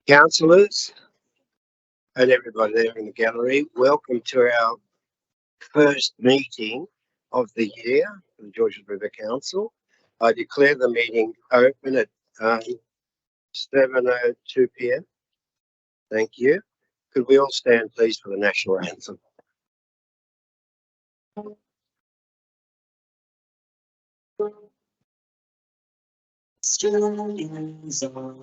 Councillors and everybody there in the gallery, welcome to our first meeting of the year for the Georges River Council. I declare the meeting open at 7:02 p.m. Thank you. Could we all stand please for the national anthem? Australians all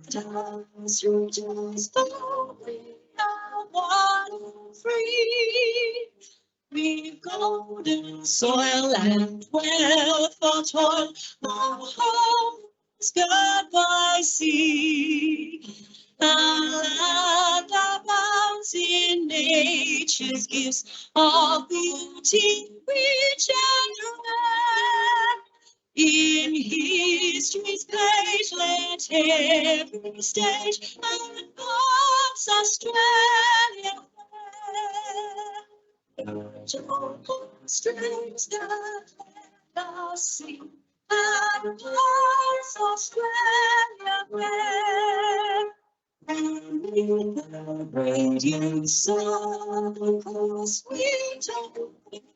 dance, rejoice, for we are one and free. We've golden soil and wealth for toil, our home is God by sea. Our land abounds in nature's gifts of beauty, rich and rare. In history's page, let every stage advance Australia fair. Joyful strings that let us sing, advance Australia fair. Beneath the radiant sun, across we take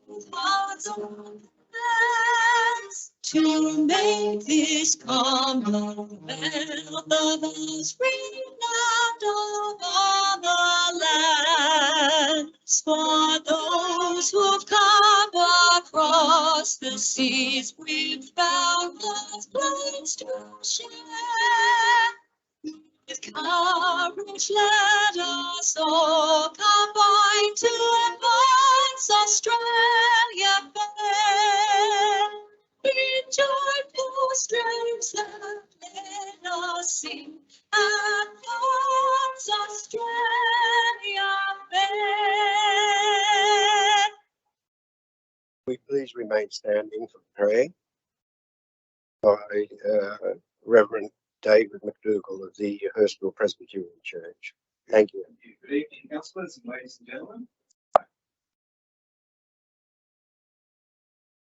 with hearts on hands to make this commonwealth of us renowned over the lands. For those who've come across the seas, we've found God's place to share. With courage, let us all combine to advance Australia fair. In joyful strains that let us sing, advance Australia fair. We please remain standing for prayer by Reverend David McDougall of the Hurstville Presbyterian Church. Thank you. Good evening, councillors and ladies and gentlemen.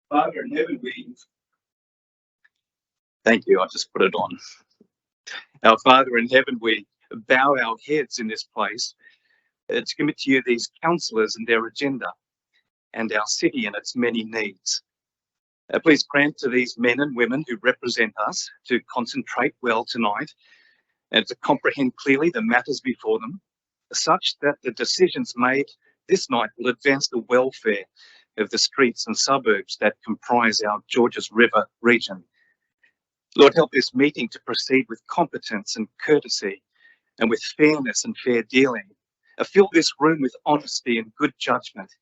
Father in heaven, Thank you. I just put it on. Our Father in heaven, we bow our heads in this place to commit to you these councillors and their agenda, and our city and its many needs. Please grant to these men and women who represent us to concentrate well tonight and to comprehend clearly the matters before them, such that the decisions made this night will advance the welfare of the streets and suburbs that comprise our Georges River region. Lord, help this meeting to proceed with competence and courtesy and with fairness and fair dealing. Fill this room with honesty and good judgment.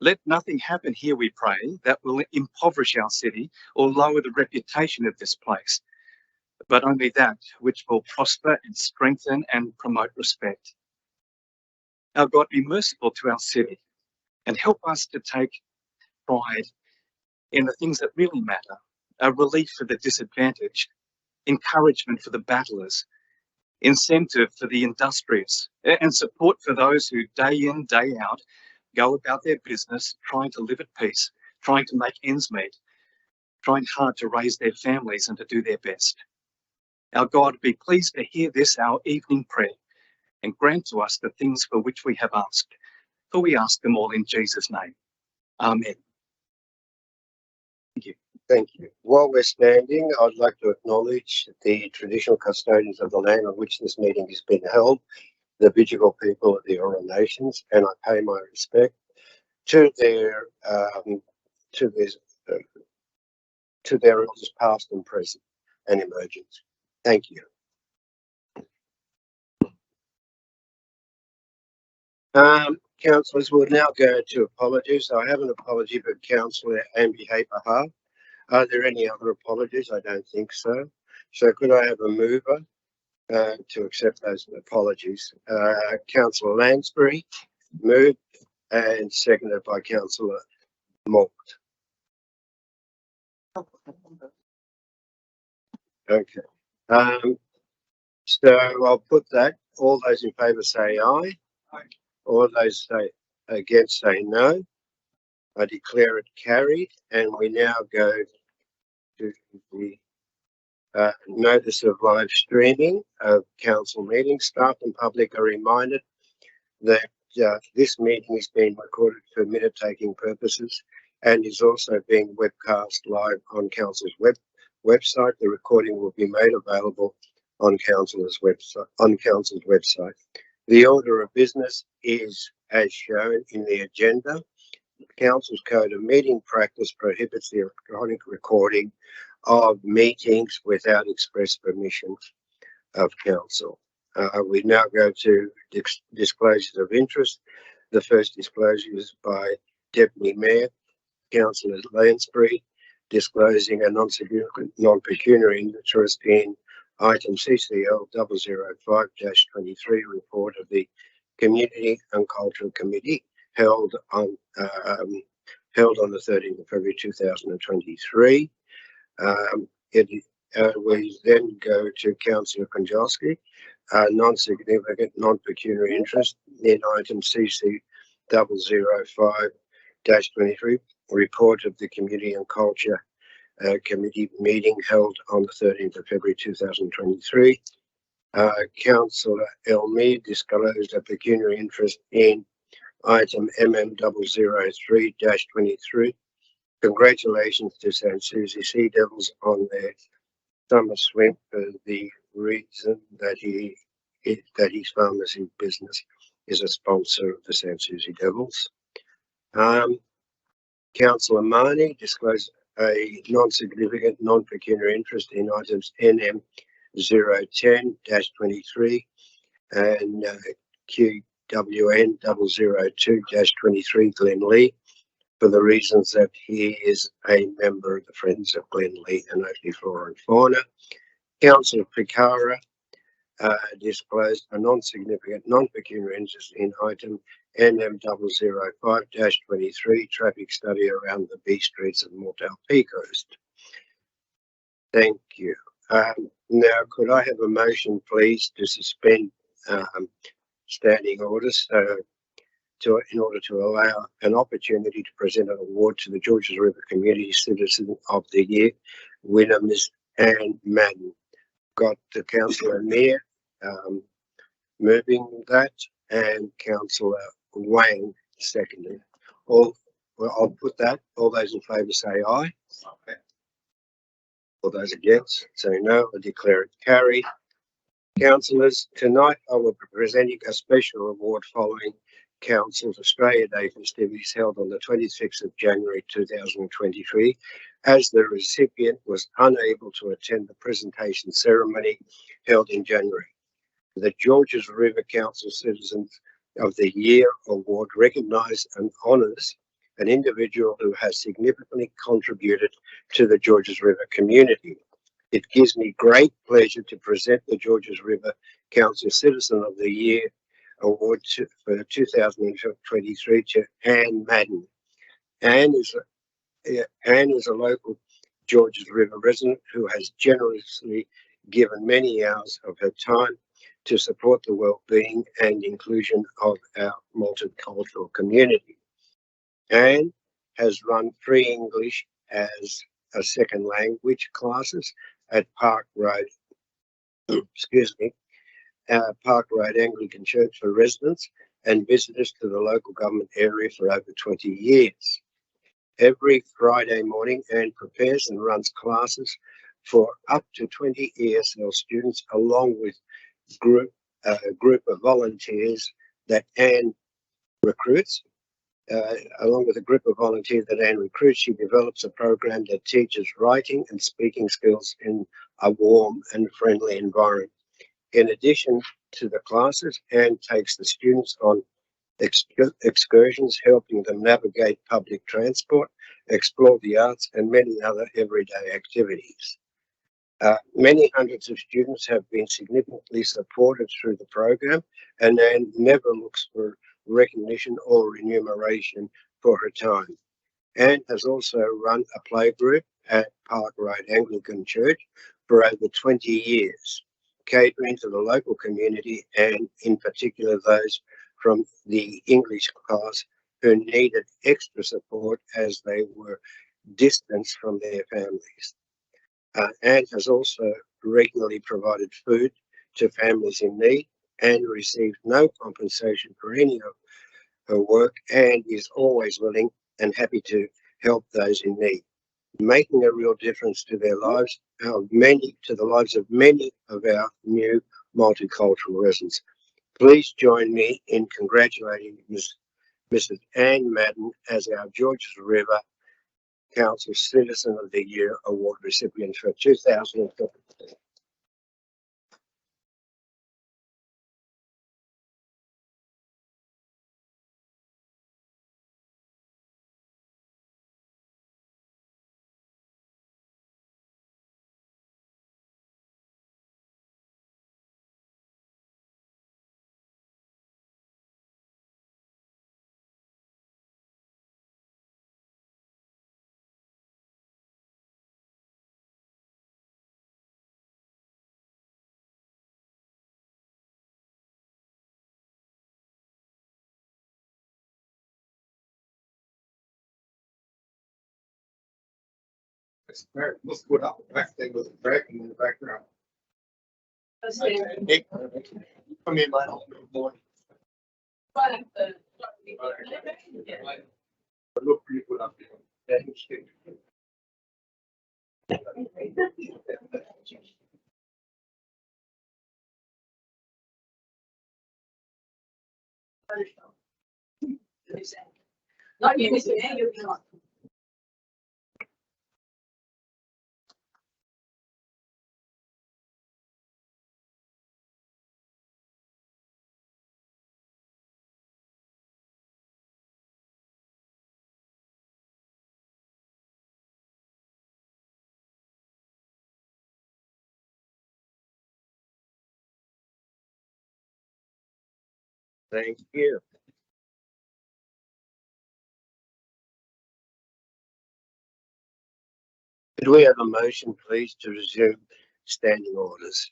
Let nothing happen here, we pray, that will impoverish our city or lower the reputation of this place, but only that which will prosper and strengthen and promote respect. Our God, be merciful to our city and help us to take pride in the things that really matter, a relief for the disadvantaged, encouragement for the battlers, incentive for the industrious, and support for those who day in, day out, go about their business, trying to live at peace, trying to make ends meet, trying hard to raise their families and to do their best. Our God, be pleased to hear this, our evening prayer, and grant to us the things for which we have asked, for we ask them all in Jesus' name. Amen. Thank you. Thank you. While we're standing, I'd like to acknowledge the traditional custodians of the land on which this meeting has been held, the Bidjigal people of the Eora Nations, and I pay my respect to their elders past and present and emerging. Thank you. Councillors, we'll now go to apologies. I have an apology for Councillor Ambi Hapaha. Are there any other apologies? I don't think so. So could I have a mover to accept those apologies? Councillor Lansbury, moved and seconded by Councillor Mort. Okay. So I'll put that. All those in favour say aye. Aye. All those say against say no. I declare it carried, and we now go to the Notice of live streaming of council meetings. Staff and public are reminded that this meeting is being recorded for minute-taking purposes and is also being webcast live on council's website. The recording will be made available on council's website. The order of business is as shown in the agenda. Council's Code of Meeting Practice prohibits the electronic recording of meetings without express permission of council. We now go to disclosures of interest. The first disclosure is by Deputy Mayor, Councillor Lansbury, disclosing a non-significant non-pecuniary interest in item CCL 005-23 report of the Community and Cultural Committee held on the 13th of February 2023. We then go to Councillor Konjowski, non-significant non-pecuniary interest in item CC 005-23 report of the Community and Culture Committee meeting held on the 13th of February 2023. Councillor Elmi disclosed a pecuniary interest in item MM003-23. Congratulations to St. Susie Sea Devils on their summer swim for the reason that his pharmacy business is a sponsor of the St. Susie Devils. Councillor Marnie disclosed a non-significant non-pecuniary interest in items NM 010-23 and QWN 002-23 Glen Lee, for the reasons that he is a member of the Friends of Glen Lee and Oakley Flora and Fauna. Councillor Picara disclosed a non-significant non-pecuniary interest in item NM 005-23 traffic study around the B streets of Mortalpie Coast. Thank you. Now, could I have a motion, please, to suspend standing orders in order to allow an opportunity to present an award to the Georges River Community Citizen of the Year winner, Ms. Anne Madden. Got the Councillor Mayor moving that and Councillor Wang seconding. Well, I'll put that. All those in favour say aye. Okay. All those against say no. I declare it carried. Councillors, tonight I will be presenting a special award following Council's Australia Day festivities held on the 26th of January 2023, as the recipient was unable to attend the presentation ceremony held in January. The Georges River Council Citizens of the Year Award recognises and honours an individual who has significantly contributed to the Georges River community. It gives me great pleasure to present the Georges River Council Citizen of the Year Award for 2023 to Anne Madden. Anne is a local Georges River resident who has generously given many hours of her time to support the well-being and inclusion of our multicultural community. Anne has run free English as a second language classes at Park Road, Park Road Anglican Church for residents and visitors to the local government area for over 20 years. Every Friday morning, Anne prepares and runs classes for up to 20 ESL students, along with a group of volunteers that Anne recruits. She develops a program that teaches writing and speaking skills in a warm and friendly environment. In addition to the classes, Anne takes the students on excursions, helping them navigate public transport, explore the arts, and many other everyday activities. Many hundreds of students have been significantly supported through the program, and Anne never looks for recognition or remuneration for her time. Anne has also run a play group at Park Road Anglican Church for over 20 years, catering to the local community and in particular those from the English class who needed extra support as they were distanced from their families. and has also regularly provided food to families in need and received no compensation for any of her work, and is always willing and happy to help those in need, making a real difference to their lives, to the lives of many of our new multicultural residents. Please join me in congratulating Mrs. Anne Madden as our Georges River Council Citizen of the Year Award recipient for 2015. Let's put up the back thing with the back in the background. Nick, come in, mate. Boy. Look pretty good up here. Thank you. Not you, Mr. Mayor, you're not. Thank you. Could we have a motion, please, to resume standing orders?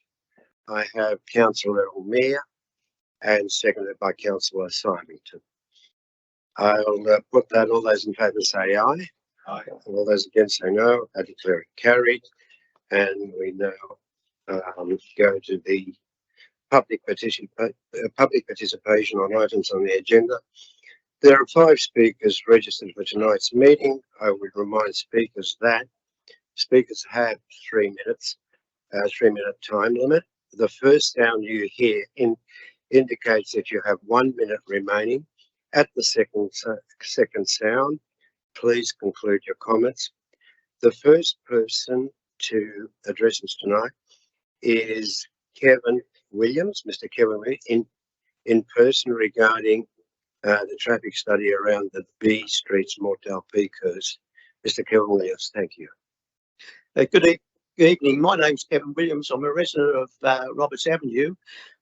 I have Councillor O'Meara and seconded by Councillor Symington. I'll put that. All those in favour say aye. Aye. All those against say no. I declare it carried. And we now go to the public participation on items on the agenda. There are 5 speakers registered for tonight's meeting. I would remind speakers that speakers have 3 minutes, 3-minute time limit. The first sound you hear indicates that you have 1 minute remaining. At the second sound, please conclude your comments. The first person to address us tonight is Kevin Williams, Mr. Kevin Williams, in person regarding the traffic study around the B Streets Mortel P curves. Mr. Kevin Williams, thank you. Good evening. My name's Kevin Williams. I'm a resident of Roberts Avenue,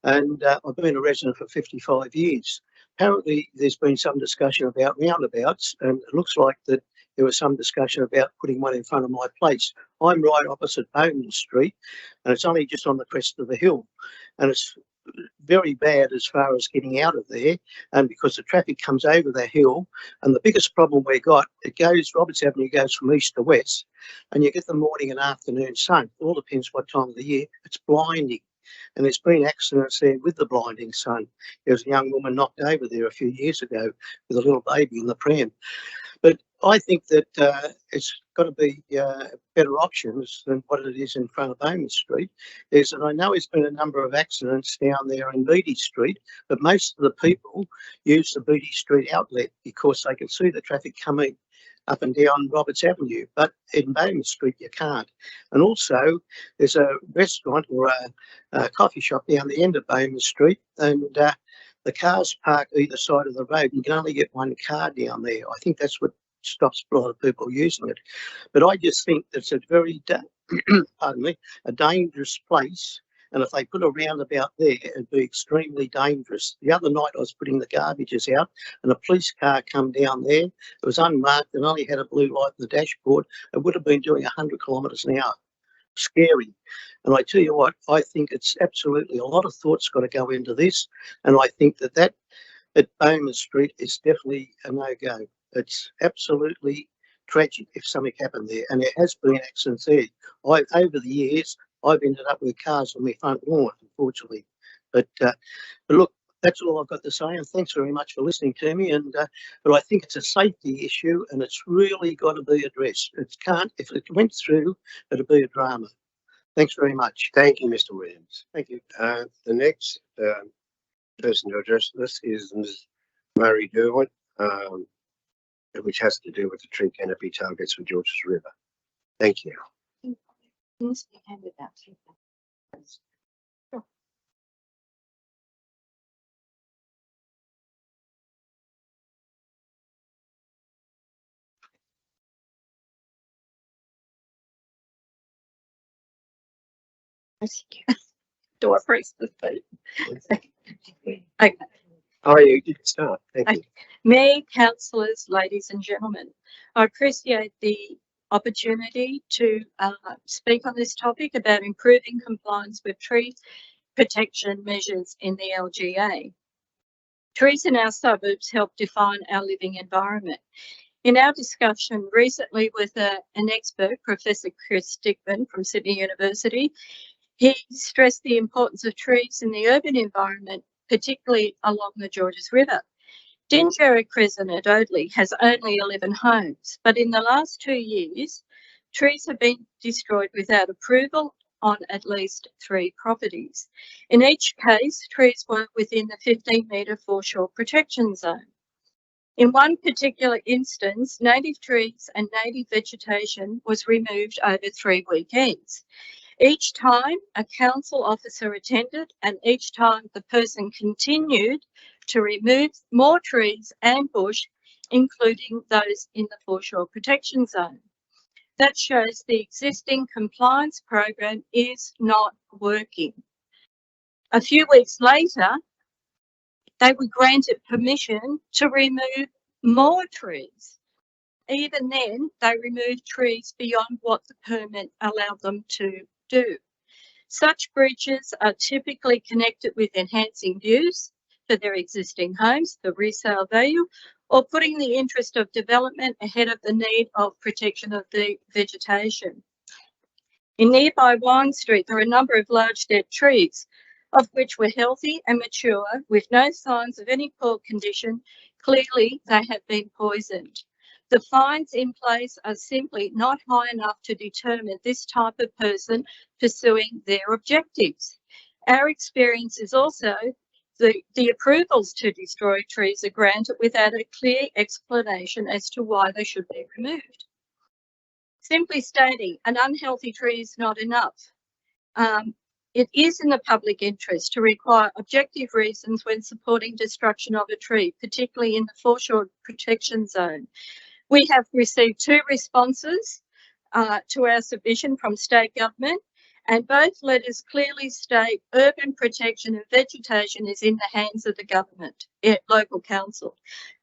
and I've been a resident for 55 years. Apparently, there's been some discussion about roundabouts, and it looks like that there was some discussion about putting one in front of my place. I'm right opposite Bowman Street, and it's only just on the crest of the hill, and it's very bad as far as getting out of there, and because the traffic comes over the hill. And the biggest problem we got, Roberts Avenue goes from east to west, and you get the morning and afternoon sun. It all depends what time of the year. It's blinding, and there's been accidents there with the blinding sun. There was a young woman knocked over there a few years ago with a little baby in the pram. But I think that it's got to be better options than what it is in front of Bowman Street. And I know there's been a number of accidents down there in Beatty Street, but most of the people use the Beatty Street outlet because they can see the traffic coming up and down Roberts Avenue, but in Bowman Street you can't. And also there's a restaurant or a coffee shop down the end of Bowman Street, and the cars park either side of the road. You can only get one car down there. I think that's what stops a lot of people using it. But I just think it's a very, pardon me, a dangerous place. And if they put a roundabout there, it'd be extremely dangerous. The other night I was putting the garbages out, and a police car come down there. It was unmarked and only had a blue light on the dashboard. It would have been doing 100 kilometres an hour. Scary. And I tell you what, I think it's absolutely, a lot of thought's got to go into this, and I think that at Bowman Street is definitely a no-go. It's absolutely tragic if something happened there, and there has been accidents there. Over the years, I've ended up with cars on my front lawn, unfortunately. But look, that's all I've got to say, and thanks very much for listening to me. And but I think it's a safety issue, and it's really got to be addressed. It can't. If it went through, it'd be a drama. Thanks very much. Thank you, Mr. Williams. Thank you. The next person to address this is Ms. Murray Derwent, which has to do with the tree canopy targets for Georges River. Thank you. Can you speak hand without speaking? Sure. Do I press the button? Okay. Oh, you can start. Thank you. Mayor, councillors, ladies and gentlemen, I appreciate the opportunity to speak on this topic about improving compliance with tree protection measures in the LGA. Trees in our suburbs help define our living environment. In our discussion recently with an expert, Professor Chris Dickman from Sydney University, he stressed the importance of trees in the urban environment, particularly along the Georges River. Dingerra Crescent at Oadley has only 11 homes, but in the last 2 years, trees have been destroyed without approval on at least 3 properties. In each case, trees were within the 15-metre foreshore protection zone. In one particular instance, native trees and native vegetation was removed over 3 weekends. Each time a council officer attended, and each time the person continued to remove more trees and bush, including those in the foreshore protection zone. That shows the existing compliance program is not working. A few weeks later, they were granted permission to remove more trees. Even then, they removed trees beyond what the permit allowed them to do. Such breaches are typically connected with enhancing views for their existing homes, the resale value, or putting the interest of development ahead of the need of protection of the vegetation. In nearby Wine Street, there are a number of large dead trees, of which were healthy and mature with no signs of any poor condition. Clearly, they have been poisoned. The fines in place are simply not high enough to determine this type of person pursuing their objectives. Our experience is also the approvals to destroy trees are granted without a clear explanation as to why they should be removed. Simply stating, an unhealthy tree is not enough. It is in the public interest to require objective reasons when supporting destruction of a tree, particularly in the foreshore protection zone. We have received 2 responses to our submission from state government, and both letters clearly state urban protection and vegetation is in the hands of the government, local council.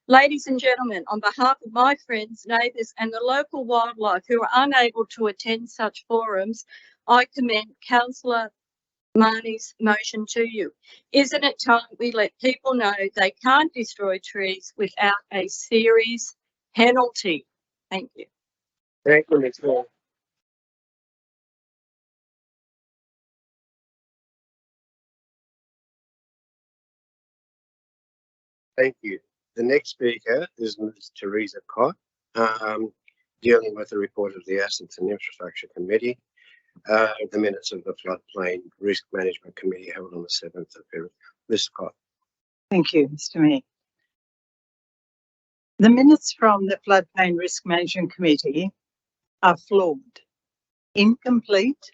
Ladies and gentlemen, on behalf of my friends, neighbours and the local wildlife who are unable to attend such forums, I commend Councillor Marnie's motion to you. Isn't it time we let people know they can't destroy trees without a serious penalty? Thank you. Thank you, Ms. Moore. Thank you. The next speaker is Ms. Teresa Cott, dealing with the report of the Assets and Infrastructure Committee, the minutes of the Floodplain Risk Management Committee held on the 7th of February. Ms. Scott. Thank you, Mr. Mayor. The minutes from the Floodplain Risk Management Committee are flawed, incomplete,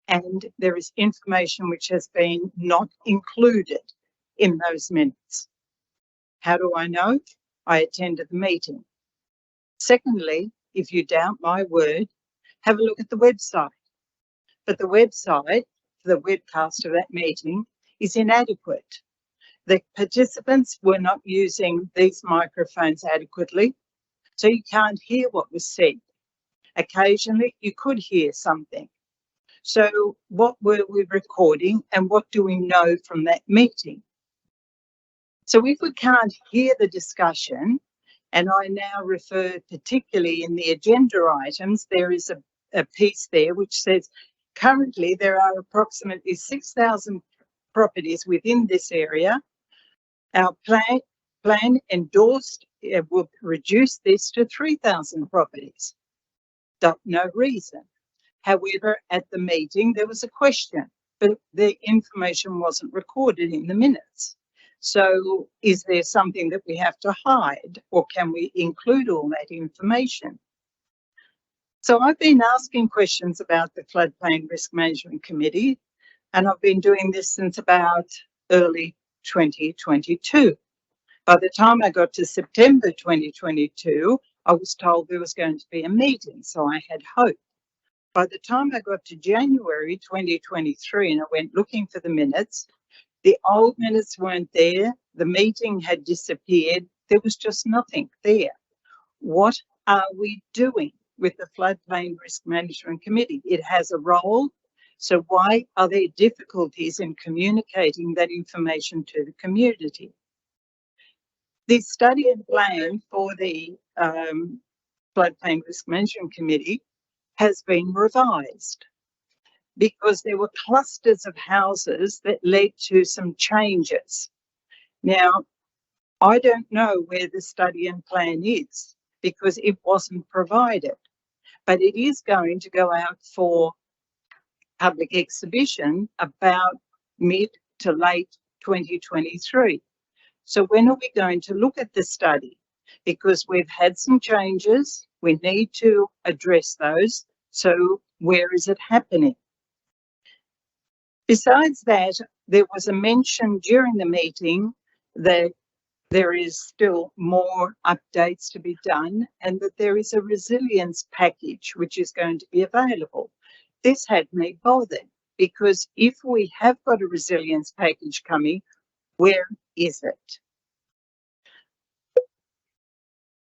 and there is information which has been not included in those minutes. How do I know? I attended the meeting. Secondly, if you doubt my word, have a look at the website. But the website for the webcast of that meeting is inadequate. The participants were not using these microphones adequately, so you can't hear what was said. Occasionally, you could hear something. So what were we recording and what do we know from that meeting? So if we can't hear the discussion And I now refer particularly in the agenda items, there is a piece there which says currently there are approximately 6,000 properties within this area. Our plan endorsed will reduce this to 3,000 properties. No reason. However, at the meeting, there was a question, but the information wasn't recorded in the minutes. So is there something that we have to hide, or can we include all that information? So I've been asking questions about the Floodplain Risk Management Committee, and I've been doing this since about early 2022. By the time I got to September 2022, I was told there was going to be a meeting, so I had hope. By the time I got to January 2023 and I went looking for the minutes, the old minutes weren't there, the meeting had disappeared, there was just nothing there. What are we doing with the Floodplain Risk Management Committee? It has a role, so why are there difficulties in communicating that information to the community? The study and plan for the Floodplain Risk Management Committee has been revised because there were clusters of houses that led to some changes. Now, I don't know where the study and plan is because it wasn't provided, but it is going to go out for public exhibition about mid to late 2023. So when are we going to look at the study? Because we've had some changes, we need to address those. So where is it happening? Besides that, there was a mention during the meeting that there is still more updates to be done and that there is a resilience package which is going to be available. This had me bothered because if we have got a resilience package coming, where is it?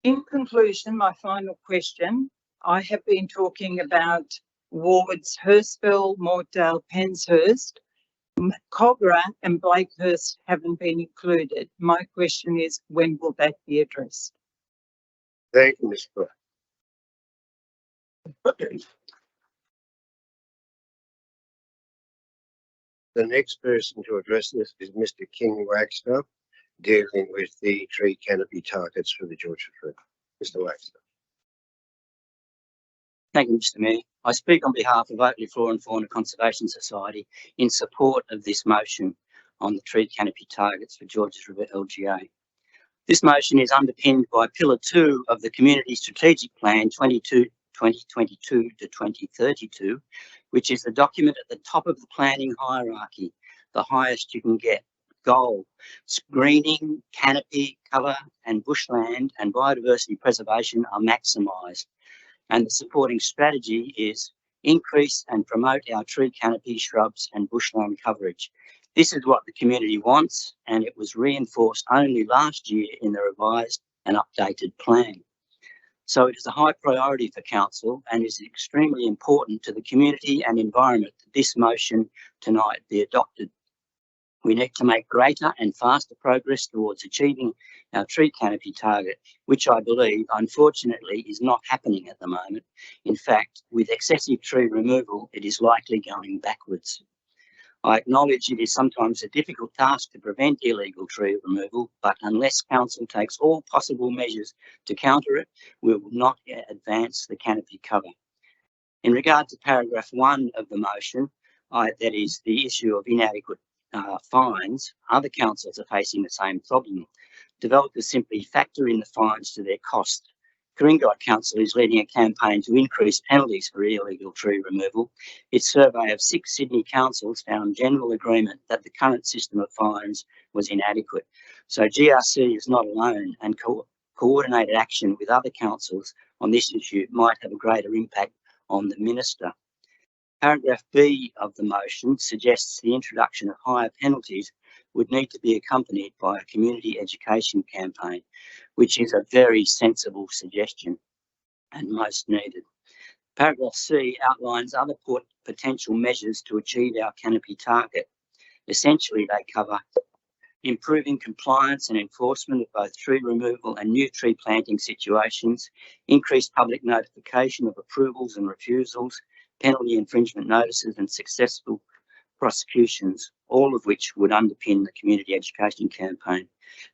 In conclusion, my final question, I have been talking about wards Hurstville, Mortdale, Penshurst. Cogra and Blakehurst haven't been included. My question is, when will that be addressed? Thank you, Ms. Clark. The next person to address this is Mr. King Wagstaff, dealing with the tree canopy targets for the Georgia River. Mr. Wagstaff. Thank you, Mr. Mayor. I speak on behalf of Oakley Flora and Fauna Conservation Society in support of this motion on the tree canopy targets for Georges River LGA. This motion is underpinned by Pillar 2 of the Community Strategic Plan 2022 to 2032, which is the document at the top of the planning hierarchy, the highest you can get. Goal: screening, canopy, cover and bushland and biodiversity preservation are maximised. And the supporting strategy is increase and promote our tree canopy, shrubs and bushland coverage. This is what the community wants, and it was reinforced only last year in the revised and updated plan. So it is a high priority for Council and is extremely important to the community and environment that this motion tonight be adopted. We need to make greater and faster progress towards achieving our tree canopy target, which I believe, unfortunately, is not happening at the moment. In fact, with excessive tree removal, it is likely going backwards. I acknowledge it is sometimes a difficult task to prevent illegal tree removal, but unless Council takes all possible measures to counter it, we will not advance the canopy cover. In regard to paragraph 1 of the motion, that is the issue of inadequate fines, other councils are facing the same problem. Developers simply factor in the fines to their cost. Ku-ring-gai Council is leading a campaign to increase penalties for illegal tree removal. Its survey of 6 Sydney councils found general agreement that the current system of fines was inadequate. So GRC is not alone, and coordinated action with other councils on this issue might have a greater impact on the Minister. Paragraph B of the motion suggests the introduction of higher penalties would need to be accompanied by a community education campaign, which is a very sensible suggestion and most needed. Paragraph C outlines other potential measures to achieve our canopy target. Essentially, they cover improving compliance and enforcement of both tree removal and new tree planting situations, increased public notification of approvals and refusals, penalty infringement notices and successful prosecutions, all of which would underpin the community education campaign,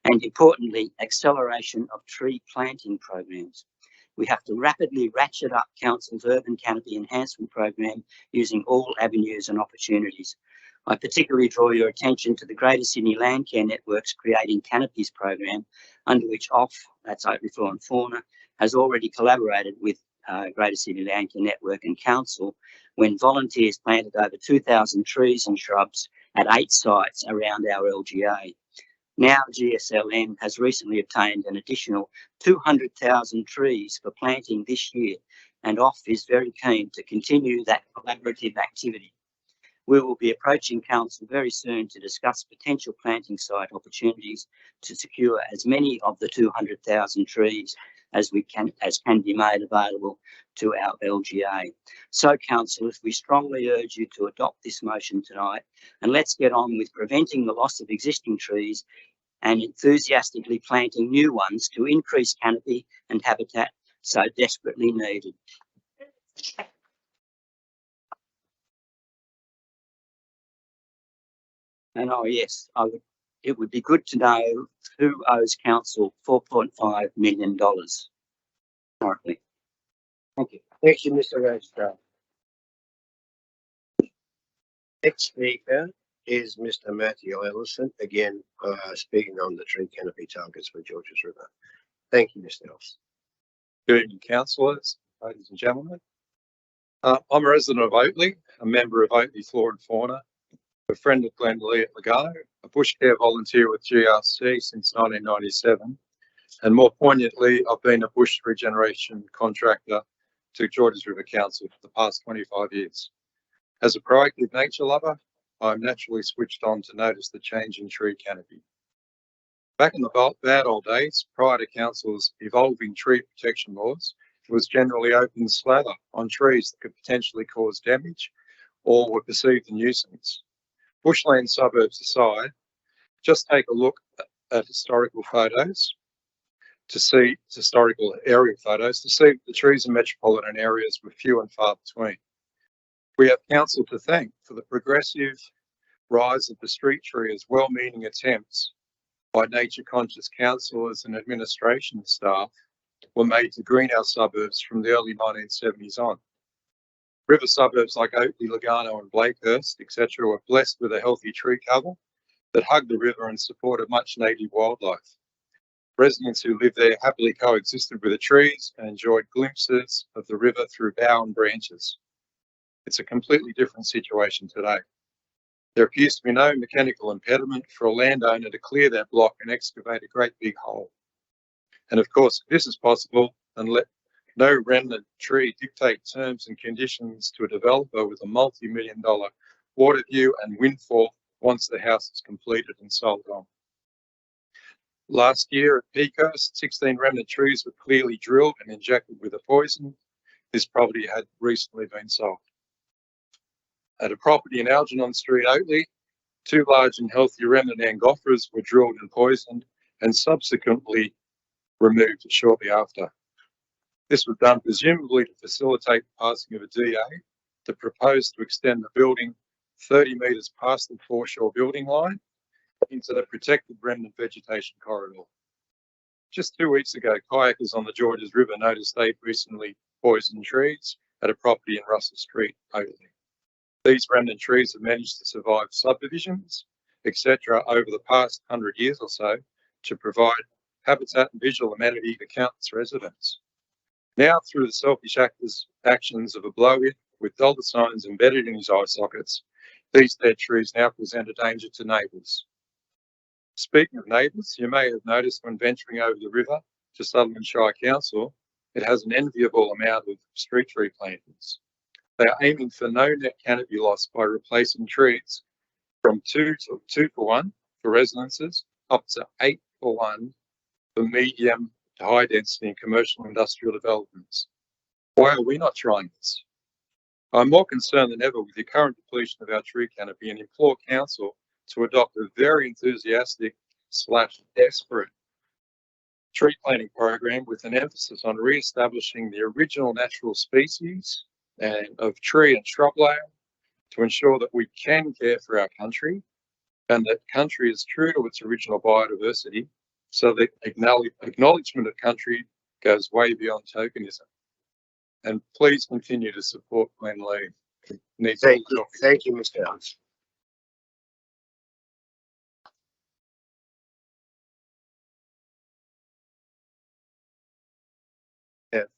and importantly, acceleration of tree planting programs. We have to rapidly ratchet up Council's urban canopy enhancement program using all avenues and opportunities. I particularly draw your attention to the Greater Sydney Landcare Network's Creating Canopies program, under which OFF, that's Oakley Flora and Fauna, has already collaborated with Greater Sydney Landcare Network and Council when volunteers planted over 2,000 trees and shrubs at 8 sites around our LGA. Now GSLN has recently obtained an additional 200,000 trees for planting this year, and OFF is very keen to continue that collaborative activity. We will be approaching Council very soon to discuss potential planting site opportunities to secure as many of the 200,000 trees as can be made available to our LGA. So, councillors, we strongly urge you to adopt this motion tonight, and let's get on with preventing the loss of existing trees and enthusiastically planting new ones to increase canopy and habitat so desperately needed. And oh yes, it would be good to know who owes council $4.5 million currently. Thank you. Thank you, Mr. Registrar. Next speaker is Mr. Matthew Ellison, again speaking on the tree canopy targets for Georges River. Thank you, Mr. Ellison. Good evening, councillors, ladies and gentlemen. I'm a resident of Oakley, a member of Oakley Flora and Fauna, a friend of Glenn Lee at Lugano, a bush care volunteer with GRC since 1997, and more poignantly, I've been a bush regeneration contractor to Georges River Council for the past 25 years. As a proactive nature lover, I'm naturally switched on to notice the change in tree canopy. Back in the bad old days, prior to Council's evolving tree protection laws, it was generally open slather on trees that could potentially cause damage or were perceived a nuisance. Bushland suburbs aside, just take a look at historical photos to see historical aerial photos to see the trees in metropolitan areas were few and far between. We have council to thank for the progressive rise of the street tree as well-meaning attempts by nature-conscious councillors and administration staff were made to green our suburbs from the early 1970s on. River suburbs like Oakley, Lugano and Blakehurst, etc. were blessed with a healthy tree cover that hugged the river and supported much native wildlife. Residents who lived there happily coexisted with the trees and enjoyed glimpses of the river through bough and branches. It's a completely different situation today. There appears to be no mechanical impediment for a landowner to clear that block and excavate a great big hole. And of course, if this is possible, then let no remnant tree dictate terms and conditions to a developer with a multi-million-dollar water view and windfall once the house is completed and sold on. Last year at Peakhurst, 16 remnant trees were clearly drilled and injected with a poison. This property had recently been sold. At a property in Algernon Street, Oakley, 2 large and healthy remnant Angophorus were drilled and poisoned and subsequently removed shortly after. This was done presumably to facilitate the passing of a DA that proposed to extend the building 30 metres past the foreshore building line into the protected remnant vegetation corridor. Just 2 weeks ago, kayakers on the Georges River noticed they'd recently poisoned trees at a property in Russell Street, Oakley. These remnant trees have managed to survive subdivisions, etc. over the past 100 years or so to provide habitat and visual amenity to countless residents. Now, through the selfish actions of a blow-it with dollar signs embedded in his eye sockets, these dead trees now present a danger to neighbours. Speaking of neighbours, you may have noticed when venturing over the river to Sutherland Shire Council, it has an enviable amount of street tree plantings. They are aiming for no net canopy loss by replacing trees from 2 to 1 for residences up to 8 for 1 for medium to high density and commercial industrial developments. Why are we not trying this? I'm more concerned than ever with the current depletion of our tree canopy and implore council to adopt a very enthusiastic / desperate tree planting program with an emphasis on re-establishing the original natural species and of tree and shrubland to ensure that we can care for our country and that country is true to its original biodiversity, so the acknowledgement of country goes way beyond tokenism. And please continue to support Glenn Lee. Thank you, Mr. Ellis.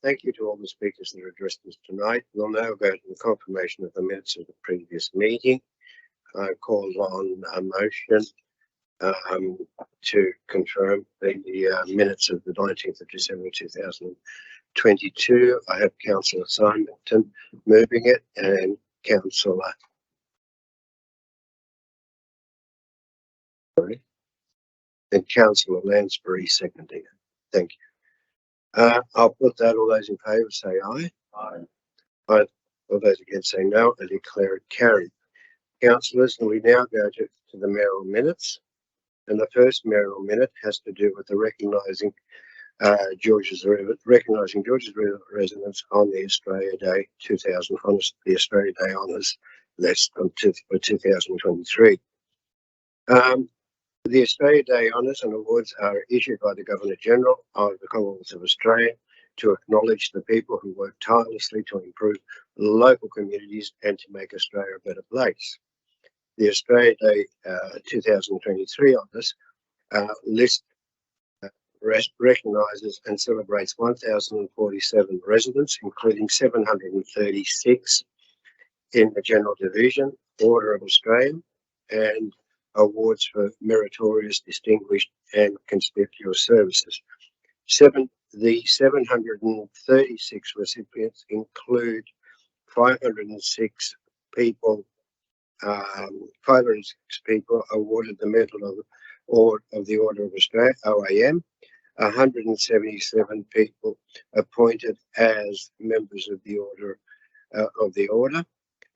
Thank you to all the speakers that addressed us tonight. We'll now go to the confirmation of the minutes of the previous meeting. I call on a motion to confirm the minutes of the 19th of December 2022. I have Councillor Simonton moving it and Councillor Lansbury seconding it. Thank you. I'll put that. All those in favour say aye. Aye. All those against say no. I declare it carried. Councillors, and we now go to the mayoral minutes. And the first mayoral minute has to do with the recognising Georges River residents on the Australia Day 2000 Honours, the Australia Day Honours list for 2023. The Australia Day Honours and Awards are issued by the Governor-General of the Commonwealth of Australia to acknowledge the people who work tirelessly to improve local communities and to make Australia a better place. The Australia Day 2023 Honours list recognises and celebrates 1,047 residents, including 736 in the General Division, Order of Australia, and awards for meritorious, distinguished and conspicuous services. The 736 recipients include 506 people awarded the Medal of the Order of Australia, OAM, 177 people appointed as members of the Order,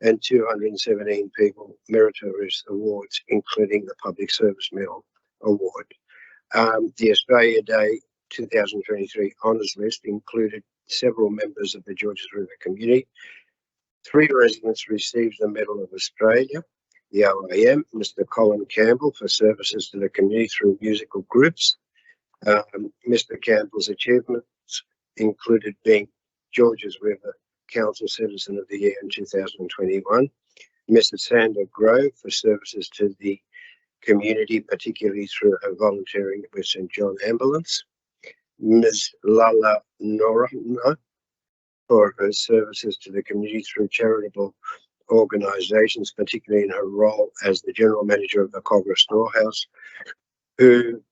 and 217 people meritorious awards, including the Public Service Medal Award. The Australia Day 2023 Honours list included several members of the Georges River community. 3 residents received the Medal of Australia, the OAM, Mr. Colin Campbell for services to the community through musical groups. Mr. Campbell's achievements included being Georges River Council Citizen of the Year in 2021. Mrs. Sandra Grove for services to the community, particularly through her volunteering with St John Ambulance. Ms. Lala Norana for her services to the community through charitable organisations, particularly in her role as the General Manager of the Cogra Storehouse, who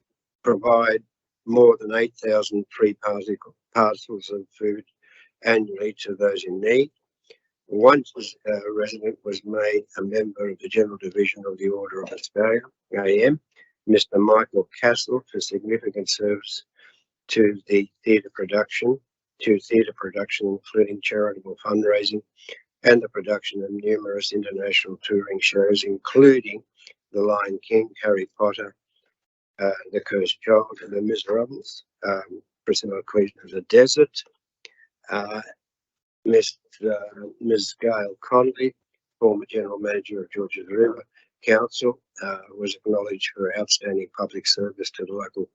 provide more than 8,000 free parcels of food annually to those in need. Once a resident was made a member of the General Division of the Order of Australia, AM, Mr. Michael Castle for significant service to the theatre production, including charitable fundraising and the production of numerous international touring shows, including The Lion King, Harry Potter, The Cursed Child, and The Miserables, Priscilla, Queen of the Desert. Ms. Gail Connolly, former General Manager of Georges River Council, was acknowledged for outstanding public service to local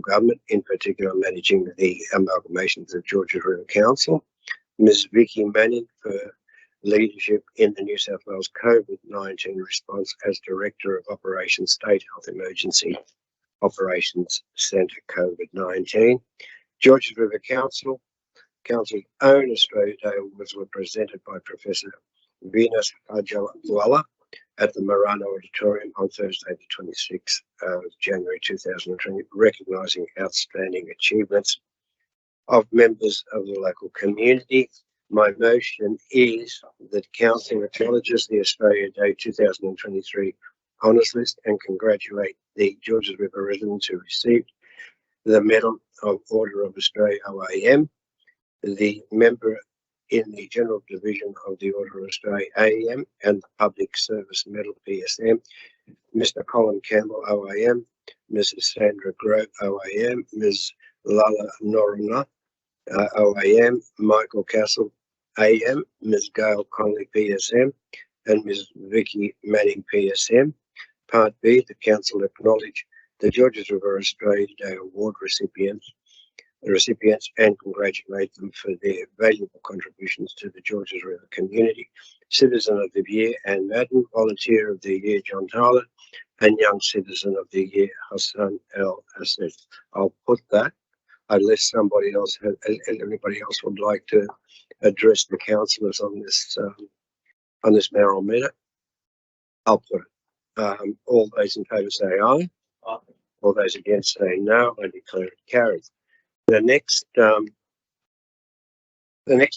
government, in particular managing the amalgamations of Georges River Council. Ms. Vicky Manning for leadership in the New South Wales COVID-19 response as Director of Operations State Health Emergency Operations Centre COVID-19. Georges River Council's own Australia Day Awards were presented by Professor Venus Ajawala at the Marano Auditorium on Thursday, the 26th of January 2020, recognising outstanding achievements of members of the local community. My motion is that Council acknowledges the Australia Day 2023 Honours List and congratulate the Georges River residents who received the Medal of Order of Australia, OAM, the member in the General Division of the Order of Australia, AEM, and the Public Service Medal, PSM, Mr. Colin Campbell, OAM, Mrs. Sandra Grove, OAM, Ms. Lala Noruna, OAM, Michael Castle, AM, Ms. Gail Conley, PSM, and Ms. Vicky Manning, PSM. Part B, the Council acknowledge the Georges River Australia Day Award recipients and congratulate them for their valuable contributions to the Georges River community. Citizen of the Year, Anne Madden, Volunteer of the Year, John Tyler, and Young Citizen of the Year, Hassan El Assed. I'll put that unless somebody else, anybody else would like to address the councillors on this mayoral matter. I'll put it. All those in favour say aye. Aye. All those against say no. I declare it carried. The next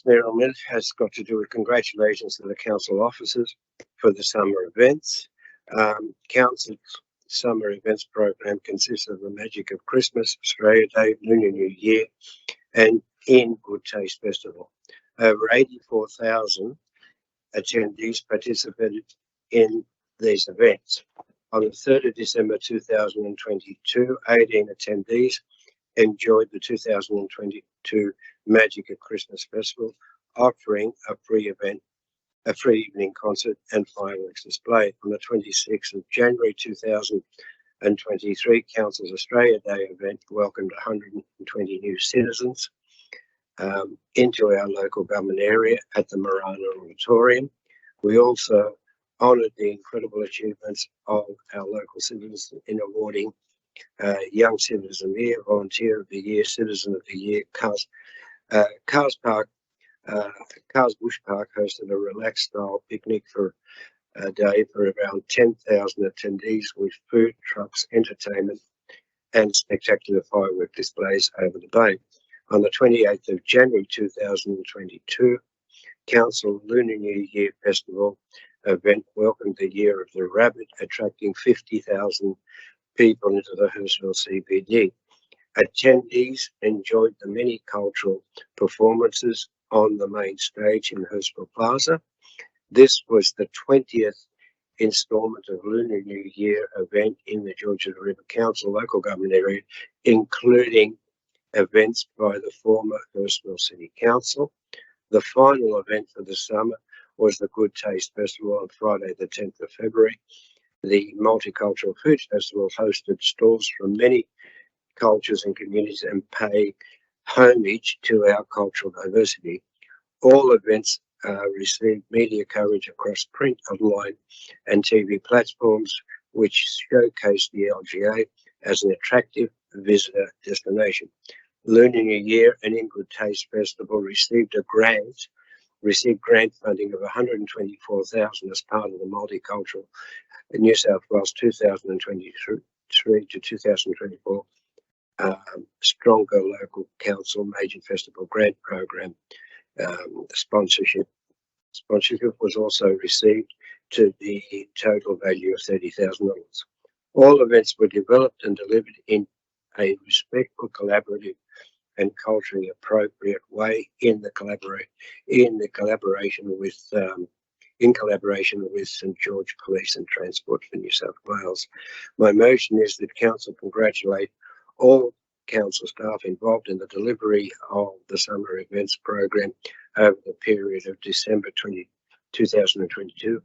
mayoral minute has got to do with congratulations to the council officers for the summer events. Council's summer events program consists of the Magic of Christmas, Australia Day, Lunar New Year, and In Good Taste Festival. Over 84,000 attendees participated in these events. On the 3rd of December 2022, 18 attendees enjoyed the 2022 Magic of Christmas Festival, offering a free evening concert and fireworks display. On the 26th of January 2023, Council's Australia Day event welcomed 120 new citizens into our local government area at the Marana Auditorium. We also honoured the incredible achievements of our local citizens in awarding Young Citizen of the Year, Volunteer of the Year, Citizen of the Year. Cars Bush Park hosted a relaxed style picnic for a day for around 10,000 attendees with food, trucks, entertainment and spectacular firework displays over the bay. On the 28th of January 2022, Council Lunar New Year Festival event welcomed the Year of the Rabbit, attracting 50,000 people into the Hurstville CBD. Attendees enjoyed the many cultural performances on the main stage in Hurstville Plaza. This was the 20th instalment of Lunar New Year event in the Georges River Council local government area, including events by the former Hurstville City Council. The final event for the summer was the Good Taste Festival on Friday the 10th of February. The Multicultural Food Festival hosted stalls from many cultures and communities and pay homage to our cultural diversity. All events received media coverage across print, online and TV platforms, which showcased the LGA as an attractive visitor destination. Lunar New Year and In Good Taste Festival received grant funding of $124,000 as part of the Multicultural New South Wales 2023 to 2024 Stronger Local Council Major Festival Grant Program sponsorship. Sponsorship was also received to the total value of $30,000. All events were developed and delivered in a respectful, collaborative and culturally appropriate way in collaboration with St George Police and Transport for New South Wales. My motion is that Council congratulate all Council staff involved in the delivery of the summer events program over the period of December 2022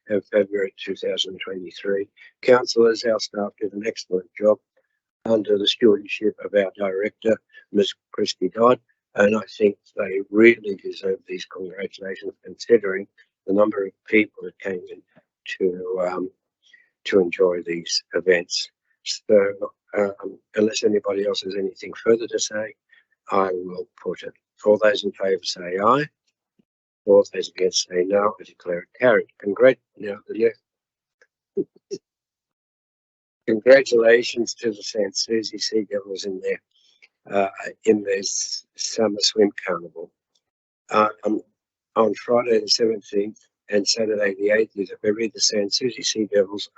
and February 2023. Councillors, our staff did an excellent job under the stewardship of our Director, Ms. Christy Dodd, and I think they really deserve these congratulations considering the number of people that came in to enjoy these events. So unless anybody else has anything further to say, I will put it. All those in favour say aye. All those against say no. I declare it carried. Congratulations to the St. Susie Sea Devils in their summer swim carnival. On Friday the 17th and Saturday the 18th of February, the St. Susie Sea Devils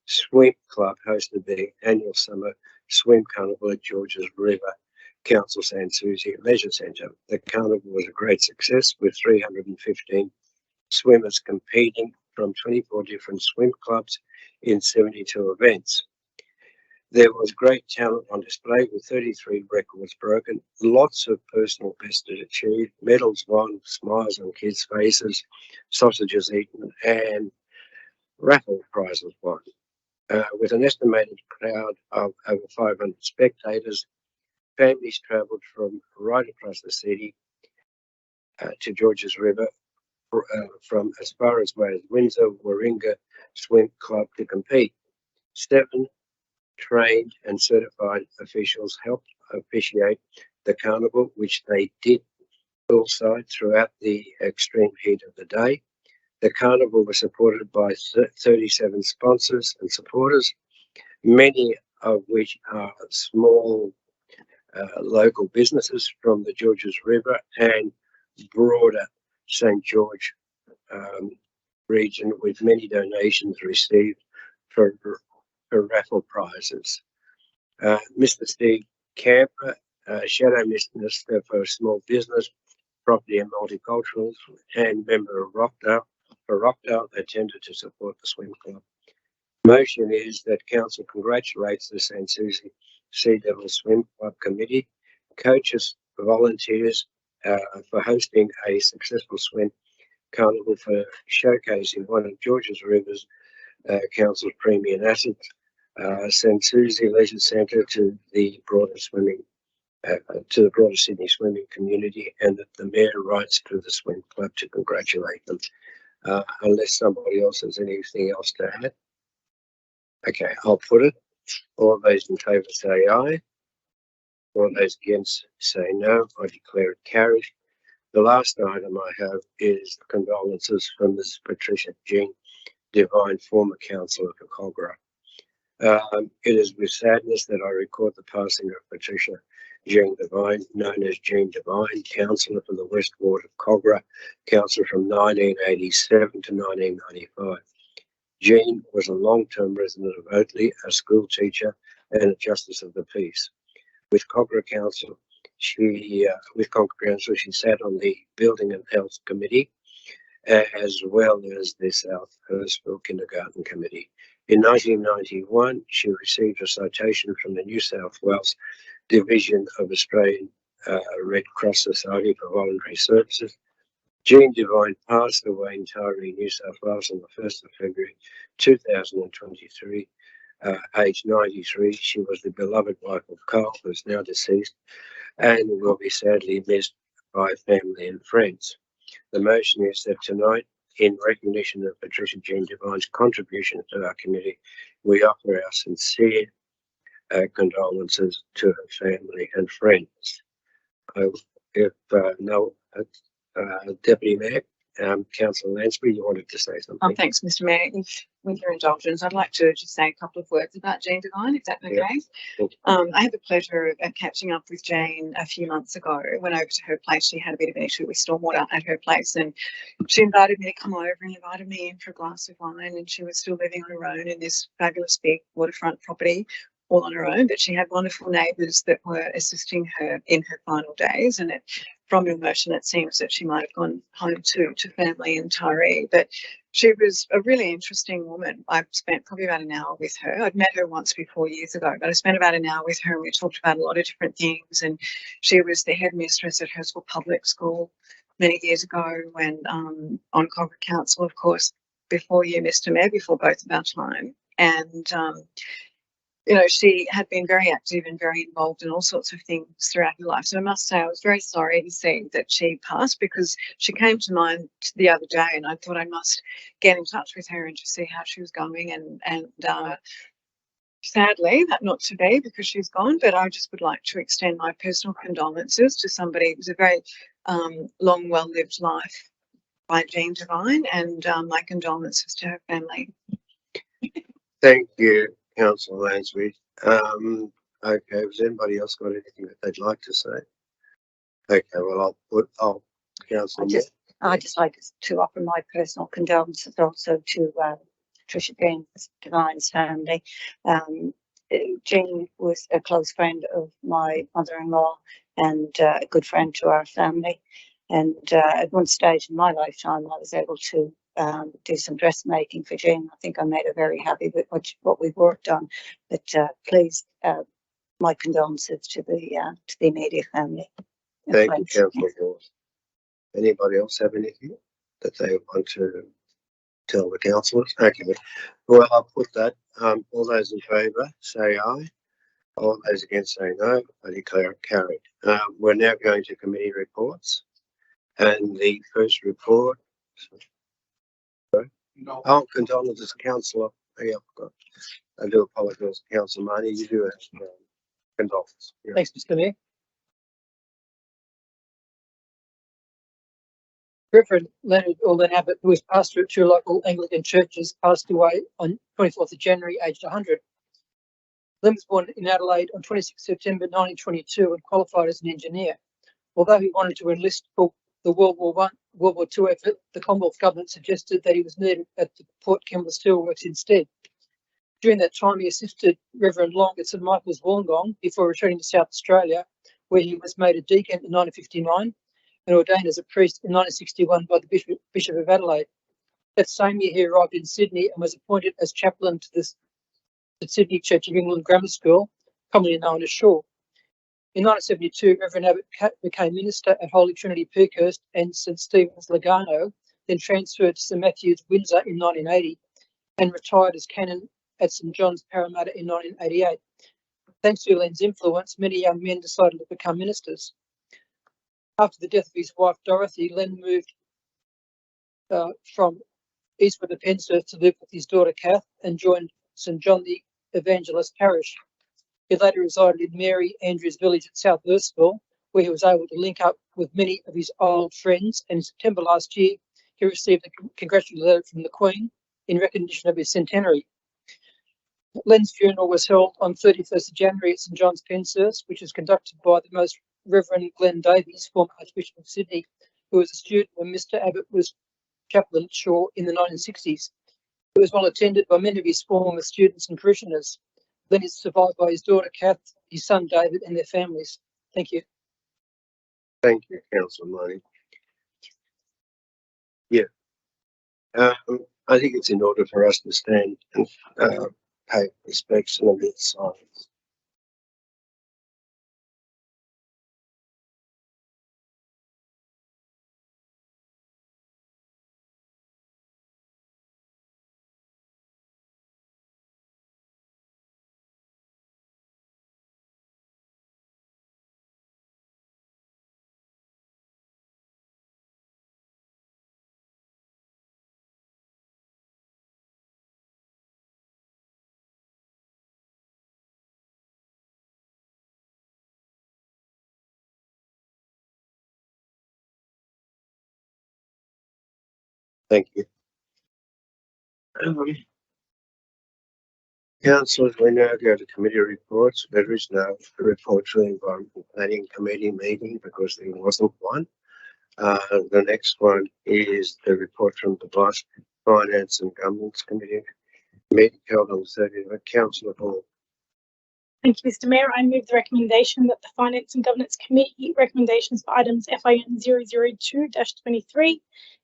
Swim Club hosted their annual summer swim carnival at Georges River Council St. Susie Leisure Centre. The carnival was a great success with 315 swimmers competing from 24 different swim clubs in 72 events. There was great talent on display with 33 records broken, lots of personal bests achieved, medals won, smiles on kids' faces, sausages eaten, and raffle prizes won. With an estimated crowd of over 500 spectators, families travelled from right across the city to Georges River, from as far as Windsor Warringah Swim Club to compete. 7 trained and certified officials helped officiate the carnival, which they did poolside throughout the extreme heat of the day. The carnival was supported by 37 sponsors and supporters, many of which are small local businesses from the Georges River and broader St. George region, with many donations received for raffle prizes. Mr. Steve Camper, Shadow Minister for Small Business, Property and Multicultural, and member of Rockdale, attended to support the swim club. Motion is that Council congratulates the St. Susie Sea Devil Swim Club Committee, coaches, volunteers for hosting a successful swim carnival, for showcasing one of Georges River's Council's premium assets, St. Susie Leisure Centre, to the broader Sydney swimming community, and that the Mayor writes to the swim club to congratulate them. Unless somebody else has anything else to add. Okay, I'll put it. All those in favour say aye. All those against say no. I declare it carried. The last item I have is condolences from Ms. Patricia Jean Devine, former councillor for Cogra. It is with sadness that I record the passing of Patricia Jean Devine, known as Jean Devine, councillor for the West Ward of Cogra, councillor from 1987 to 1995. Jean was a long-term resident of Oatley, a school teacher and a justice of the peace. With Cogra Council, she sat on the Building and Health Committee, as well as the South Hurstville Kindergarten Committee. In 1991, she received a citation from the New South Wales Division of Australian Red Cross Society for Voluntary Services. Jean Devine passed away in Taree, New South Wales on the 1st of February 2023, aged 93. She was the beloved wife of Carl, who is now deceased, and will be sadly missed by family and friends. The motion is that tonight, in recognition of Patricia Jean Devine's contribution to our community, we offer our sincere condolences to her family and friends. Deputy Mayor, Councillor Lansbury, you wanted to say something? Oh, thanks, Mr. Mayor. If, with your indulgence, I'd like to just say a couple of words about Jean Devine, if that's okay. Yeah. I had the pleasure of catching up with Jane a few months ago. Went over to her place. She had a bit of an issue with stormwater at her place, and she invited me to come over and invited me in for a glass of wine. And she was still living on her own in this fabulous big waterfront property, all on her own, but she had wonderful neighbours that were assisting her in her final days. And from your motion, it seems that she might have gone home to family in Taree. But she was a really interesting woman. I spent probably about an hour with her. I'd met her once before years ago, but I spent about an hour with her and we talked about a lot of different things. And she was the headmistress at Hurstville Public School many years ago when on Cogra Council, of course, before you, Mr. Mayor, before both of our time. And you know, she had been very active and very involved in all sorts of things throughout her life. So I must say I was very sorry to see that she passed, because she came to mind the other day and I thought I must get in touch with her and just see how she was going. And sadly, that not to be, because she's gone, but I just would like to extend my personal condolences to somebody. It was a very long, well-lived life by Jean Devine, and my condolences to her family. Thank you, Councillor Lansbury. Okay, has anybody else got anything that they'd like to say? Okay, well, Councillor. I'd just like to offer my personal condolences also to Patricia Jean Devine's family. Jean was a close friend of my mother-in-law and a good friend to our family. And at one stage in my lifetime, I was able to do some dressmaking for Jean. I think I made her very happy with what we've worked on. But please, my condolences to the immediate family. and Thank you, friends. councillor Ward. Anybody else have anything that they want to tell the councillors? Okay, well, I'll put that. All those in favour say aye. All those against say no. I declare it carried. We're now going to committee reports. And the first report, No. oh, condolences, councillor. Yeah, I do apologise, councillor Marnie. You do have condolences. Yeah. Thanks, Mr. Mayor. Reverend Leonard Alden Abbott, who was pastor at two local Anglican churches, passed away on 24th of January, aged 100. Len was born in Adelaide on 26 September 1922 and qualified as an engineer. Although he wanted to enlist for the World War II effort, the Commonwealth government suggested that he was needed at the Port Kembla Steelworks instead. During that time, he assisted Reverend Long at St Michael's Wollongong before returning to South Australia, where he was made a deacon in 1959 and ordained as a priest in 1961 by the Bishop of Adelaide. That same year, he arrived in Sydney and was appointed as chaplain to the Sydney Church of England Grammar School, commonly known as Shaw. In 1972, Reverend Abbott became minister at Holy Trinity Peakhurst and St Stephen's Lugano, then transferred to St Matthew's Windsor in 1980 and retired as canon at St John's Parramatta in 1988. Thanks to Len's influence, many young men decided to become ministers. After the death of his wife Dorothy, Len moved from Eastwood to Penshurst to live with his daughter Kath and joined St John the Evangelist Parish. He later resided in Mary Andrews Village at South Hurstville, where he was able to link up with many of his old friends, and in September last year he received a congratulatory letter from the Queen in recognition of his centenary. Len's funeral was held on 31st of January at St John's Penshurst, which was conducted by the Most Reverend Glenn Davies, former Archbishop of Sydney, who was a student when Mr Abbott was chaplain at Shaw in the 1960s. It was well attended by many of his former students and parishioners. Len is survived by his daughter Kath, his son David, and their families. Thank you. Thank you, councillor Marnie. Yeah. I think it's in order for us to stand and pay respects and a bit of silence. Thank you. Councillors, we now go to committee reports. There is no report to the Environmental Planning Committee meeting because there wasn't one. The next one is the report from the Vice Finance and Governance Committee meeting held on the 30th of Councillor Hall. Thank you, Mr. Mayor. I move the recommendation that the Finance and Governance Committee recommendations for items FIN 002-23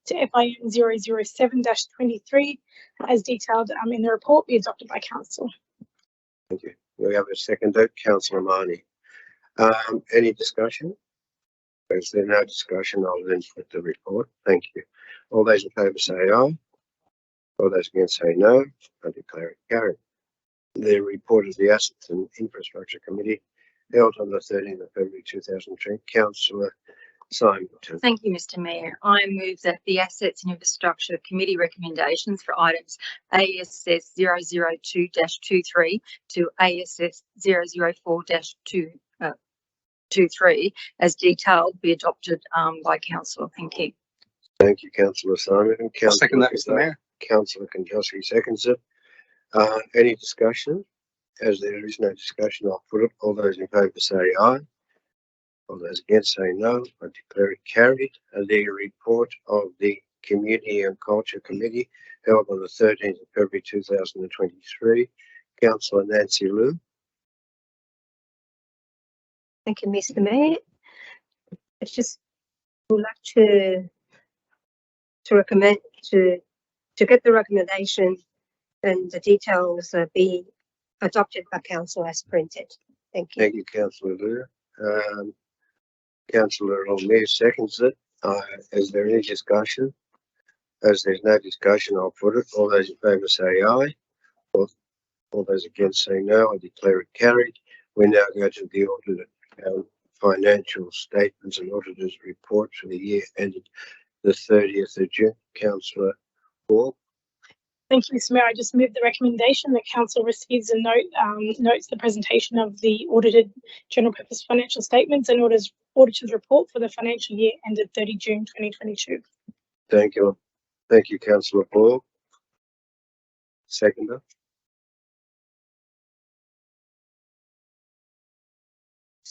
to FIN 007-23 as detailed in the report be adopted by Council. Thank you. We have a seconder, Councillor Marnie. Any discussion? Is there no discussion? I'll then put the report. Thank you. All those in favour say aye. All those against say no. I declare it carried. The report of the Assets and Infrastructure Committee held on the 13th of February 2003. Councillor Simon. Thank you, Mr. Mayor. I move that the Assets and Infrastructure Committee recommendations for items ASS 002-23 to ASS 004-23 as detailed be adopted by Council. Thank you. Thank you, Councillor Simon. I'll second that, Mr. Mayor. Councillor Kanjowski seconds it. Any discussion? As there is no discussion, I'll put it. All those in favour say aye. All those against say no. I declare it carried. The report of the Community and Culture Committee held on the 13th of February 2023. Councillor Nancy Liu. Thank you, Mr. Mayor. It's just would like to recommend to to get the recommendation and the details be adopted by council as printed. Thank you. Thank you, councillor Lure. Councillor O'Meara seconds it. Is there any discussion? As there's no discussion, I'll put it. All those in favour say aye. All those against say no. I declare it carried. We now go to the audited financial statements and auditors report for the year ended the 30th of June. Councillor Hall. Thank you, Mr. Mayor. I just move the recommendation that council receives and notes the presentation of the audited general purpose financial statements and auditor's report for the financial year ended 30 June 2022. Thank you. Thank you, councillor Hall. Seconder.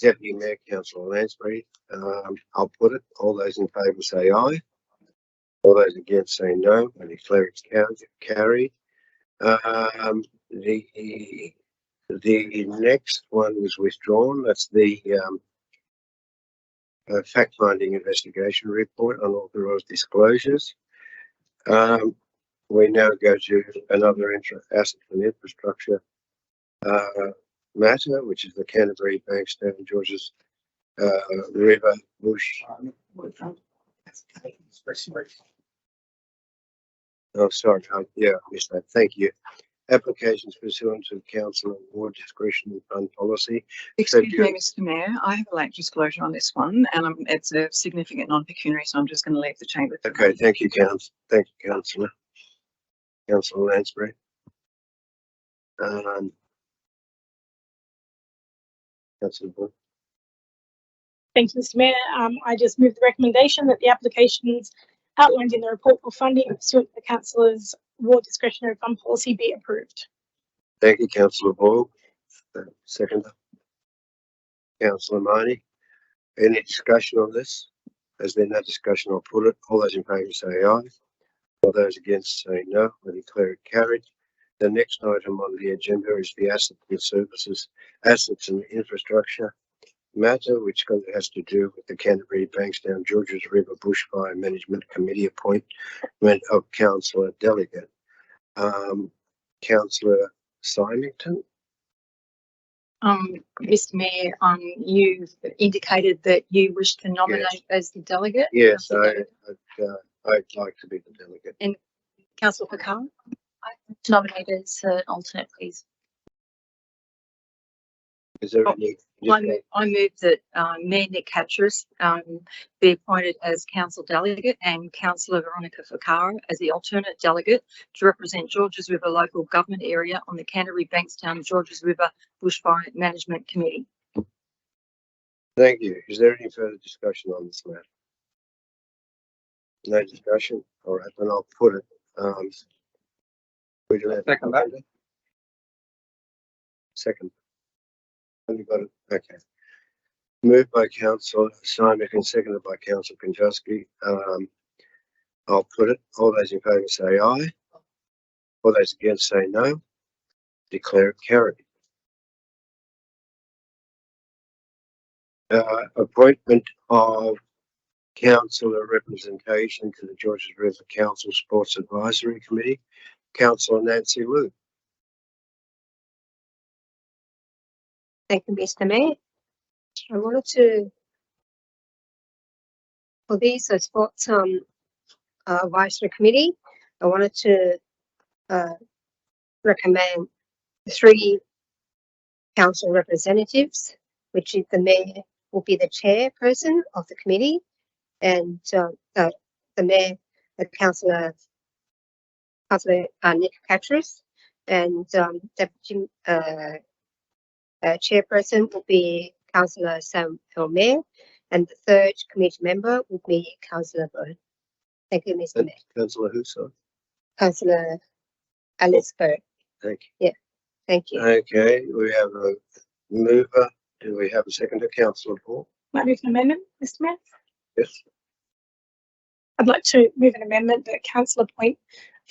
Deputy Mayor, councillor Lansbury. I'll put it. All those in favour say aye. All those against say no. I declare it's carried. The next one was withdrawn. That's the fact-finding investigation report, unauthorised disclosures. We now go to another asset and infrastructure matter, which is the Canterbury Bankstown Georges River Bush. Oh, sorry. Yeah, I missed that. Thank you. Applications pursuant to council award discretionary fund policy. Excuse me, Mr. Mayor, I have a late disclosure on this one, and it's a significant non-pecuniary, so I'm just going to leave the chamber. Okay, thank you, Thank you, councillor. Councillor Lansbury. Councillor Bull. Thank you, Mr. Mayor. I just move the recommendation that the applications outlined in the report for funding pursuant to the councillor's award discretionary fund policy be approved. Thank you, councillor Bull. Seconder. Councillor Marnie. Any discussion on this? As there's no discussion, I'll put it. All those in favour say aye. All those against say no. I declare it carried. The next item on the agenda is the assets and infrastructure matter, which has to do with the Canterbury Bankstown Georges River Bushfire Management Committee appointment of councillor delegate. Councillor Symington. Mr. Mayor, you've indicated that you wish to nominate as the delegate. Yes, I'd like to be the delegate. And Councillor Fakar? To nominate as an alternate, please. Is there any? I move that Mayor Nick Hatteras be appointed as council delegate and Councillor Veronica Fakara as the alternate delegate to represent Georges River local government area on the Canterbury Bankstown Georges River Bushfire Management Committee. Thank you. Is there any further discussion on this matter? No discussion. All right, then I'll put it. We do have Second that. Second. Have you got it? Okay. Moved by councillor Simon and seconded by councillor Konchowski. I'll put it. All those in favour say aye. All those against say no. Declare it carried. Appointment of councillor representation to the Georges River Council Sports Advisory Committee. Councillor Nancy Liu. Thank you, Mr. Mayor. I wanted to, for this sports advisory committee, I wanted to recommend 3 council representatives, which is the mayor will be the chairperson of the committee, and the mayor, councillor Nick Hatteras, and deputy chairperson will be councillor Sam Mayor, and the 3rd committee member will be councillor Byrne. Thank you, Mr. Mayor. Councillor who, sorry? Councillor Alice Byrne. Thank you. Yeah, thank you. Okay, we have a mover. Do we have a seconder? Councillor Paul? Might I move an amendment, Mr. Mayor? Yes. I'd like to move an amendment that council appoint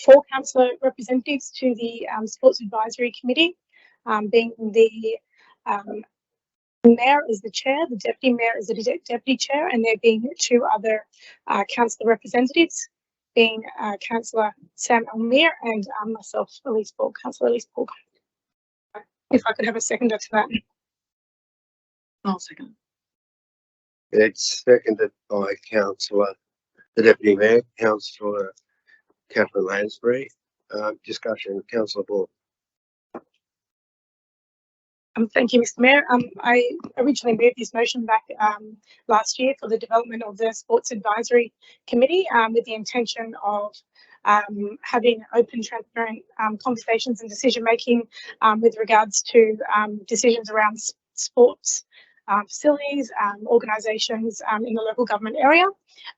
4 councillor representatives to the Sports Advisory Committee, being the mayor as the chair, the deputy mayor as the deputy chair, and there being 2 other councillor representatives. being Councillor Sam Almere and myself, Elise Borg, Councillor Elise Borg. If I could have a seconder to that. I'll second. It's seconded by Councillor, the Deputy Mayor, Councillor Catherine Lansbury. Discussion, Councillor Borg. Thank you, Mr. Mayor. I originally moved this motion back last year for the development of the Sports Advisory Committee with the intention of having open, transparent conversations and decision making with regards to decisions around sports facilities, organisations in the local government area.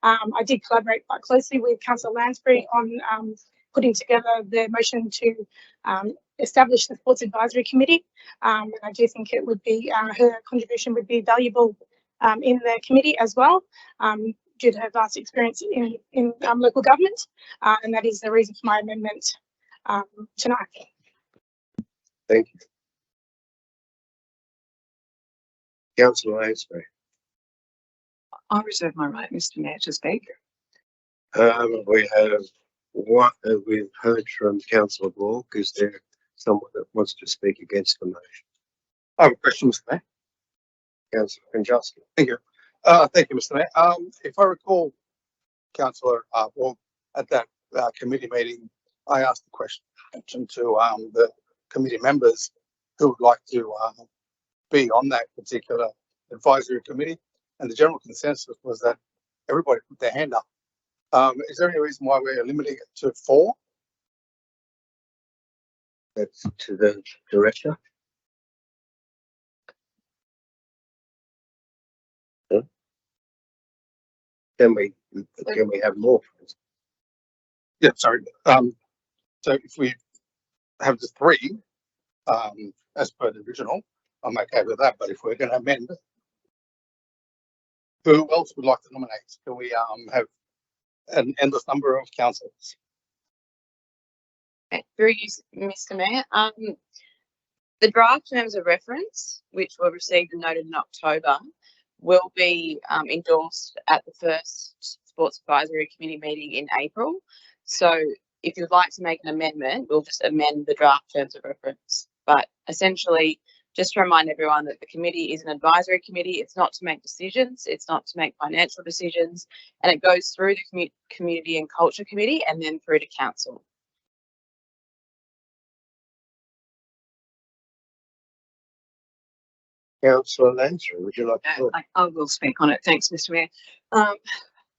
I did collaborate quite closely with Councillor Lansbury on putting together the motion to establish the Sports Advisory Committee. And I do think it would be, her contribution would be valuable in the committee as well, due to her vast experience in local government. And that is the reason for my amendment tonight. Thank you. Councillor Lansbury. I reserve my right, Mr. Mayor, to speak. We have one, we've heard from Councillor Borg. Is there someone that wants to speak against the motion? I have a question, Mr. Mayor. Councillor Konjowski. Thank you. Thank you, Mr. Mayor. If I recall, Councillor Borg, at that committee meeting, I asked the question to the committee members who would like to be on that particular advisory committee, and the general consensus was that everybody put their hand up. Is there any reason why we're limiting it to 4? That's to the director. Huh? Can we have more? Yeah, sorry. So if we have the 3, as per the original, I'm okay with that. But if we're going to amend, who else would like to nominate? Can we have an endless number of councillors? Through you, Mr. Mayor. The draft terms of reference, which were received and noted in October, will be endorsed at the first Sports Advisory Committee meeting in April. So if you'd like to make an amendment, we'll just amend the draft terms of reference. But essentially, just to remind everyone that the committee is an advisory committee. It's not to make decisions. It's not to make financial decisions. And it goes through the Community and Culture Committee and then through to council. Councillor Lansbury, would you like to talk? I will speak on it. Thanks, Mr. Mayor.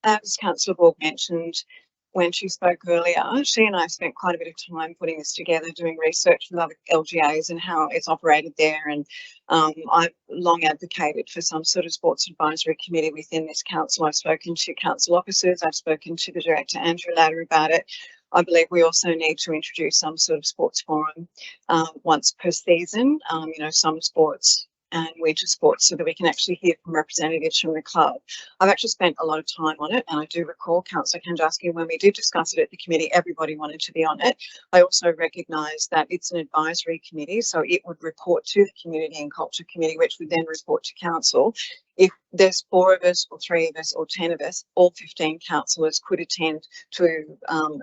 As Councillor Borg mentioned when she spoke earlier, she and I spent quite a bit of time putting this together, doing research with other LGAs and how it's operated there. And I've long advocated for some sort of sports advisory committee within this council. I've spoken to council officers. I've spoken to the director, Andrew Latter, about it. I believe we also need to introduce some sort of sports forum once per season, some sports and winter sports, so that we can actually hear from representatives from the club. I've actually spent a lot of time on it, and I do recall Councillor Konjowski, when we did discuss it at the committee, everybody wanted to be on it. I also recognise that it's an advisory committee, so it would report to the Community and Culture Committee, which would then report to council. If there's 4 of us or 3 of us or 10 of us, all 15 councillors could attend to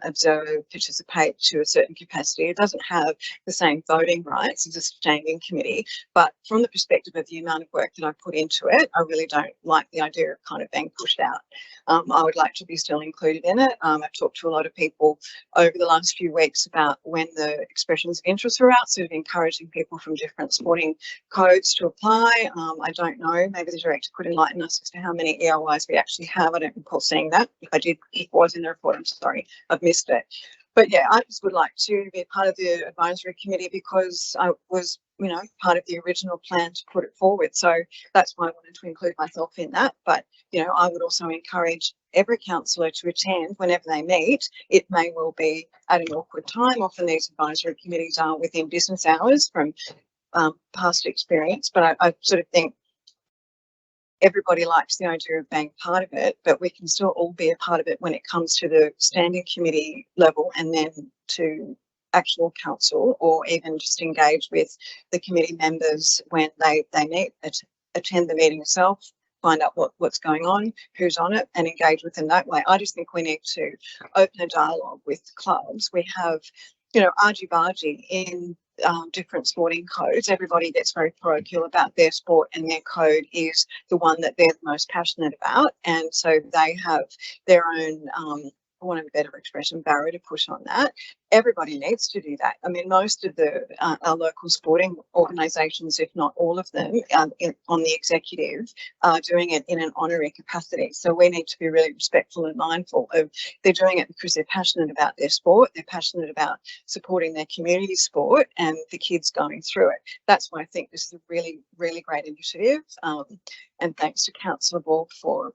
observe, participate to a certain capacity. It doesn't have the same voting rights as a standing committee, but from the perspective of the amount of work that I put into it, I really don't like the idea of kind of being pushed out. I would like to be still included in it. I've talked to a lot of people over the last few weeks about when the expressions of interest are out, sort of encouraging people from different sporting codes to apply. I don't know, maybe the director could enlighten us as to how many EOIs we actually have. I don't recall seeing that. If I did, if it was in the report, I'm sorry, I've missed it. But yeah, I just would like to be a part of the advisory committee because I was, part of the original plan to put it forward. So that's why I wanted to include myself in that. But, I would also encourage every councillor to attend whenever they meet. It may well be at an awkward time. Often these advisory committees are within business hours from past experience. But I sort of think everybody likes the idea of being part of it, but we can still all be a part of it when it comes to the standing committee level and then to actual council, or even just engage with the committee members when they meet, attend the meeting itself, find out what's going on, who's on it, and engage with them that way. I just think we need to open a dialogue with clubs. We have, you know, argy-bargy in different sporting codes. Everybody gets very parochial about their sport, and their code is the one that they're the most passionate about. And so they have their own, for want of a better expression, barrow to push on that. Everybody needs to do that. I mean, most of the our local sporting organisations, if not all of them, on the executive, are doing it in an honorary capacity. So we need to be really respectful and mindful of they're doing it because they're passionate about their sport. They're passionate about supporting their community sport and the kids going through it. That's why I think this is a really, really great initiative. And thanks to Councillor Borg for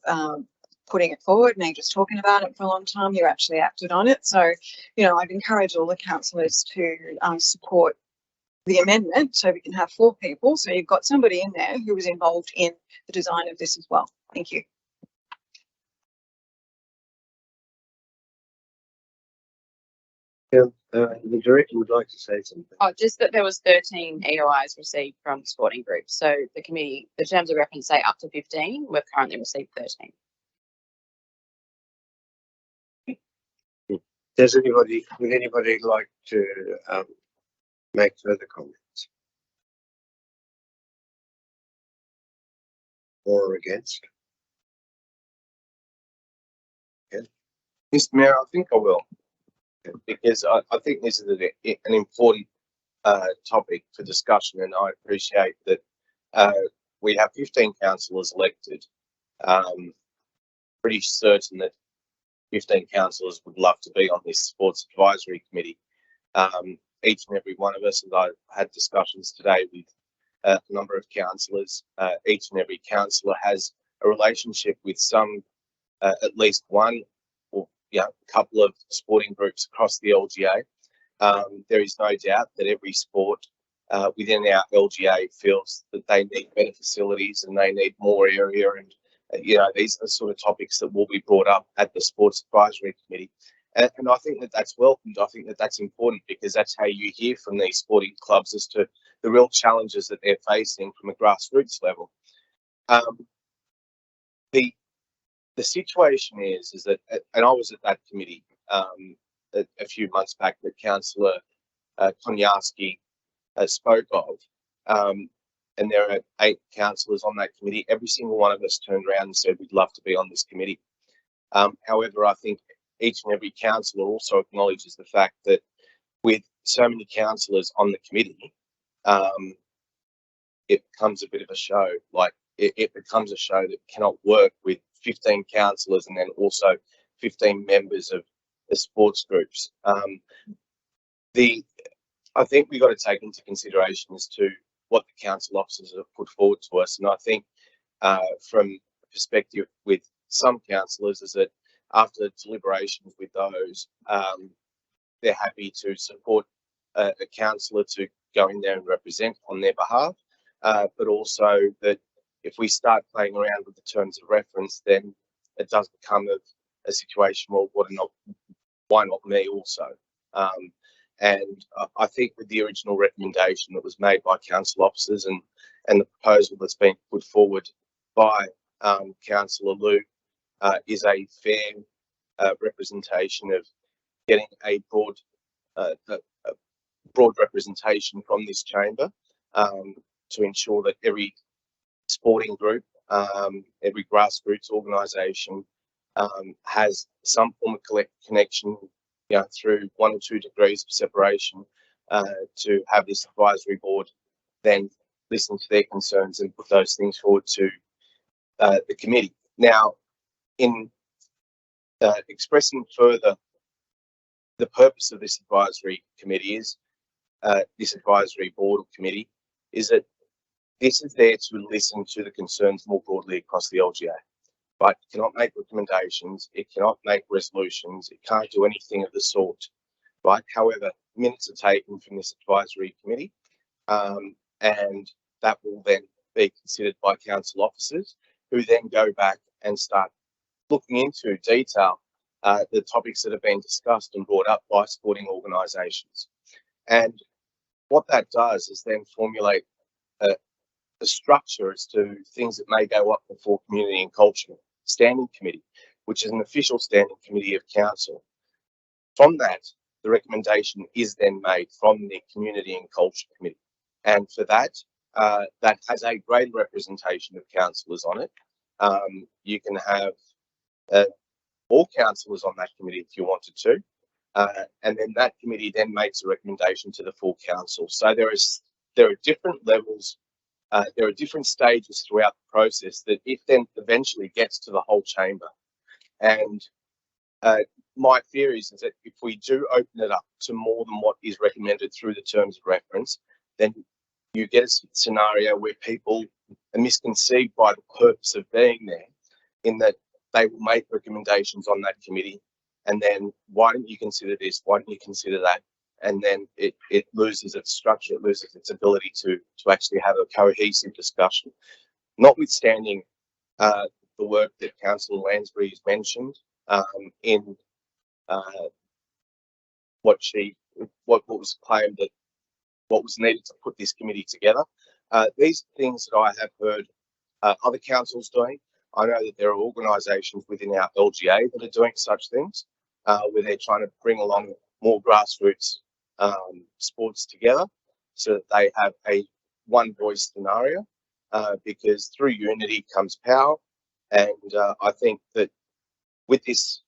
putting it forward. Me just talking about it for a long time, you actually acted on it. So, you know, I'd encourage all the councillors to support the amendment so we can have 4 people. So you've got somebody in there who was involved in the design of this as well. Thank you. The director would like to say something. Oh, just that there was 13 EOIs received from sporting groups. So the committee, the terms of reference say up to 15. We've currently received 13. Would anybody like to make further comments? Or against? Mr. Mayor, I think I will, because I think this is an important topic for discussion, and I appreciate that we have 15 councillors elected. Pretty certain that 15 councillors would love to be on this sports advisory committee. Each and every one of us, and I've had discussions today with a number of councillors, each and every councillor has a relationship with some, at least one or a couple of sporting groups across the LGA. There is no doubt that every sport within our LGA feels that they need better facilities and they need more area, and you know, these are the sort of topics that will be brought up at the Sports Advisory Committee. And I think that that's welcomed. I think that that's important because that's how you hear from these sporting clubs as to the real challenges that they're facing from a grassroots level. The situation is that, and I was at that committee a few months back that Councillor Konyaski spoke of. And there are 8 councillors on that committee. Every single one of us turned around and said we'd love to be on this committee. However, I think each and every councillor also acknowledges the fact that with so many councillors on the committee, it becomes a bit of a show. Like it becomes a show that cannot work with 15 councillors and then also 15 members of the sports groups. I think we've got to take into consideration as to what the council officers have put forward to us. And I think from perspective with some councillors is that after deliberations with those, they're happy to support a councillor to go in there and represent on their behalf. But also that if we start playing around with the terms of reference, then it does become a situation where why not me also? And I think with the original recommendation that was made by council officers and the proposal that's been put forward by Councillor Liu is a fair representation of getting a broad representation from this chamber to ensure that every sporting group, every grassroots organisation has some form of connection, you know, through 1 or 2 degrees of separation to have this advisory board then listen to their concerns and put those things forward to the committee. Now, in expressing further the purpose of this advisory committee is, this advisory board or committee, is that this is there to listen to the concerns more broadly across the LGA. But it cannot make recommendations, it cannot make resolutions, it can't do anything of the sort, right? However, minutes are taken from this advisory committee, and that will then be considered by council officers, who then go back and start looking into detail the topics that have been discussed and brought up by sporting organisations. And what that does is then formulate the structure as to things that may go up before Community and Culture Standing Committee, which is an official standing committee of council. From that, the recommendation is then made from the Community and Culture Committee. And for that, that has a greater representation of councillors on it. You can have all councillors on that committee if you wanted to. And then that committee then makes a recommendation to the full council. So there are different levels, there are different stages throughout the process that it then eventually gets to the whole chamber. And my fear is that if we do open it up to more than what is recommended through the terms of reference, then you get a scenario where people are misconceived by the purpose of being there, in that they will make recommendations on that committee, and then why don't you consider this, why don't you consider that, and then it loses its structure, it loses its ability to actually have a cohesive discussion. Notwithstanding the work that Councillor Lansbury has mentioned in what was claimed that what was needed to put this committee together. These are things that I have heard other councils doing. I know that there are organisations within our LGA that are doing such things, where they're trying to bring along more grassroots sports together so that they have a one voice scenario, because through unity comes power. And I think that with this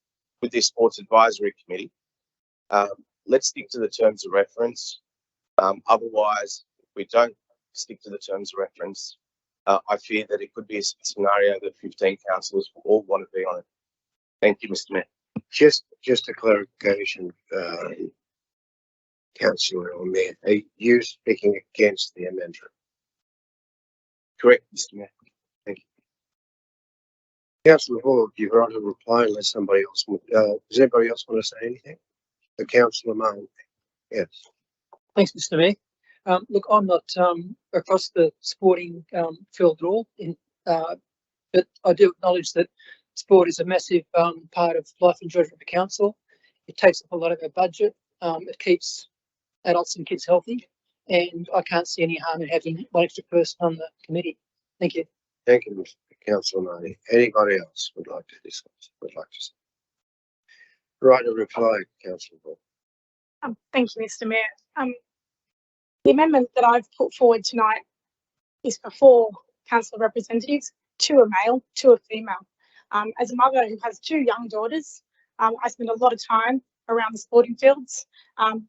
sports advisory committee, let's stick to the terms of reference. Otherwise, if we don't stick to the terms of reference, I fear that it could be a scenario that 15 councillors will all want to be on it. Thank you, Mr. Mayor. Just a clarification, Councillor or Mayor, are you speaking against the amendment? Correct, Mr. Mayor. Thank you. Councillor Hall, you've got to reply unless somebody else would. Does anybody else want to say anything? The Councillor Mann. Yes. Thanks, Mr. Mayor. Look, I'm not across the sporting field at all, but I do acknowledge that sport is a massive part of life in George River Council. It takes up a lot of our budget. It keeps adults and kids healthy, and I can't see any harm in having one extra person on the committee. Thank you. Thank you, Mr. Councillor Mann. Anybody else would like to discuss? Would like to say? Right, a reply, Councillor Hall. Thank you, Mr. Mayor. The amendment that I've put forward tonight is for 4 council representatives, 2 are male, 2 are female. As a mother who has 2 young daughters, I spend a lot of time around the sporting fields.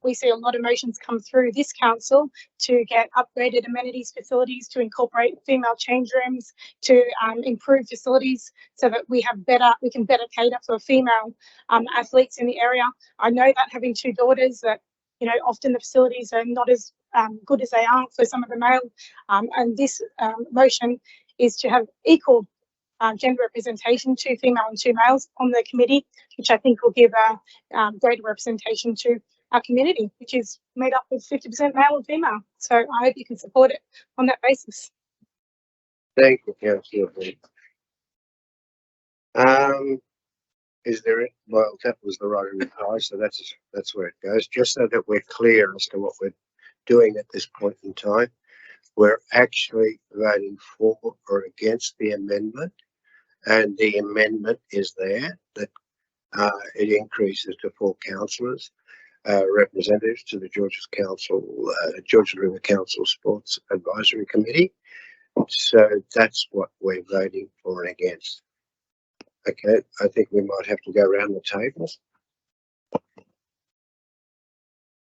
We see a lot of motions come through this council to get upgraded amenities facilities, to incorporate female change rooms, to improve facilities so that we can better cater for female athletes in the area. I know that having 2 daughters, that often the facilities are not as good as they are for some of the male, and this motion is to have equal gender representation, 2 female and 2 males on the committee, which I think will give a greater representation to our community, which is made up of 50% male and female. So I hope you can support it on that basis. Thank you, Councillor Hall. Is there? Well, that was the right reply, so that's where it goes. Just so that we're clear as to what we're doing at this point in time, we're actually voting for or against the amendment, and the amendment is there that it increases to 4 councillors, representatives to the Georges River Council Sports Advisory Committee. So that's what we're voting for and against. Okay, I think we might have to go around the tables.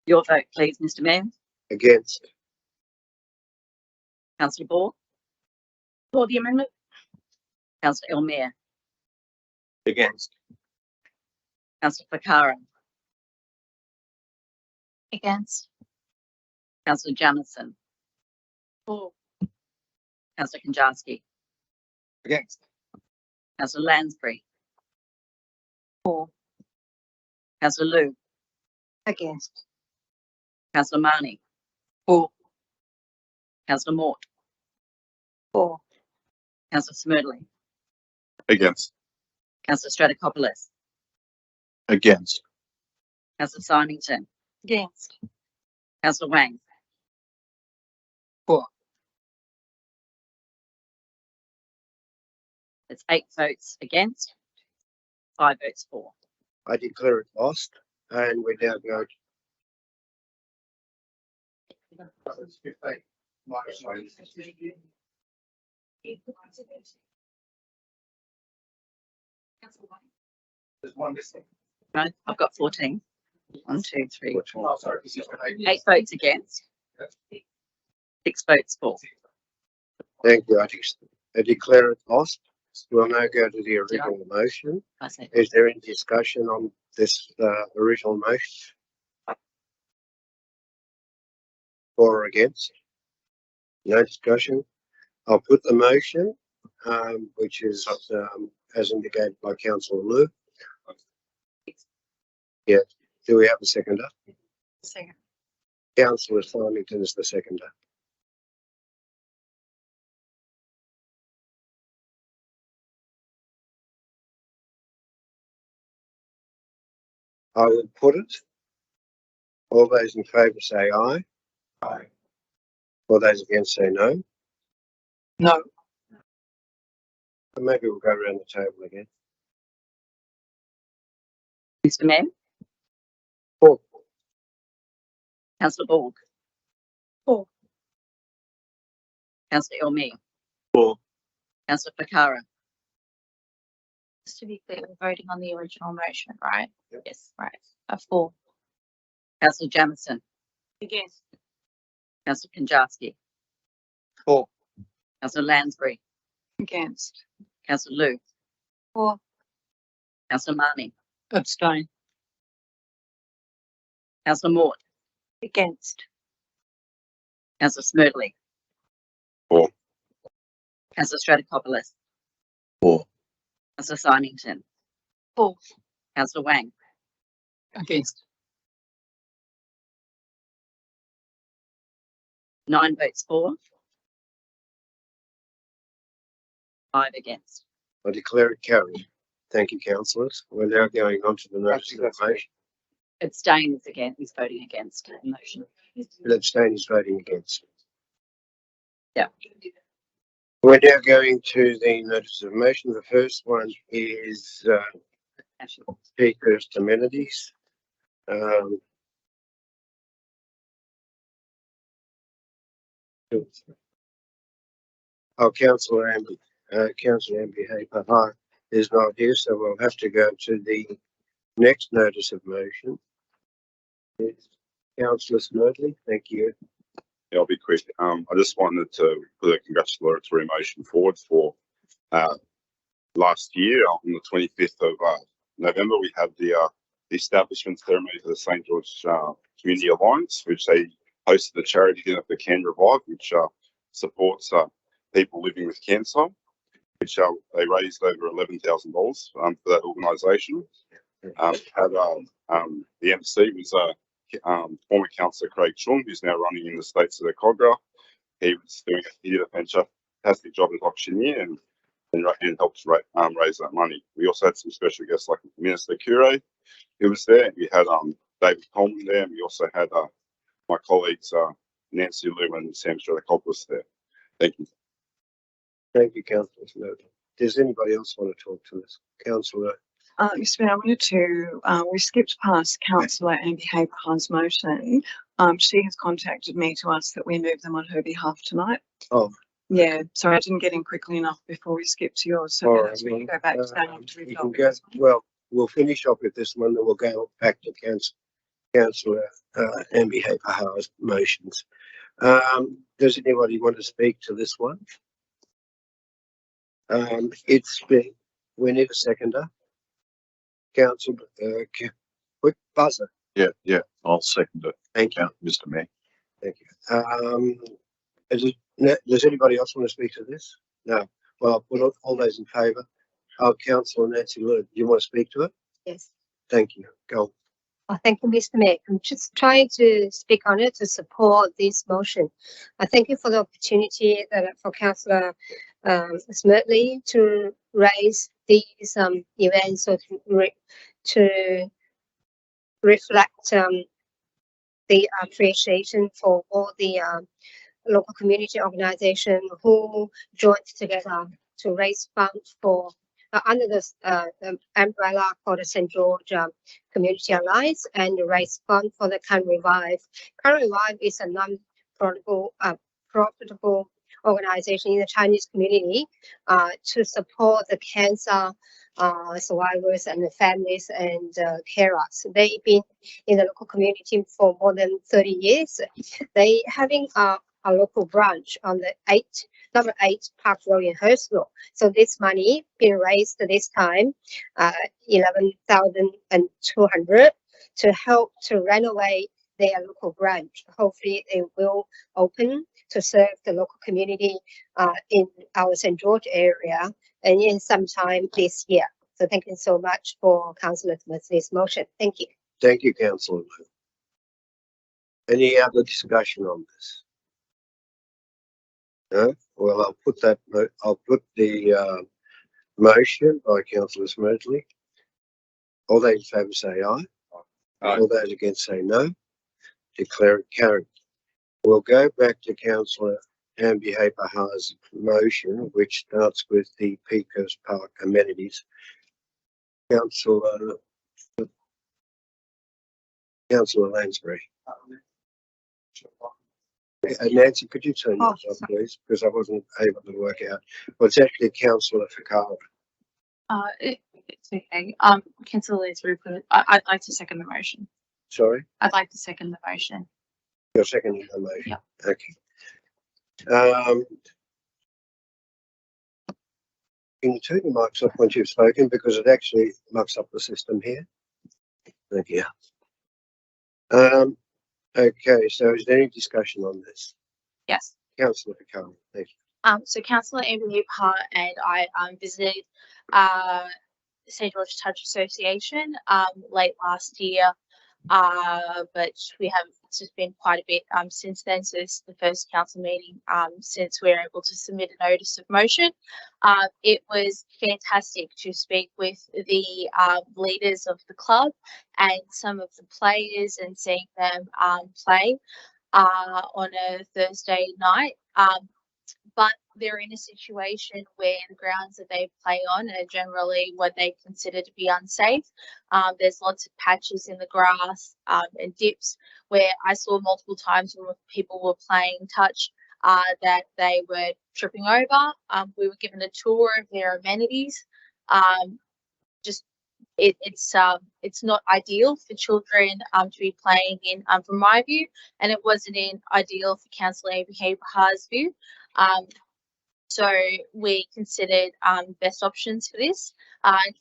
Your vote, please, Mr. Mayor. Against. Councillor Ball. For the amendment. Councillor Elmer. Against. Councillor Fakara. Against. Councillor Jamison. For. Councillor Konjarski. Against. Councillor Lansbury. For. Councillor Liu. Against. Councillor Marnie. For. Councillor Mort. For. Councillor Smerdley. Against. Councillor Stratokopoulos. Against. Councillor Symington. Against. Councillor Wang. For. It's 8 votes against, 5 votes for. I declare it lost, and we now go to There's one missing. No, I've got 14. 1, 2, 3, Oh, sorry, this is 8 votes against, 6 votes for. thank you. I declare it lost. We'll now go to the original motion. I say, Is there any discussion on this original motion? For or against? No discussion. I'll put the motion, which is as indicated by Councillor Lou. Yeah. Do we have a seconder? Second. Councillor Symington is the seconder. I will put it. All those in favour say aye. Aye. All those against say no. No. And maybe we'll go around the table again. Mr. Mayor, For. Councillor Borg, For. Councillor Elmi, For. Councillor Fakara, Just to be clear, we're voting on the original motion, right? yes, Right. For. Councillor Jamison, Against. Councillor Kanjarski, For. Councillor Lansbury, Against. Councillor Lou, For. Councillor Marnie, Abstain. Councillor Mort, Against. Councillor Smerdley. For. Councillor Stratokopoulos. For. Councillor Symington. For. Councillor Wang. Against. 9 votes for. 5 against. I declare it carried. Thank you, councillors. We're now going on to the notice of motion. Abstain is against, is voting against the motion. And abstain is voting against. Yeah. We're now going to the notice of motion. The first one is Speaker's amenities. Councillor Ambi Hapaha is not here, so we'll have to go to the next notice of motion. It's Councillor Smerdley, thank you. Yeah, I'll be quick. I just wanted to put a congratulatory motion forward for last year on the 25th of November. We had the establishment ceremony for the St. George Community Alliance, which they hosted the charity dinner for Can Revive, which supports people living with cancer, which they raised over $11,000 for that organisation. The MC was former councillor Craig Chung, who's now running in the States of the Cogra. He did a fantastic job as auctioneer and helped raise that money. We also had some special guests like Minister Cure, who was there. We had David Coleman there, and we also had my colleagues Nancy Liu and Sam Stratokopoulos there. Thank you. Thank you, Councillor Smerdley. Does anybody else want to talk to us? Councillor. Mr. Mayor, I wanted to, we skipped past Councillor Ambi Hapaha's motion. She has contacted me to ask that we move them on her behalf tonight. Oh. Yeah, sorry, I didn't get in quickly enough before we skipped to yours, so perhaps we can go back to that after we've dealt with this one. Well, we'll finish off with this one, then we'll go back to Councillor Ambi Hapaha's motions. Does anybody want to speak to this one? We need a seconder. Council, quick buzzer. Yeah, I'll second it. Thank you, Mr. Mayor. Thank you. Does anybody else want to speak to this? No. Well, I'll put all those in favour. Councillor Nancy Lou, do you want to speak to it? Yes. Thank you. Go. Oh, thank you, Mr. Mayor. I'm just trying to speak on it to support this motion. I thank you for the opportunity for Councillor Smerdley to raise these events or to reflect the appreciation for all the local community organizations who joined together to raise funds for under the umbrella called the St. George Community Alliance and raise funds for the Can Revive. Can Revive is a non-profitable profitable organization in the Chinese community to support the cancer survivors and the families and carers. They've been in the local community for more than 30 years. They having a local branch on the number 8 Park Road in Hurstville. So this money being raised this time, 11,200 to help to renovate their local branch. Hopefully they will open to serve the local community in our St. George area and in sometime this year. So thank you so much for Councillor with this motion. Thank you. Thank you, Councillor. Any other discussion on this? No? Well, I'll put the motion by Councillor Smedley. All those in favour say aye. Aye. All those against say no. Declare it carried. We'll go back to Councillor Ambi Hapaha's motion, which starts with the Pecos Park amenities. Councillor Lansbury. Nancy, could you turn yours up, please? Because I wasn't able to work out. Well, it's actually Councillor Fakara. It's okay. Councillor Lansbury, I'd like to second the motion. Sorry? I'd like to second the motion. You're seconding the motion? Yeah. Okay. Can you turn your mics off once you've spoken, because it actually mucks up the system here? Thank you. Okay, so is there any discussion on this? Yes. Councillor Fakara, thank you. So Councillor Amber Hart and I visited St. George Touch Association late last year, but it's just been quite a bit since then. So this is the first council meeting since we were able to submit a notice of motion. It was fantastic to speak with the leaders of the club and some of the players and seeing them play on a Thursday night. But they're in a situation where the grounds that they play on are generally what they consider to be unsafe. There's lots of patches in the grass and dips where I saw multiple times when people were playing touch that they were tripping over. We were given a tour of their amenities. It's not ideal for children to be playing in, from my view, and it wasn't ideal for Councillor Amber Hapaha's view. So we considered best options for this.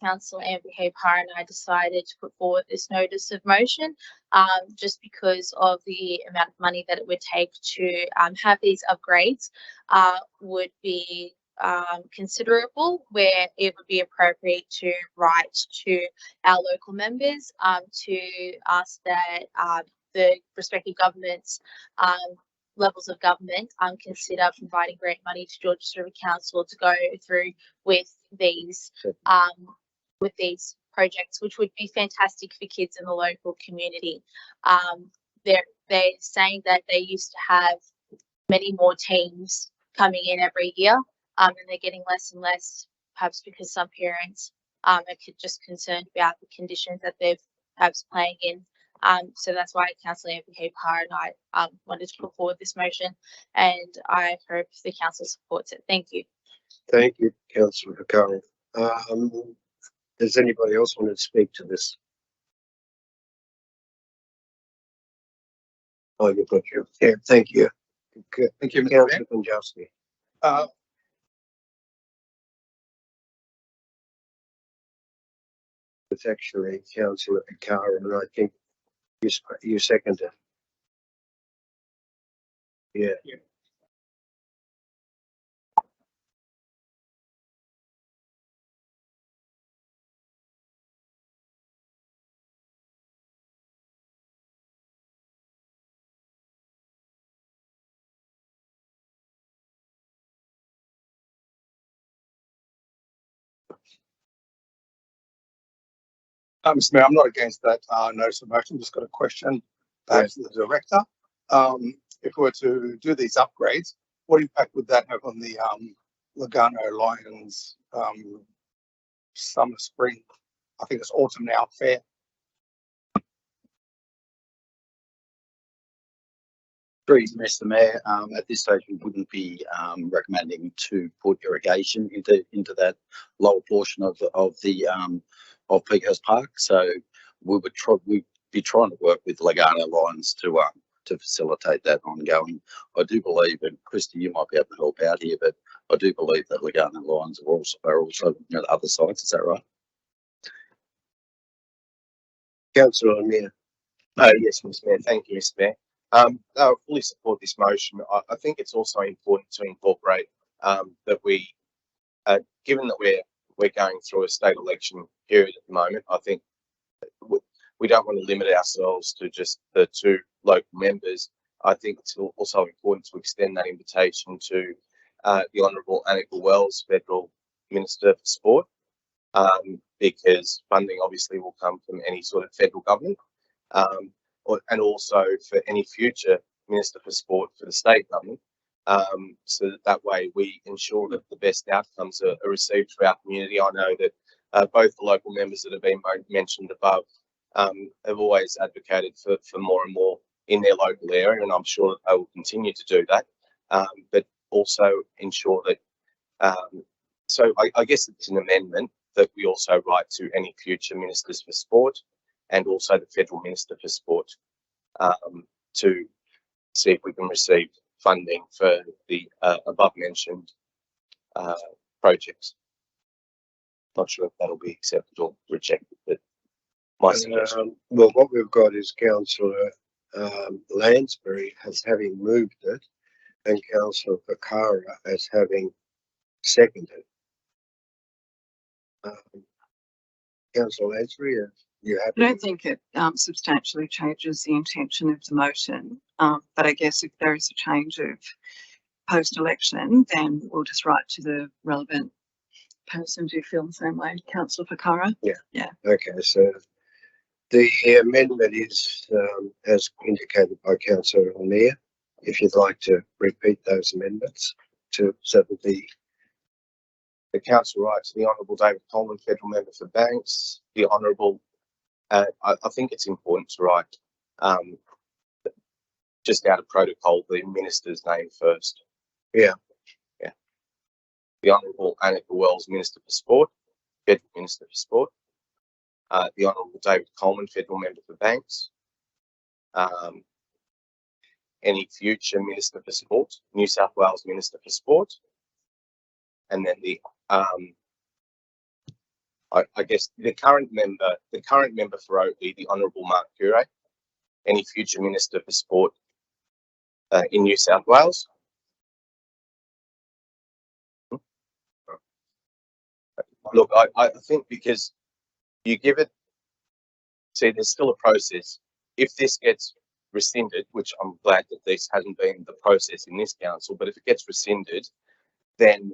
Councillor Amber Hapaha and I decided to put forward this notice of motion just because of the amount of money that it would take to have these upgrades would be considerable, where it would be appropriate to write to our local members to ask that the respective governments levels of government consider providing grant money to Georges River Council to go through with these projects, which would be fantastic for kids in the local community. They're saying that they used to have many more teams coming in every year, and they're getting less and less, perhaps because some parents are just concerned about the conditions that they're perhaps playing in. So that's why Councillor Amber Hapaha and I wanted to put forward this motion, and I hope the council supports it. Thank you. Thank you, Councillor Fakara. Does anybody else want to speak to this? Oh, you've got your, yeah, thank you. Okay. Thank you, Mr. Councillor Konjowski. It's actually Councillor Fakara, and I think you seconded. Yeah. Mr. Mayor, I'm not against that notice of motion. Just got a question, perhaps to the director. If we were to do these upgrades, what impact would that have on the Lugano Lions, summer, spring, I think it's autumn now, fair. Agreed, Mr. Mayor. At this stage, we wouldn't be recommending to put irrigation into that lower portion of Peakhurst Park. So we'd be trying to work with Lugano Lions to facilitate that ongoing. I do believe, and Christy, you might be able to help out here, but I do believe that Lugano Lions are also at other sites. Is that right? Councillor Amir. Yes, Mr. Mayor. Thank you, Mr. Mayor. I fully support this motion. I think it's also important to incorporate that we, given that we're going through a state election period at the moment, I think we don't want to limit ourselves to just the 2 local members. I think it's also important to extend that invitation to the Honourable Annika Wells, Federal Minister for Sport, because funding obviously will come from any sort of federal government. And also for any future Minister for Sport for the state government, so that way we ensure that the best outcomes are received for our community. I know that both the local members that have been mentioned above have always advocated for more and more in their local area, and I'm sure that they will continue to do that, but also ensure that, so I guess it's an amendment that we also write to any future Ministers for Sport and also the Federal Minister for Sport to see if we can receive funding for the above mentioned projects. Not sure if that'll be accepted or rejected, but my suggestion. Well, what we've got is Councillor Lansbury as having moved it and Councillor Fakara as having seconded. Councillor Lansbury, are you happy? I don't think it substantially changes the intention of the motion, but I guess if there is a change of post-election, then we'll just write to the relevant person. Do you feel the same way, Councillor Fakara? Yeah. Okay, so the amendment is as indicated by Councillor Amir. If you'd like to repeat those amendments so that the council writes to the Honourable David Coleman, Federal Member for Banks, the Honourable, I think it's important to write just out of protocol the minister's name first. Yeah. The Honourable Annika Wells, Minister for Sport, Federal Minister for Sport. The Honourable David Coleman, Federal Member for Banks. Any future Minister for Sport, New South Wales Minister for Sport. And then the I guess the current member for Oakley, the Honourable Mark Curey, any future Minister for Sport in New South Wales. Look, I think because you give it, see, there's still a process. If this gets rescinded, which I'm glad that this hasn't been the process in this council, but if it gets rescinded, then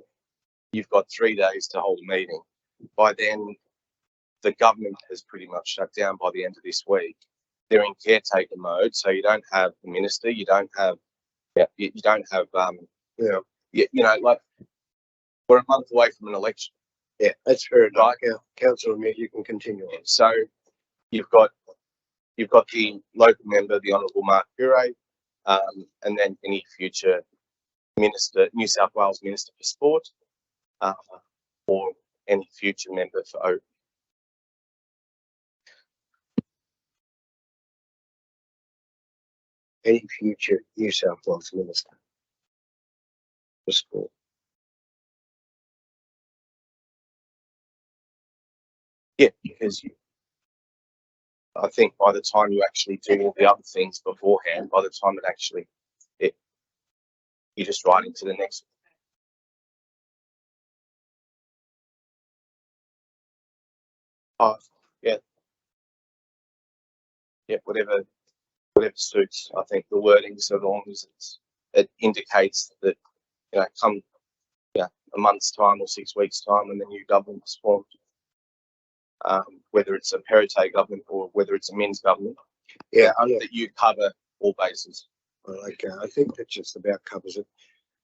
you've got 3 days to hold a meeting. By then, the government has pretty much shut down by the end of this week. They're in caretaker mode, so you don't have the minister, you don't have, you don't have, like we're a month away from an election. Yeah, that's fair enough. Right? Councillor Amir, you can continue on. So you've got the local member, the Honourable Mark Curey, and then any future minister, New South Wales Minister for Sport, or any future member for Oak. Any future New South Wales Minister for Sport. Yeah, because I think by the time you actually do all the other things beforehand, by the time it actually, you're just right into the next. Oh, yeah. Yeah, whatever suits. I think the wording, so long as it indicates that, come, a month's time or 6 weeks' time when the new government is formed. Whether it's a Perrottet government or whether it's a Minns government, that you cover all bases. Well, okay, I think that just about covers it.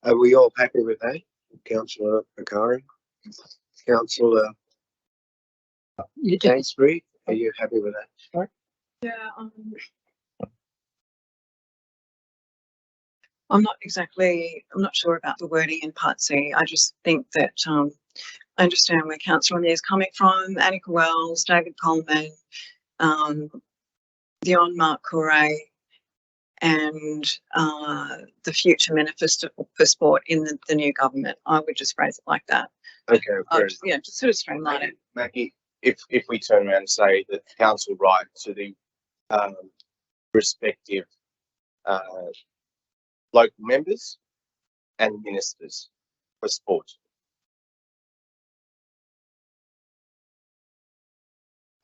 Are we all happy with that? Councillor Bakari. Councillor You do. Sainsbury, are you happy with that? Yeah, I'm not sure about the wording in Part C. I just think that, I understand where Councillor Amir is coming from, Annika Wells, David Coleman, Dion Mark Correa, and the future Minister for Sport in the new government. I would just phrase it like that. Okay, Just sort of streamline it. Maggie, if we turn around and say that council right to the respective local members and ministers for sport.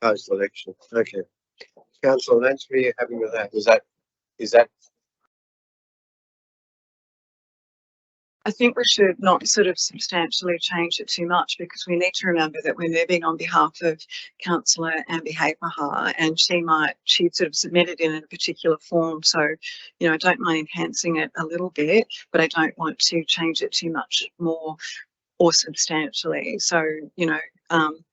Post election. Okay. Councillor Lansbury, are you happy with that? Is that I think we should not sort of substantially change it too much, because we need to remember that we're moving on behalf of Councillor Ambi Hapaha, and she sort of submitted in a particular form. So, you know, I don't mind enhancing it a little bit, but I don't want to change it too much more or substantially. So, you know,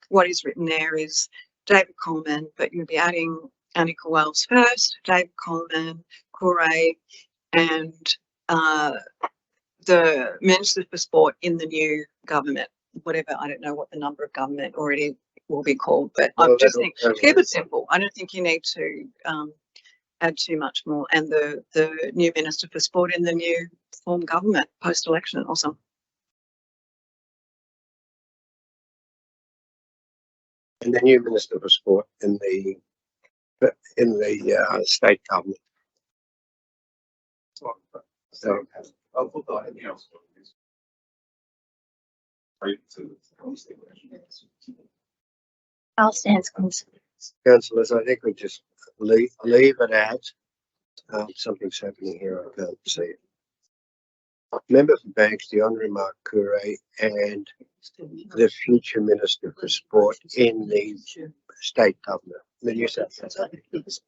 what is written there is David Coleman, but you'll be adding Annika Wells first, David Coleman, Correa, and the Minister for Sport in the new government, whatever, I don't know what the number of government already will be called, but I just think keep it simple. I don't think you need to add too much more. And the new Minister for Sport in the new form government post-election. Awesome. And the new Minister for Sport in the state government. So, I'll stand. councillors, I think we just leave it at something's happening here. I can't see it. Member for Banks, the Honourable Mark Curray, and the future Minister for Sport in the state government, the New South Wales.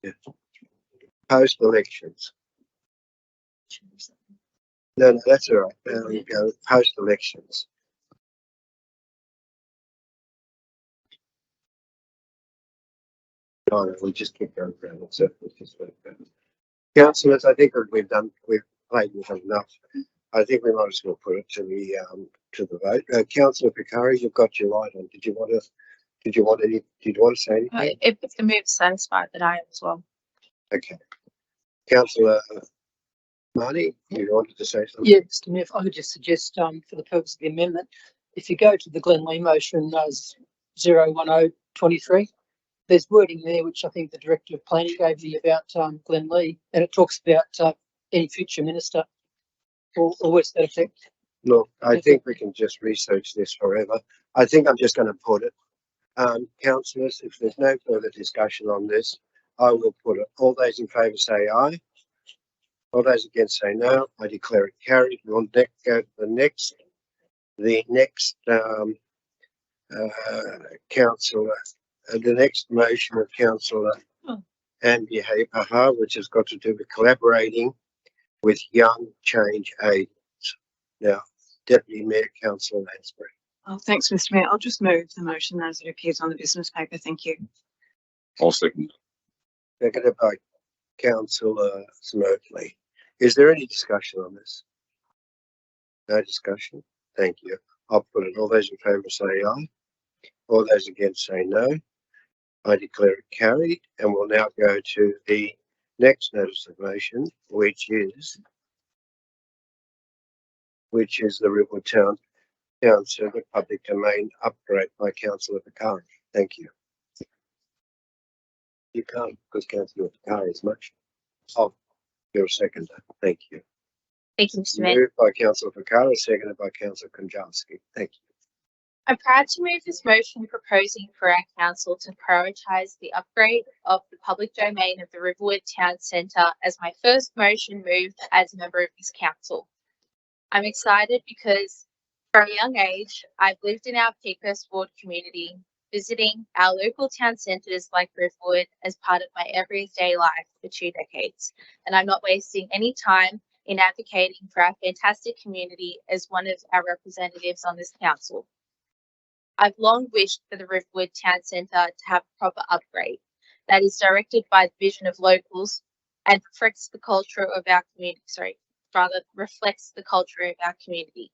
Yeah. Post elections. No, that's all right. There we go. Post elections. No, we'll just keep going around. So councillors, I think we've played with it enough. I think we might as well put it to the vote. Councillor Picari, you've got your light on. Did you want to say anything? if the move satisfied, that I am as well. Okay. Councillor Marnie, you wanted to say something? Yeah, Mr. Mayor, if I could just suggest, for the purpose of the amendment, if you go to the Glen Lee motion, 01023, there's wording there which I think the Director of Planning gave me about Glen Lee, and it talks about any future minister or words to that effect. Look, I think we can just research this forever. I think I'm just going to put it. Councillors, if there's no further discussion on this, I will put it. All those in favour say aye. All those against say no. I declare it carried. We'll go to the next councillor, the next motion of Councillor Ambi Hapaha, which has got to do with collaborating with Young Change Agents. Now, Deputy Mayor Councillor Lansbury. Oh, thanks, Mr. Mayor. I'll just move the motion as it appears on the business paper. Thank you. I'll second. Seconded by Councillor Smurfley. Is there any discussion on this? No discussion. Thank you. I'll put it. All those in favour say aye. All those against say no. I declare it carried, and we'll now go to the next notice of motion, which is the Riverwood Town Circuit Public Domain upgrade by Councillor Bakari. Thank you. You can't, because Councillor Bakari is much. Oh, you're a seconder. Thank you. Thank you, Mr. Mayor. Moved by Councillor Bakari, seconded by Councillor Konjalski. Thank you. I'm proud to move this motion proposing for our council to prioritise the upgrade of the public domain of the Riverwood Town Centre as my first motion moved as a member of this council. I'm excited because from a young age, I've lived in our Peakhurst ward community, visiting our local town centres like Riverwood as part of my everyday life for 2 decades. And I'm not wasting any time in advocating for our fantastic community as one of our representatives on this council. I've long wished for the Riverwood Town Centre to have a proper upgrade that is directed by the vision of locals and reflects the culture of our community. Reflects the culture of our community.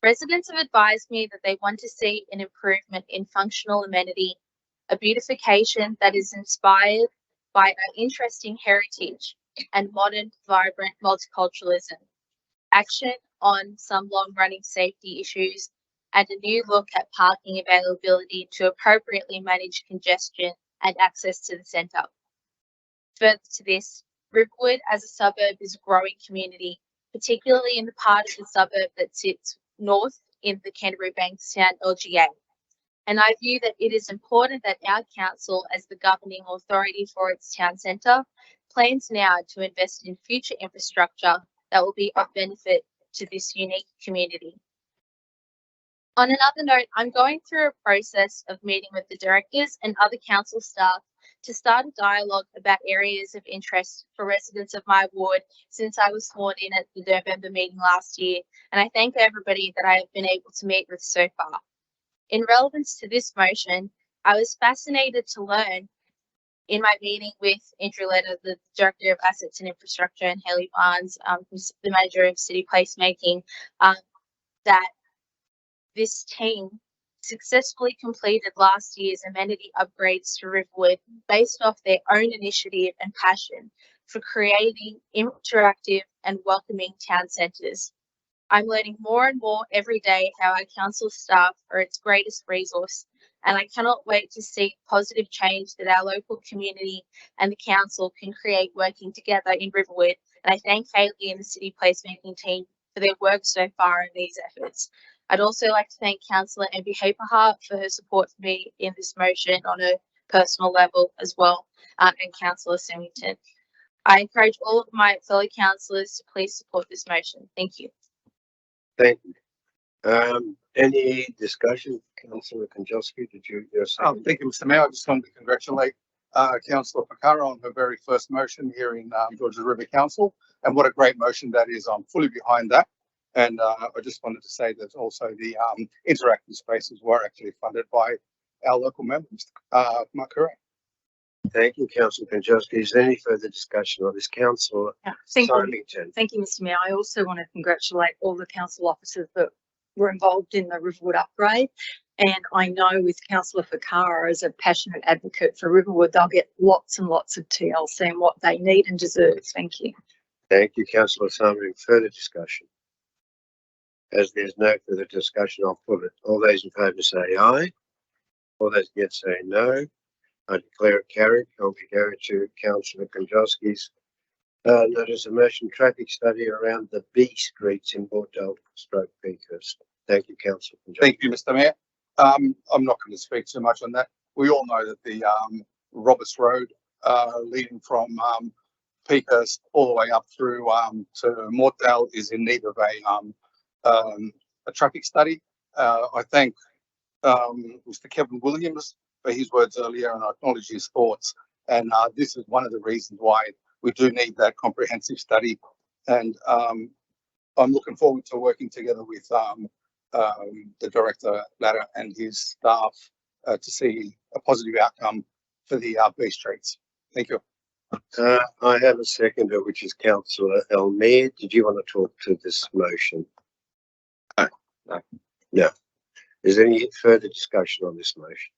Residents have advised me that they want to see an improvement in functional amenity, a beautification that is inspired by our interesting heritage and modern, vibrant multiculturalism, action on some long-running safety issues, and a new look at parking availability to appropriately manage congestion and access to the centre. Further to this, Riverwood as a suburb is a growing community, particularly in the part of the suburb that sits north in the Canterbury Bankstown LGA. And I view that it is important that our council, as the governing authority for its town centre, plans now to invest in future infrastructure that will be of benefit to this unique community. On another note, I'm going through a process of meeting with the directors and other council staff to start a dialogue about areas of interest for residents of my ward since I was sworn in at the November meeting last year, and I thank everybody that I have been able to meet with so far. In relevance to this motion, I was fascinated to learn in my meeting with Andrew Leder, the Director of Assets and Infrastructure, and Haley Barnes, who's the Manager of City Placemaking, that this team successfully completed last year's amenity upgrades to Riverwood based off their own initiative and passion for creating interactive and welcoming town centres. I'm learning more and more every day how our council staff are its greatest resource, and I cannot wait to see positive change that our local community and the council can create working together in Riverwood. And I thank Haley and the City Placemaking team for their work so far in these efforts. I'd also like to thank Councillor Amby Haperhart for her support for me in this motion on a personal level as well, and Councillor Symington. I encourage all of my fellow councillors to please support this motion. Thank you. Thank you. Any discussion? Councillor Konjowski, did you? Thank you, Mr. Mayor. I just wanted to congratulate Councillor Fakara on her very first motion here in Georges River Council, and what a great motion that is. I'm fully behind that. And I just wanted to say that also the interactive spaces were actually funded by our local members. Am I correct? Thank you, Councillor Konjowski. Is there any further discussion on this, Councillor Thank Symington? you, Mr. Mayor. I also want to congratulate all the council officers that were involved in the Riverwood upgrade. And I know with Councillor Fakara as a passionate advocate for Riverwood, they'll get lots and lots of TLC and what they need and deserve. Thank you. Thank you, Councillor Symington. Further discussion? As there's no further discussion, I'll put it. All those in favour say aye. All those against say no. I declare it carried. I'll be going to Councillor Konjowski's notice of motion traffic study around the B streets in Bordeaux stroke Peakhurst. Thank you, Councillor Konjowski. Thank you, Mr. Mayor. I'm not going to speak too much on that. We all know that the Roberts Road leading from Peakhurst all the way up through to Mortdale is in need of a traffic study. I thank Mr. Kevin Williams for his words earlier, and I acknowledge his thoughts. And this is one of the reasons why we do need that comprehensive study. And I'm looking forward to working together with the Director Ladder and his staff to see a positive outcome for the B streets. Thank you. I have a seconder, which is Councillor Elmere. Did you want to talk to this motion? No. No. Is there any further discussion on this motion?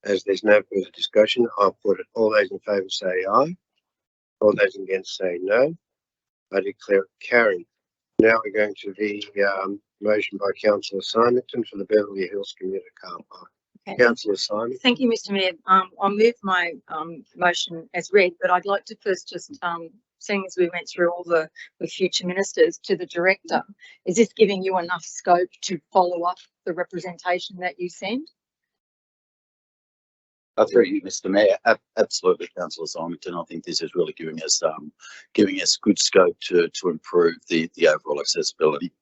As there's no further discussion, I'll put it. All those in favour say aye. All those against say no. I declare it carried. Now we're going to the motion by Councillor Symington for the Beverly Hills Commuter Car Park. Okay. Councillor Symington. Thank you, Mr. Mayor. I'll move my motion as read, but I'd like to first just, seeing as we went through all the future ministers to the director, is this giving you enough scope to follow up the representation that you send? Through you, Mr. Mayor. Absolutely, Councillor Symington. I think this is really giving us good scope to improve the overall accessibility.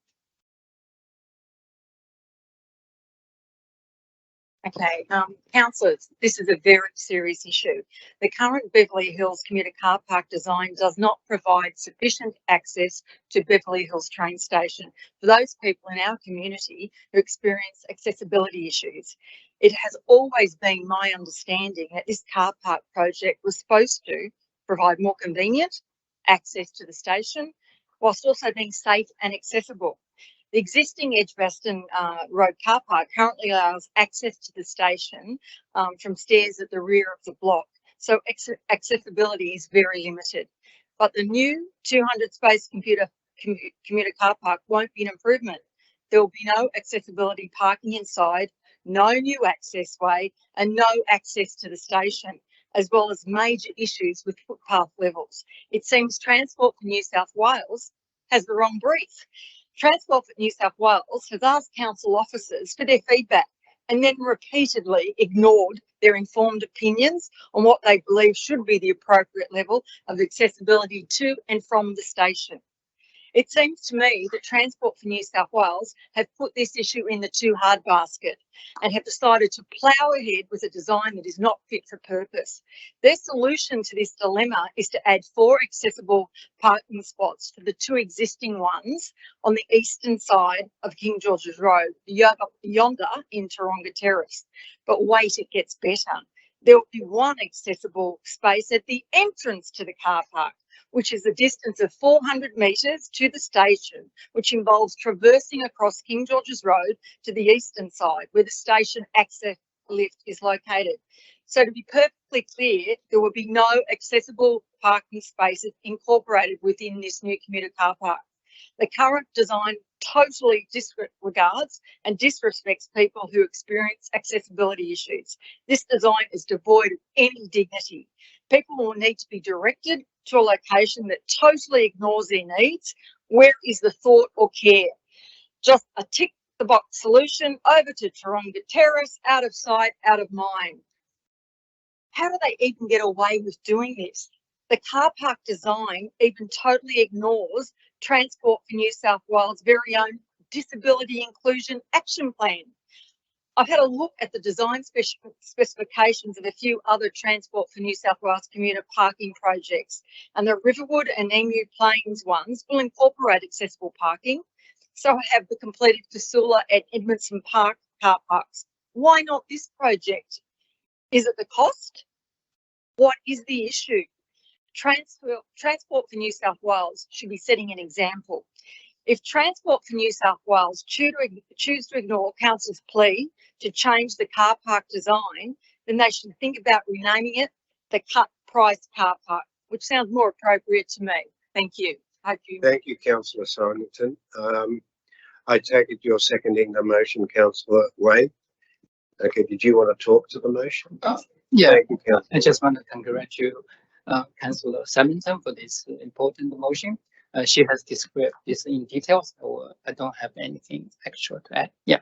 Okay, councillors, this is a very serious issue. The current Beverly Hills commuter car park design does not provide sufficient access to Beverly Hills train station for those people in our community who experience accessibility issues. It has always been my understanding that this car park project was supposed to provide more convenient access to the station, whilst also being safe and accessible. The existing Edgbaston Road car park currently allows access to the station from stairs at the rear of the block, so accessibility is very limited. But the new 200 space commuter car park won't be an improvement. There will be no accessibility parking inside, no new access way, and no access to the station, as well as major issues with footpath levels. It seems Transport for New South Wales has the wrong brief. Transport for New South Wales has asked council officers for their feedback and then repeatedly ignored their informed opinions on what they believe should be the appropriate level of accessibility to and from the station. It seems to me that Transport for New South Wales have put this issue in the too hard basket and have decided to plough ahead with a design that is not fit for purpose. Their solution to this dilemma is to add 4 accessible parking spots to the 2 existing ones on the eastern side of King George's Road, yonder in Taronga Terrace. But wait, it gets better. There will be 1 accessible space at the entrance to the car park, which is a distance of 400 metres to the station, which involves traversing across King George's Road to the eastern side, where the station access lift is located. So to be perfectly clear, there will be no accessible parking spaces incorporated within this new commuter car park. The current design totally disregards and disrespects people who experience accessibility issues. This design is devoid of any dignity. People will need to be directed to a location that totally ignores their needs. Where is the thought or care? Just a tick the box solution over to Taronga Terrace, out of sight, out of mind. How do they even get away with doing this? The car park design even totally ignores Transport for New South Wales' very own Disability Inclusion Action Plan. I've had a look at the design specifications of a few other Transport for New South Wales commuter parking projects, and the Riverwood and Emu Plains ones will incorporate accessible parking. So have the completed Casula and Edmondson Park car parks. Why not this project? Is it the cost? What is the issue? Transport for New South Wales should be setting an example. If Transport for New South Wales choose to ignore council's plea to change the car park design, then they should think about renaming it the Cut Price Car Park, which sounds more appropriate to me. Thank you. Thank you, councillor Symington. I take it you're seconding the motion, councillor Wade. Okay, did you want to talk to the motion? Yeah, Thank you, councillor. I just want to congratulate Councillor Symington for this important motion. She has described this in detail, so I don't have anything extra to add. Yeah.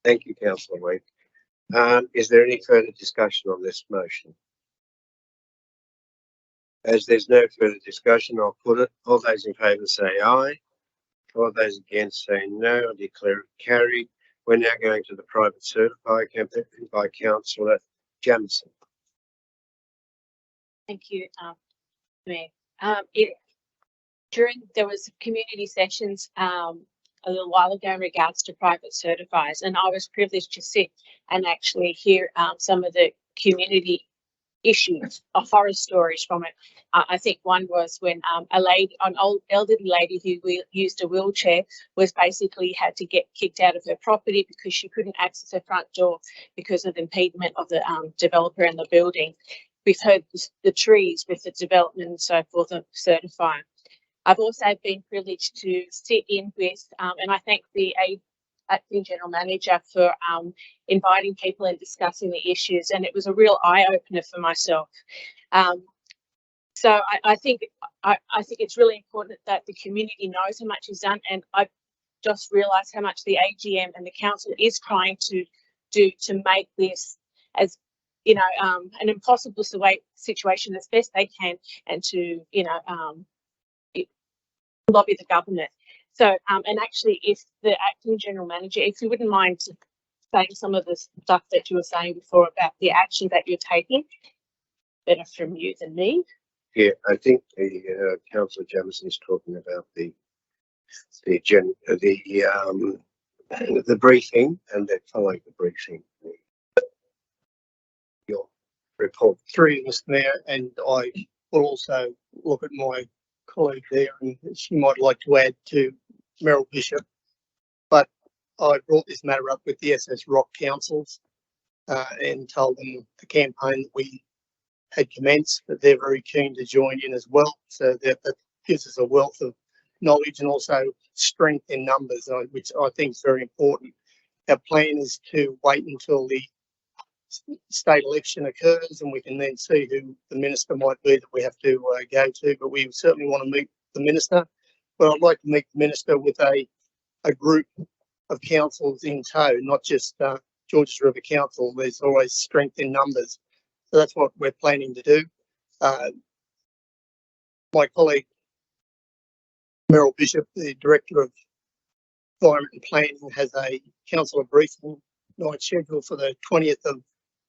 Thank you, councillor Wade. Is there any further discussion on this motion? As there's no further discussion, I'll put it. All those in favour say aye. All those against say no. I declare it carried. We're now going to the private certified campaign by councillor Jamieson. Thank you, Mayor. There was community sessions a little while ago in regards to private certifiers, and I was privileged to sit and actually hear some of the community issues, horror stories from it. I think one was when an old elderly lady who used a wheelchair was basically had to get kicked out of her property because she couldn't access her front door because of the impediment of the developer and the building. We've heard the trees with the development and so forth of certifying. I've also been privileged to sit in with, and I thank the acting general manager for inviting people and discussing the issues, and it was a real eye-opener for myself. So I think it's really important that the community knows how much is done, and I've just realised how much the AGM and the council is trying to do to make this as an impossible situation as best they can, and to lobby the government. So and actually, if the acting general manager, if you wouldn't mind saying some of the stuff that you were saying before about the action that you're taking. Better from you than me. Yeah, I think the Councillor Jamison's talking about the briefing and then following the briefing. Your report. Through you, Mr. Mayor, and I will also look at my colleague there, and she might like to add to Meryl Bishop. But I brought this matter up with the SS Rock councils and told them the campaign that we had commenced, that they're very keen to join in as well. So that gives us a wealth of knowledge and also strength in numbers, which I think is very important. Our plan is to wait until the state election occurs and we can then see who the minister might be that we have to go to, but we certainly want to meet the minister. But I'd like to meet the minister with a group of councils in tow, not just Georges River Council. There's always strength in numbers. So that's what we're planning to do. My colleague, Meryl Bishop, the Director of Environment and Planning, has a councillor briefing night scheduled for the 20th of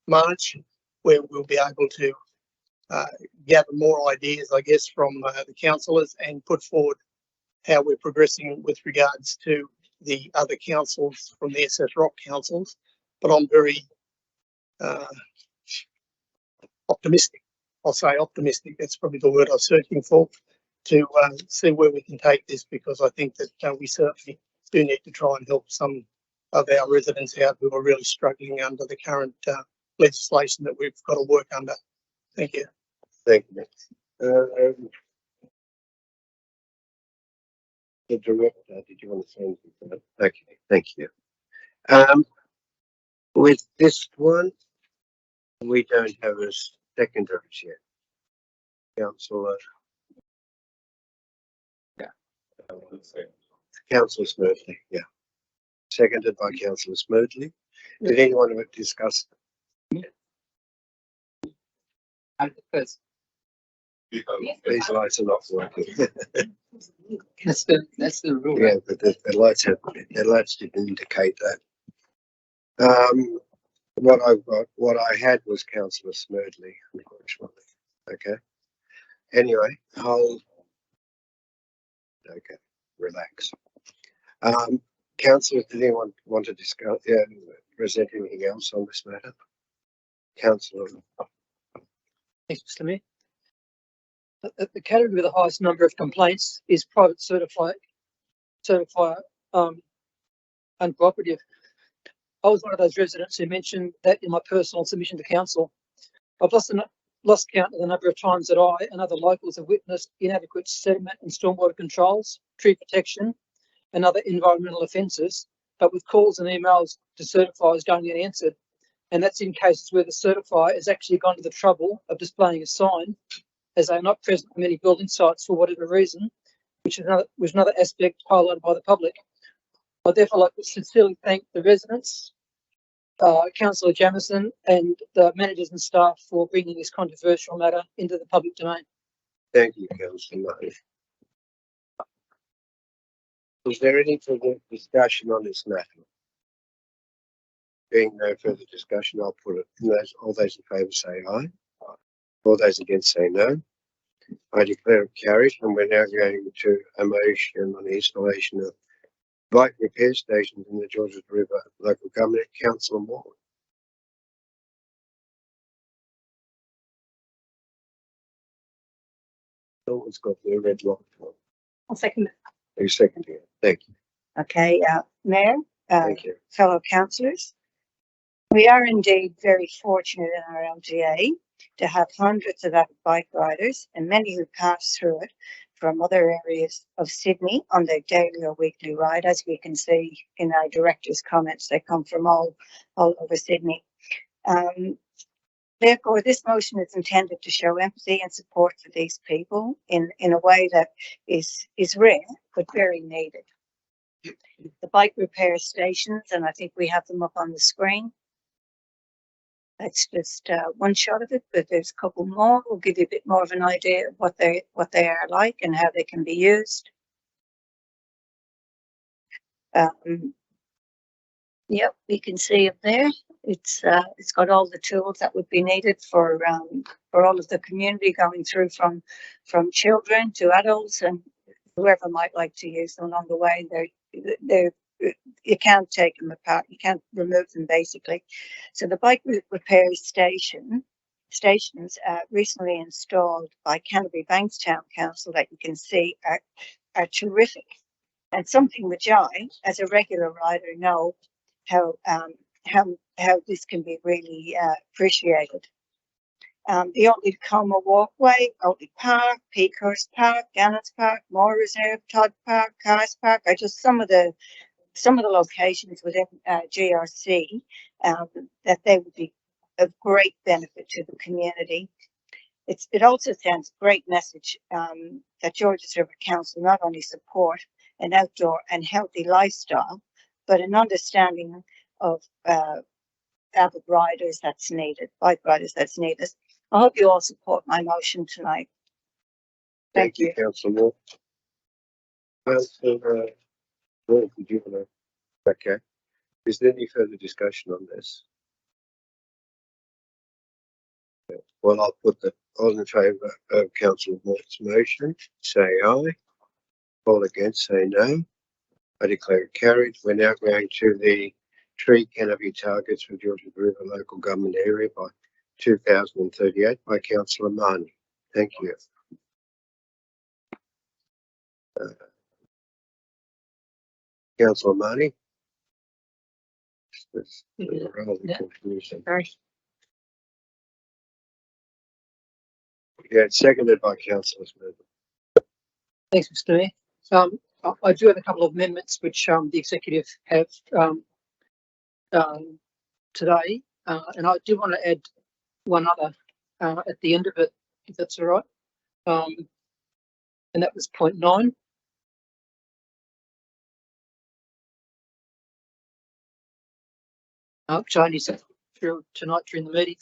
March, where we'll be able to gather more ideas, I guess, from the councillors and put forward how we're progressing with regards to the other councils from the SS Rock councils. But I'm very optimistic. I'll say optimistic. That's probably the word I was searching for, to see where we can take this, because I think that we certainly do need to try and help some of our residents out who are really struggling under the current legislation that we've got to work under. Thank you. Thank you. The Director, did you want to say anything for that? Okay, thank you. With this one, we don't have a secondary yet. Councillor. Yeah. Councillor Smoothly, yeah. Seconded by Councillor Smoothly. Did anyone want to discuss? These lights are not working. That's the rule. Yeah, but the lights didn't indicate that. What I had was Councillor Smoothly, unfortunately. Okay. Anyway, okay, relax. Councillor, did anyone want to discuss, present anything else on this matter? Councillor. Thanks, Mr. Mayor. The category with the highest number of complaints is private certifier uncooperative. I was one of those residents who mentioned that in my personal submission to council. I've lost count of the number of times that I and other locals have witnessed inadequate sediment and stormwater controls, tree protection and other environmental offences, but with calls and emails to certifiers going unanswered. And that's in cases where the certifier has actually gone to the trouble of displaying a sign, as they are not present on many building sites for whatever reason, which was another aspect highlighted by the public. I'd therefore like to sincerely thank the residents, Councillor Jamison and the managers and staff for bringing this controversial matter into the public domain. Thank you, Councillor. Is there any further discussion on this matter? Being no further discussion, I'll put it. All those in favour say aye. All those against say no. I declare it carried, and we're now going to a motion on the installation of bike repair stations in the Georges River Local Government. Councillor Moore. Someone's got the red light on. I'll second that. You second it. Thank you. Okay, Mayor, Thank you. fellow councillors, we are indeed very fortunate in our LGA to have hundreds of avid bike riders and many who pass through it from other areas of Sydney on their daily or weekly ride. As we can see in our director's comments, they come from all over Sydney. Therefore, this motion is intended to show empathy and support for these people in a way that is rare but very needed. The bike repair stations, and I think we have them up on the screen. That's just one shot of it, but there's a couple more. We'll give you a bit more of an idea of what they are like and how they can be used. Yep, you can see it there. It's got all the tools that would be needed for all of the community going through from children to adults and whoever might like to use them along the way. They're you can't take them apart. You can't remove them basically. So the bike repair stations recently installed by Canterbury Bankstown Council that you can see are terrific, and something which I, as a regular rider, know how this can be really appreciated. The Otley Tacoma Walkway, Otley Park, Peakhurst Park, Gannets Park, Moore Reserve, Todd Park, Cars Park are just some of the locations within GRC that they would be of great benefit to the community. It also sends a great message that Georges River Council not only support an outdoor and healthy lifestyle, but an understanding of avid riders that's needed, bike riders that's needed. I hope you all support my motion tonight. Thank you. Councillor Moore. Councillor Moore, did you want to? Okay. Is there any further discussion on this? Okay. Well, I'll put all in favour of Councillor Moore's motion, say aye. All against, say no. I declare it carried. We're now going to the tree canopy targets for Georges River local government area by 2038 by Councillor Mahoney. Thank you. Councillor Mahoney. Sorry. Yeah, seconded by Councillor Smith. Thanks, Mr. Mayor. I do have a couple of amendments which the executive have today, and I do want to add one other at the end of it, if that's all right. And that was point 9. Which I only said through tonight during the meeting.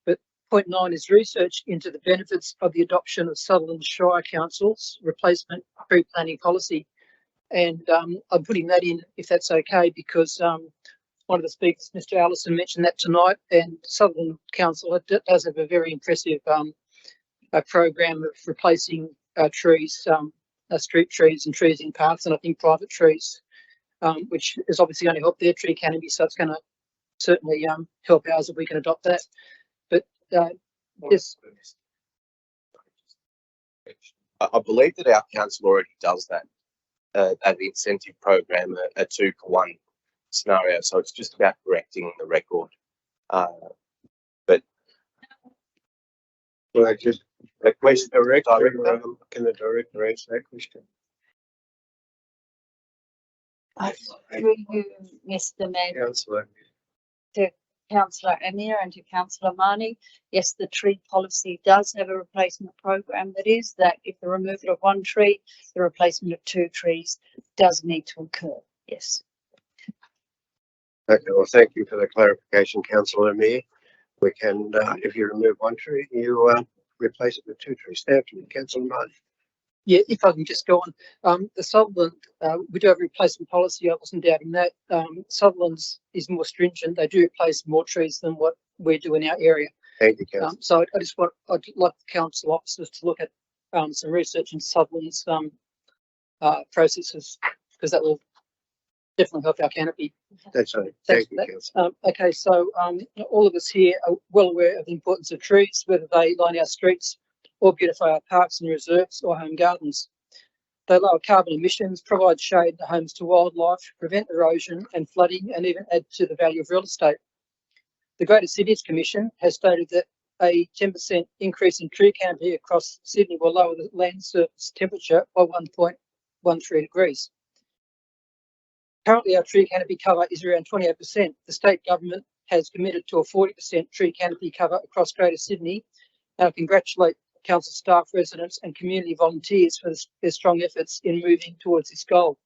But point 9 is research into the benefits of the adoption of Sutherland Shire Council's replacement pre-planning policy. And I'm putting that in, if that's okay, because one of the speakers, Mr. Allison, mentioned that tonight, and Sutherland Council does have a very impressive program of replacing trees, street trees and trees in parks, and I think private trees, which is obviously going to help their tree canopy, so it's going to certainly help ours if we can adopt that. But yes. I believe that our council already does that as the incentive program, a 2-for-1 scenario. So it's just about correcting the record. But well, I just the question, director, can the director answer that question? Through you, Mr. Mayor, Councillor. to Councillor Amir and to Councillor Mahoney, yes, the tree policy does have a replacement program that is that if the removal of one tree, the replacement of 2 trees does need to occur. Yes. Okay, well, thank you for the clarification, Councillor Amir. We can, if you remove one tree, you replace it with 2 trees. Thank you, Councillor Mahoney. Yeah, if I can just go on, the Sutherland, we do have a replacement policy. I wasn't doubting that. Sutherland's is more stringent. They do replace more trees than what we do in our area. Thank you, Councillor. So I'd like the council officers to look at some research into Sutherland's processes, because that will definitely help our canopy. That's right. Thank you, Councillor. Okay, so all of us here are well aware of the importance of trees, whether they line our streets or beautify our parks and reserves or home gardens. They lower carbon emissions, provide shade and homes to wildlife, prevent erosion and flooding, and even add to the value of real estate. The Greater Cities Commission has stated that a 10% increase in tree canopy across Sydney will lower the land surface temperature by 1.13 degrees. Currently, our tree canopy cover is around 28%. The state government has committed to a 40% tree canopy cover across Greater Sydney, and I congratulate council staff, residents and community volunteers for their strong efforts in moving towards this goal.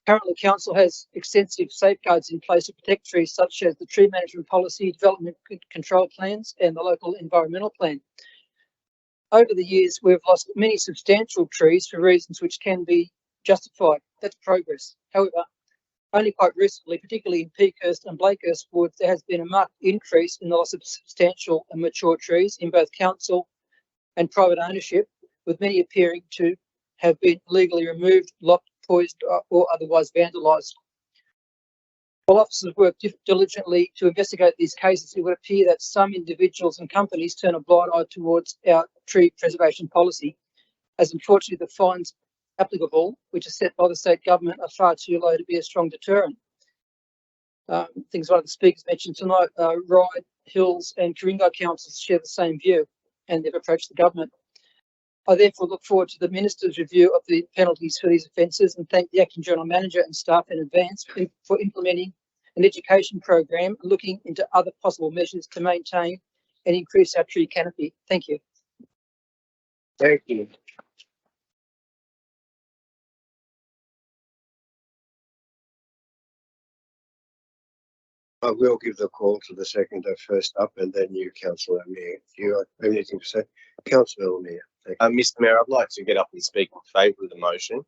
Currently, council has extensive safeguards in place to protect trees, such as the tree management policy, development control plans and the local environmental plan. Over the years, we've lost many substantial trees for reasons which can be justified. That's progress. However, Only quite recently, particularly in Peakhurst and Blakehurst woods, there has been a marked increase in the loss of substantial and mature trees in both council and private ownership, with many appearing to have been illegally removed, lopped, poised, or otherwise vandalised. While officers work diligently to investigate these cases, it would appear that some individuals and companies turn a blind eye towards our tree preservation policy, as unfortunately the fines applicable, which are set by the state government, are far too low to be a strong deterrent. Things like the speakers mentioned tonight, Ryde, Hills and Ku-ring-gai councils share the same view, and they've approached the government. I therefore look forward to the Minister's review of the penalties for these offences and thank the Acting General Manager and staff in advance for implementing an education program and looking into other possible measures to maintain and increase our tree canopy. Thank you. Thank you. I will give the call to the seconder first up and then you, Councillor Amir. Do you have anything to say? Councillor Amir. Mr. Mayor, I'd like to get up and speak in favour of the motion.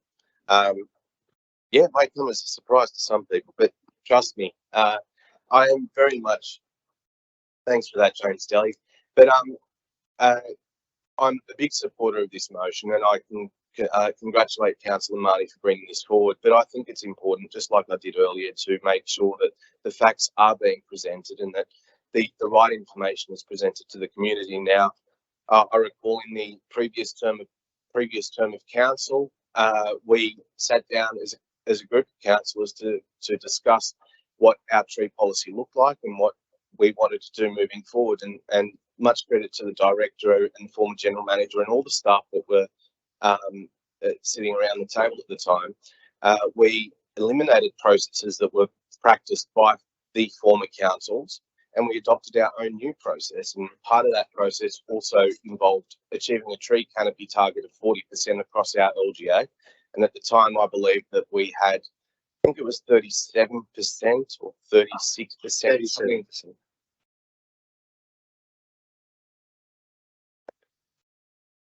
Yeah, it may come as a surprise to some people, but trust me, I am very much. Thanks for that, James Daly. But I'm a big supporter of this motion, and I can congratulate Councillor Marty for bringing this forward. But I think it's important, just like I did earlier, to make sure that the facts are being presented and that the right information is presented to the community. Now, I recall in the previous term of council, we sat down as a group of councillors to discuss what our tree policy looked like and what we wanted to do moving forward. And much credit to the director and former general manager and all the staff that were sitting around the table at the time. We eliminated processes that were practiced by the former councils, and we adopted our own new process. And part of that process also involved achieving a tree canopy target of 40% across our LGA. And at the time, I believe that we had, I think it was 37% or 36%. 37%.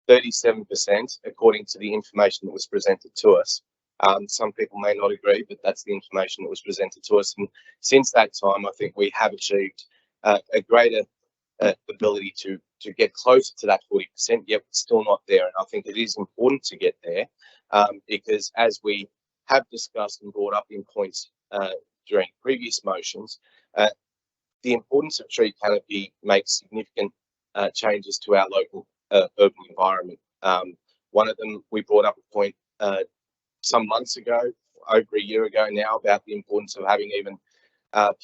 37%, according to the information that was presented to us. Some people may not agree, but that's the information that was presented to us. And since that time, I think we have achieved a greater ability to get closer to that 40%, yet still not there. And I think it is important to get there because, as we have discussed and brought up in points during previous motions, the importance of tree canopy makes significant changes to our local urban environment. One of them, we brought up a point some months ago, over a year ago now, about the importance of having even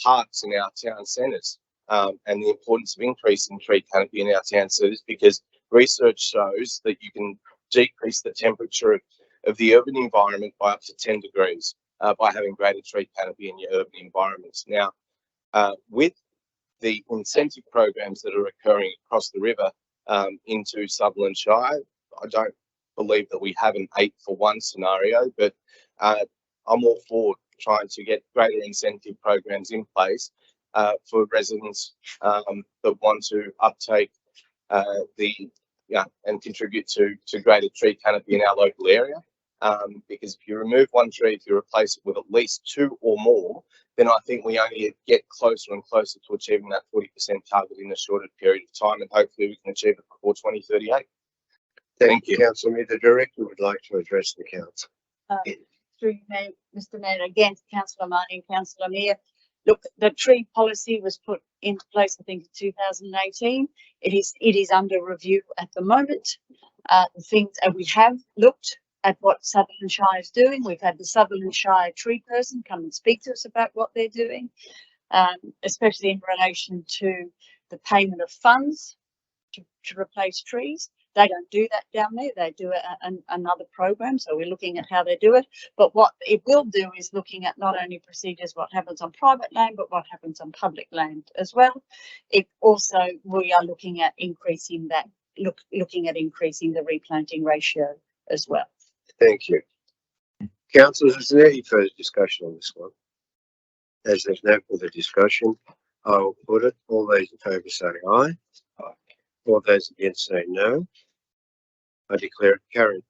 parks in our town centres and the importance of increasing tree canopy in our town centres, because research shows that you can decrease the temperature of the urban environment by up to 10 degrees by having greater tree canopy in your urban environments. Now, with the incentive programs that are occurring across the river into Sutherland Shire, I don't believe that we have an 8-for-1 scenario, but I'm all for trying to get greater incentive programs in place for residents that want to uptake and contribute to greater tree canopy in our local area. Because if you remove one tree, if you replace it with at least 2 or more, then I think we only get closer and closer to achieving that 40% target in a shorter period of time, and hopefully we can achieve it before 2038. Thank you, Councillor. The director would like to address the council. Through you, Mr. Mayor, again, Councillor Marty and Councillor Amir. Look, the tree policy was put into place, I think, in 2018. It is under review at the moment. We have looked at what Sutherland Shire is doing. We've had the Sutherland Shire tree person come and speak to us about what they're doing, especially in relation to the payment of funds to replace trees. They don't do that down there. They do another program. So we're looking at how they do it. But what it will do is looking at not only procedures, what happens on private land, but what happens on public land as well. It also, we are looking at increasing that, looking at increasing the replanting ratio as well. Thank you. Councillors, is there any further discussion on this one? As there's no further discussion, I will put it. All those in favour say aye. Aye. All those against say no. I declare it carried.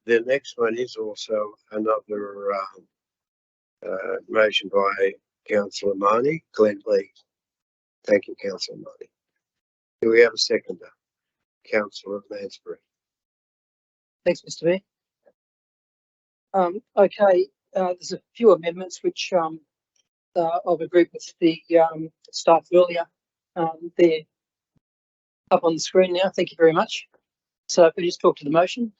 The next one is also another motion by Councillor Marnie, Glenn Lee. Thank you, Councillor Marnie. Do we have a seconder? Councillor Mansbury. Thanks, Mr. Mayor. Okay, there's a few amendments which I've agreed with the staff earlier. They're up on the screen now. Thank you very much. So if we just talk to the motion.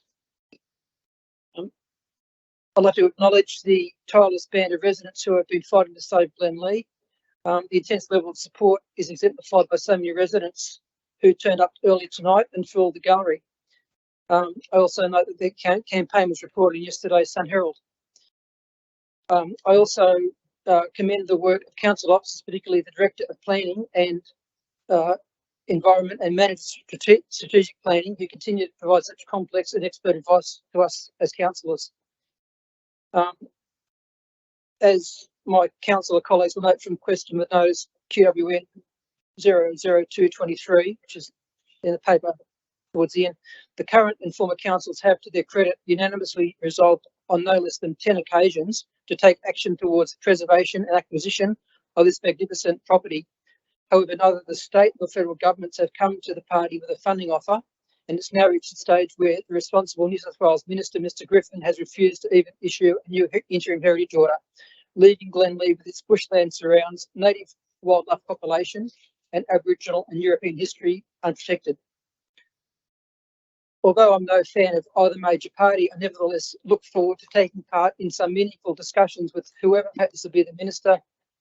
I'd like to acknowledge the tireless band of residents who have been fighting to save Glen Lee. The intense level of support is exemplified by so many residents who turned up early tonight and filled the gallery. I also note that the campaign was reported in yesterday's Sun Herald. I also commend the work of council officers, particularly the Director of Planning and Environment and Strategic Planning, who continue to provide such complex and expert advice to us as councillors. As my councillor colleagues will note from question that notice QWN 00223, which is in the paper towards the end, the current and former councils have, to their credit, unanimously resolved on no less than 10 occasions to take action towards the preservation and acquisition of this magnificent property. However, neither the state nor federal governments have come to the party with a funding offer, and it's now reached a stage where the responsible New South Wales Minister, Mr Griffin, has refused to even issue a new interim heritage order, leaving Glen Lee with its bushland surrounds, native wildlife population and Aboriginal and European history unprotected. Although I'm no fan of either major party, I nevertheless look forward to taking part in some meaningful discussions with whoever happens to be the Minister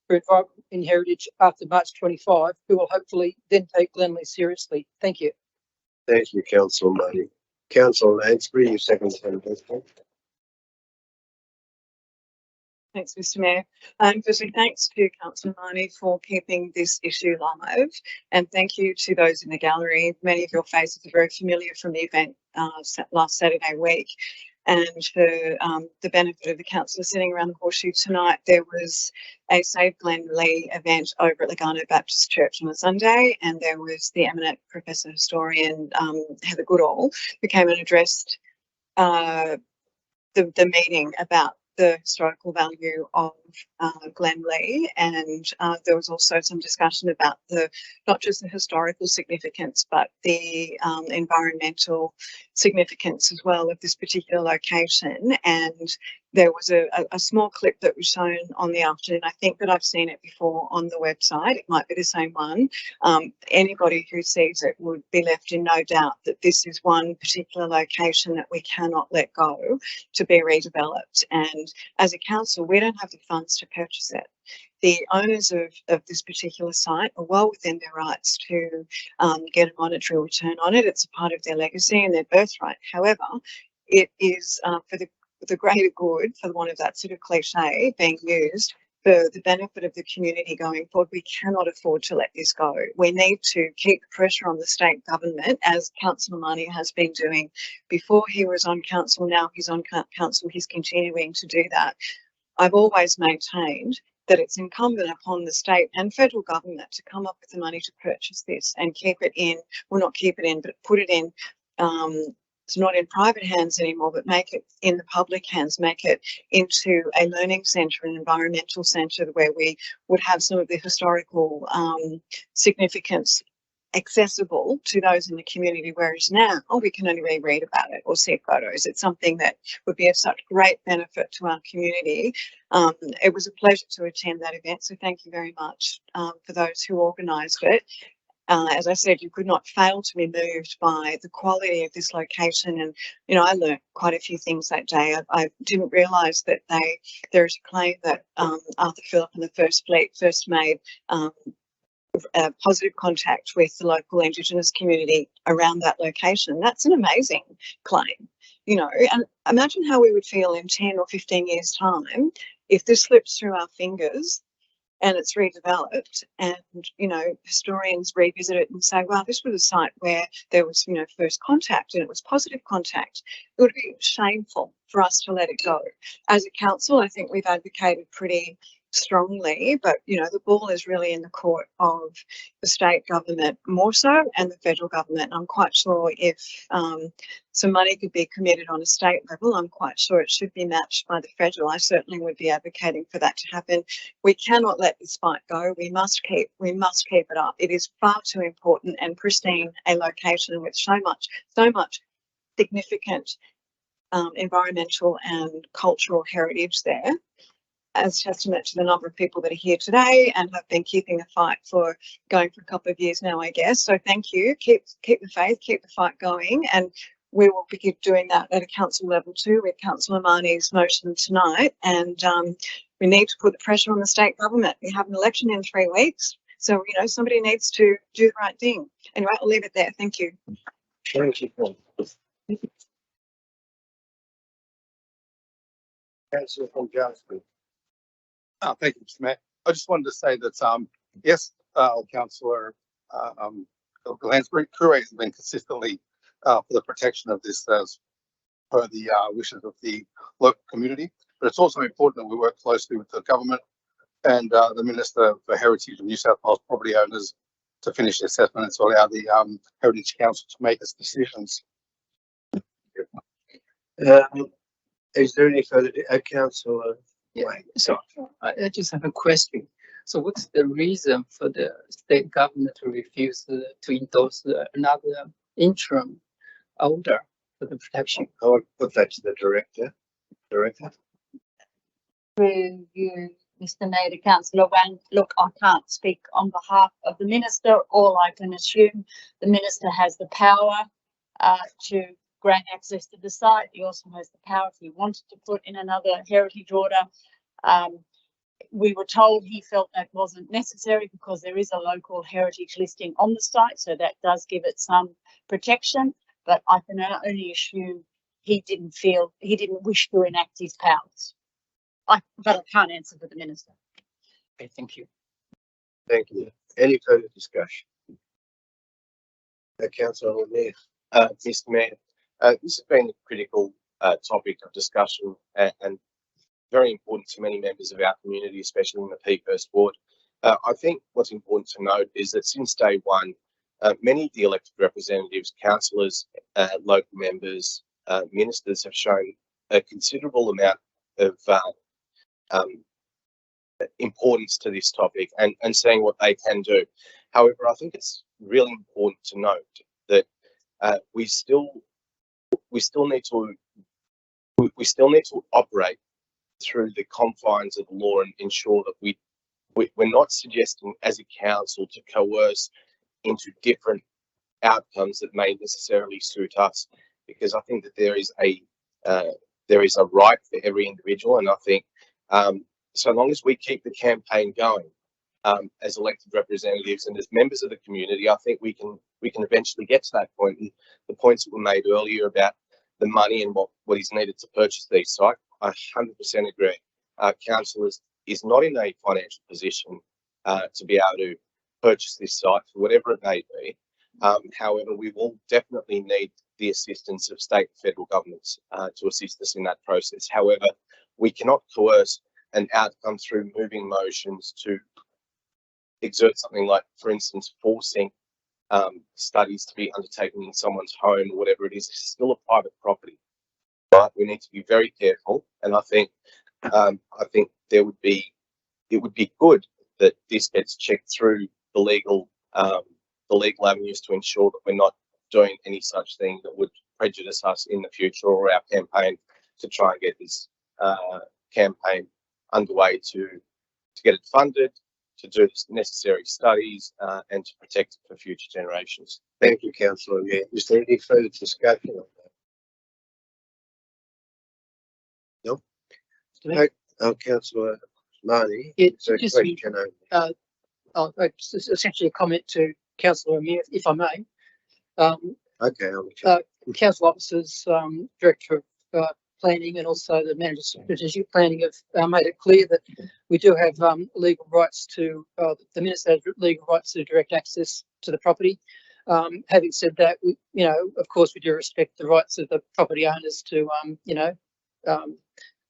for Environment and Heritage after March 25, who will hopefully then take Glen Lee seriously. Thank you. Thank you, Councillor Marnie. Councillor Mansbury, you second. Thanks, Mr Mayor. Firstly, thanks to Councillor Marnie for keeping this issue live, and thank you to those in the gallery. Many of your faces are very familiar from the event last Saturday week. And for the benefit of the councillors sitting around the horseshoe tonight, there was a Save Glen Lee event over at Lugano Baptist Church on a Sunday, and there was the eminent Professor Historian Heather Goodall, who came and addressed the meeting about the historical value of Glen Lee, and there was also some discussion about not just the historical significance but the environmental significance as well of this particular location. And there was a small clip that was shown on the afternoon. I think that I've seen it before on the website. It might be the same one. Anybody who sees it would be left in no doubt that this is one particular location that we cannot let go to be redeveloped. And as a council, we don't have the funds to purchase it. The owners of this particular site are well within their rights to get a monetary return on it. It's a part of their legacy and their birthright. However, it is for the greater good, for the want of that sort of cliche being used, for the benefit of the community going forward. We cannot afford to let this go. We need to keep pressure on the state government, as Councillor Marnie has been doing before he was on council. Now he's on council, he's continuing to do that. I've always maintained that it's incumbent upon the state and federal government to come up with the money to purchase this and keep it in, well, not keep it in, but put it in, it's not in private hands anymore, but make it in the public hands, make it into a learning centre, an environmental centre where we would have some of the historical significance accessible to those in the community, whereas now we can only read about it or see photos. It's something that would be of such great benefit to our community. It was a pleasure to attend that event, so thank you very much for those who organised it. As I said, you could not fail to be moved by the quality of this location, and I learned quite a few things that day. I didn't realise that there is a claim that Arthur Phillip and the First Fleet first made positive contact with the local Indigenous community around that location. That's an amazing claim, and imagine how we would feel in 10 or 15 years' time if this slips through our fingers and it's redeveloped and, historians revisit it and say, wow, this was a site where there was, first contact and it was positive contact. It would be shameful for us to let it go. As a council, I think we've advocated pretty strongly, but the ball is really in the court of the state government more so, and the federal government. I'm quite sure if some money could be committed on a state level, I'm quite sure it should be matched by the federal. I certainly would be advocating for that to happen. We cannot let this fight go. We must keep it up. It is far too important and pristine a location with so much significant environmental and cultural heritage there, as testament to the number of people that are here today and have been keeping the fight for going for a couple of years now, I guess. So thank you. Keep the faith, keep the fight going, and we will be doing that at a council level too with Councillor Marnie's motion tonight. And we need to put the pressure on the state government. We have an election in 3 weeks, so somebody needs to do the right thing. Anyway, I'll leave it there. Thank you. Thank you, Paul. Councillor from Jasper. Thank you, Mr. Mayor. I just wanted to say that, yes, Councillor Lansbury, Koure has been consistently for the protection of this as per the wishes of the local community. But it's also important that we work closely with the government and the Minister for Heritage of New South Wales property owners to finish the assessment and to allow the Heritage Council to make its decisions. Is there any further, Councillor? Yeah, so I just have a question. So what's the reason for the state government to refuse to endorse another interim order for the protection? I will put that to the Director. Through you, Mr. Mayor, to Councillor Wang. Look, I can't speak on behalf of the Minister. All I can assume, the Minister has the power to grant access to the site. He also has the power if he wanted to put in another heritage order. We were told he felt that wasn't necessary because there is a local heritage listing on the site, so that does give it some protection. But I can only assume he didn't wish to enact his powers. But I can't answer for the Minister. Okay, thank you. Thank you. Any further discussion? Councillor O'Neill. Mr. Mayor, this has been a critical topic of discussion and very important to many members of our community, especially in the Peakhurst ward. I think what's important to note is that since day one, many of the elected representatives, councillors, local members, ministers have shown a considerable amount of importance to this topic and saying what they can do. However, I think it's really important to note that we still need to operate through the confines of the law and ensure that we're not suggesting as a council to coerce into different outcomes that may necessarily suit us, because I think that there is a right for every individual, and I think so long as we keep the campaign going as elected representatives and as members of the community, I think we can eventually get to that point. And the points that were made earlier about the money and what is needed to purchase these sites, I 100% agree. Council is not in a financial position to be able to purchase this site for whatever it may be. However, we will definitely need the assistance of state and federal governments to assist us in that process. However, we cannot coerce an outcome through moving motions to exert something like, for instance, forcing studies to be undertaken in someone's home or whatever it is. It's still a private property, but we need to be very careful. And I think it would be good that this gets checked through the legal avenues to ensure that we're not doing any such thing that would prejudice us in the future or our campaign to try and get this campaign underway to get it funded, to do the necessary studies and to protect it for future generations. Thank you, Councillor. Yeah. Is there any further discussion on that? No. Councillor Marnie. It's a just question only. essentially a comment to Councillor Amir, if I may. Okay. Council officers, Director of Planning and also the Manager of Strategic Planning have made it clear that we do have legal rights to, the Minister has legal rights to direct access to the property. Having said that, we, of course, we do respect the rights of the property owners to,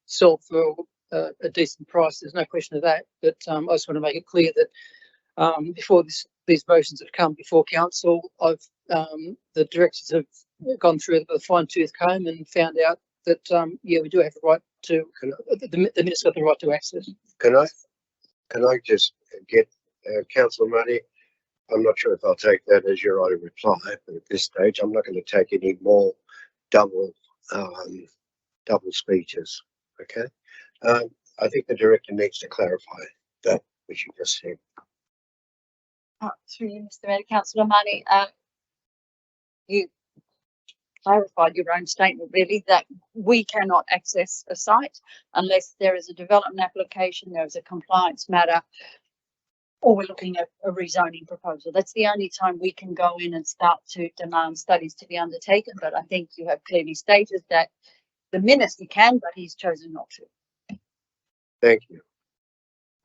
sell for a decent price. There's no question of that. But I just want to make it clear that before these motions have come before council, the directors have gone through with a fine-tooth comb and found out that yeah, we do have the right to. The minister's got the right to access. Can I just get Councillor Money? I'm not sure if I'll take that as your right of reply, but at this stage, I'm not going to take any more double speeches. Okay. I think the director needs to clarify that which you just said. Through you, Mr. Mayor, Councillor Money, you clarified your own statement really that we cannot access a site unless there is a development application, there is a compliance matter, or we're looking at a rezoning proposal. That's the only time we can go in and start to demand studies to be undertaken. But I think you have clearly stated that the minister can, but he's chosen not to. Thank you.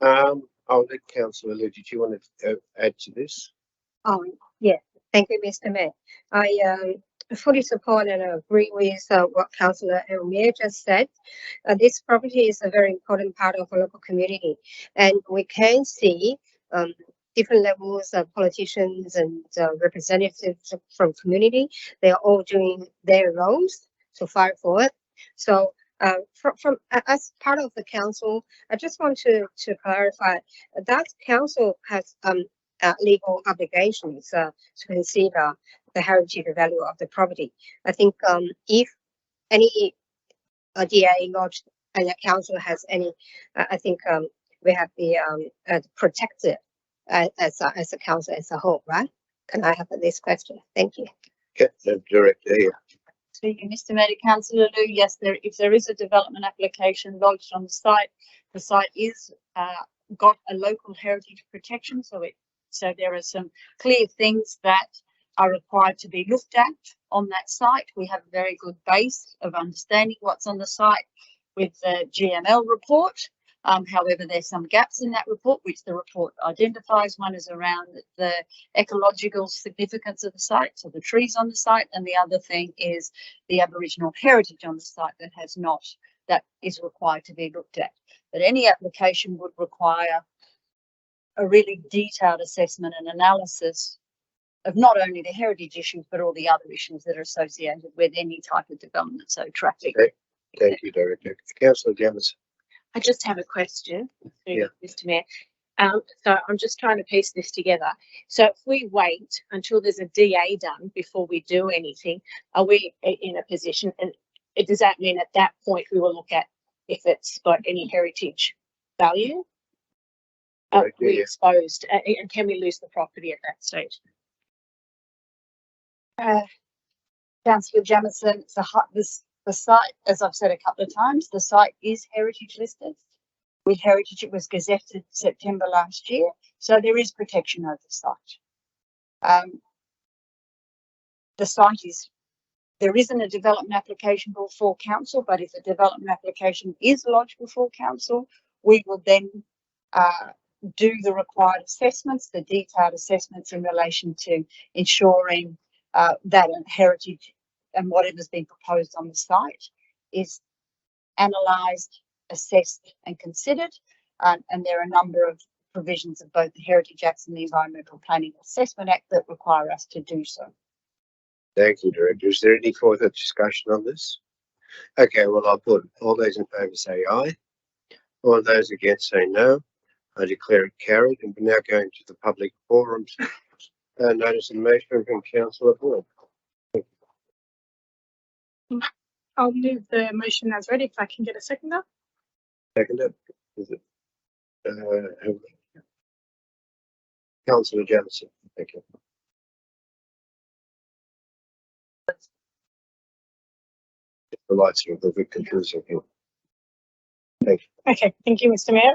I'll let Councillor Liu, did you want to add to this? Oh, yeah. Thank you, Mr. Mayor. I fully support and agree with what Councillor Elmire just said. This property is a very important part of our local community, and we can see different levels of politicians and representatives from community. They are all doing their roles to fight for it. So from as part of the council, I just want to clarify that council has legal obligations to consider the heritage value of the property. I think if any DA lodged and the council has any, I think we have the protect it as a council as a whole, right? Can I have this question? Thank you. Okay, the director here. Speaking, Mr. Mayor, Councillor Liu, yes, if there is a development application lodged on the site is got a local heritage protection, so there are some clear things that are required to be looked at on that site. We have a very good base of understanding what's on the site with the GML report. However, there's some gaps in that report, which the report identifies. One is around the ecological significance of the site, so the trees on the site, and the other thing is the Aboriginal heritage on the site that is required to be looked at. But any application would require a really detailed assessment and analysis of not only the heritage issues, but all the other issues that are associated with any type of development, so traffic. Okay. Thank you, Director. Councillor Jamieson. I just have a question, Yeah. Mr. Mayor. So I'm just trying to piece this together. So if we wait until there's a DA done before we do anything, are we in a position, and does that mean at that point we will look at if it's got any heritage value? Are we exposed, and can we lose the property at that stage? Councillor Jamieson, the site, as I've said a couple of times, the site is heritage listed. With heritage, it was gazetted September last year, so there is protection over the site. The site there isn't a development application before council, but if a development application is lodged before council, we will then do the required assessments, the detailed assessments in relation to ensuring that heritage and whatever's been proposed on the site is analysed, assessed and considered. And there are a number of provisions of both the Heritage Acts and the Environmental Planning Assessment Act that require us to do so. Thank you, Director. Is there any further discussion on this? Okay, well, I'll put all those in favour say aye. All those against say no. I declare it carried, and we're now going to the public forums. Notice and motion from Councillor Boyd. I'll move the motion as read if I can get a seconder. Seconded. Is it? Councillor Jamieson. Thank you. The lights are a bit confusing here. Thank you. Okay, thank you, Mr. Mayor.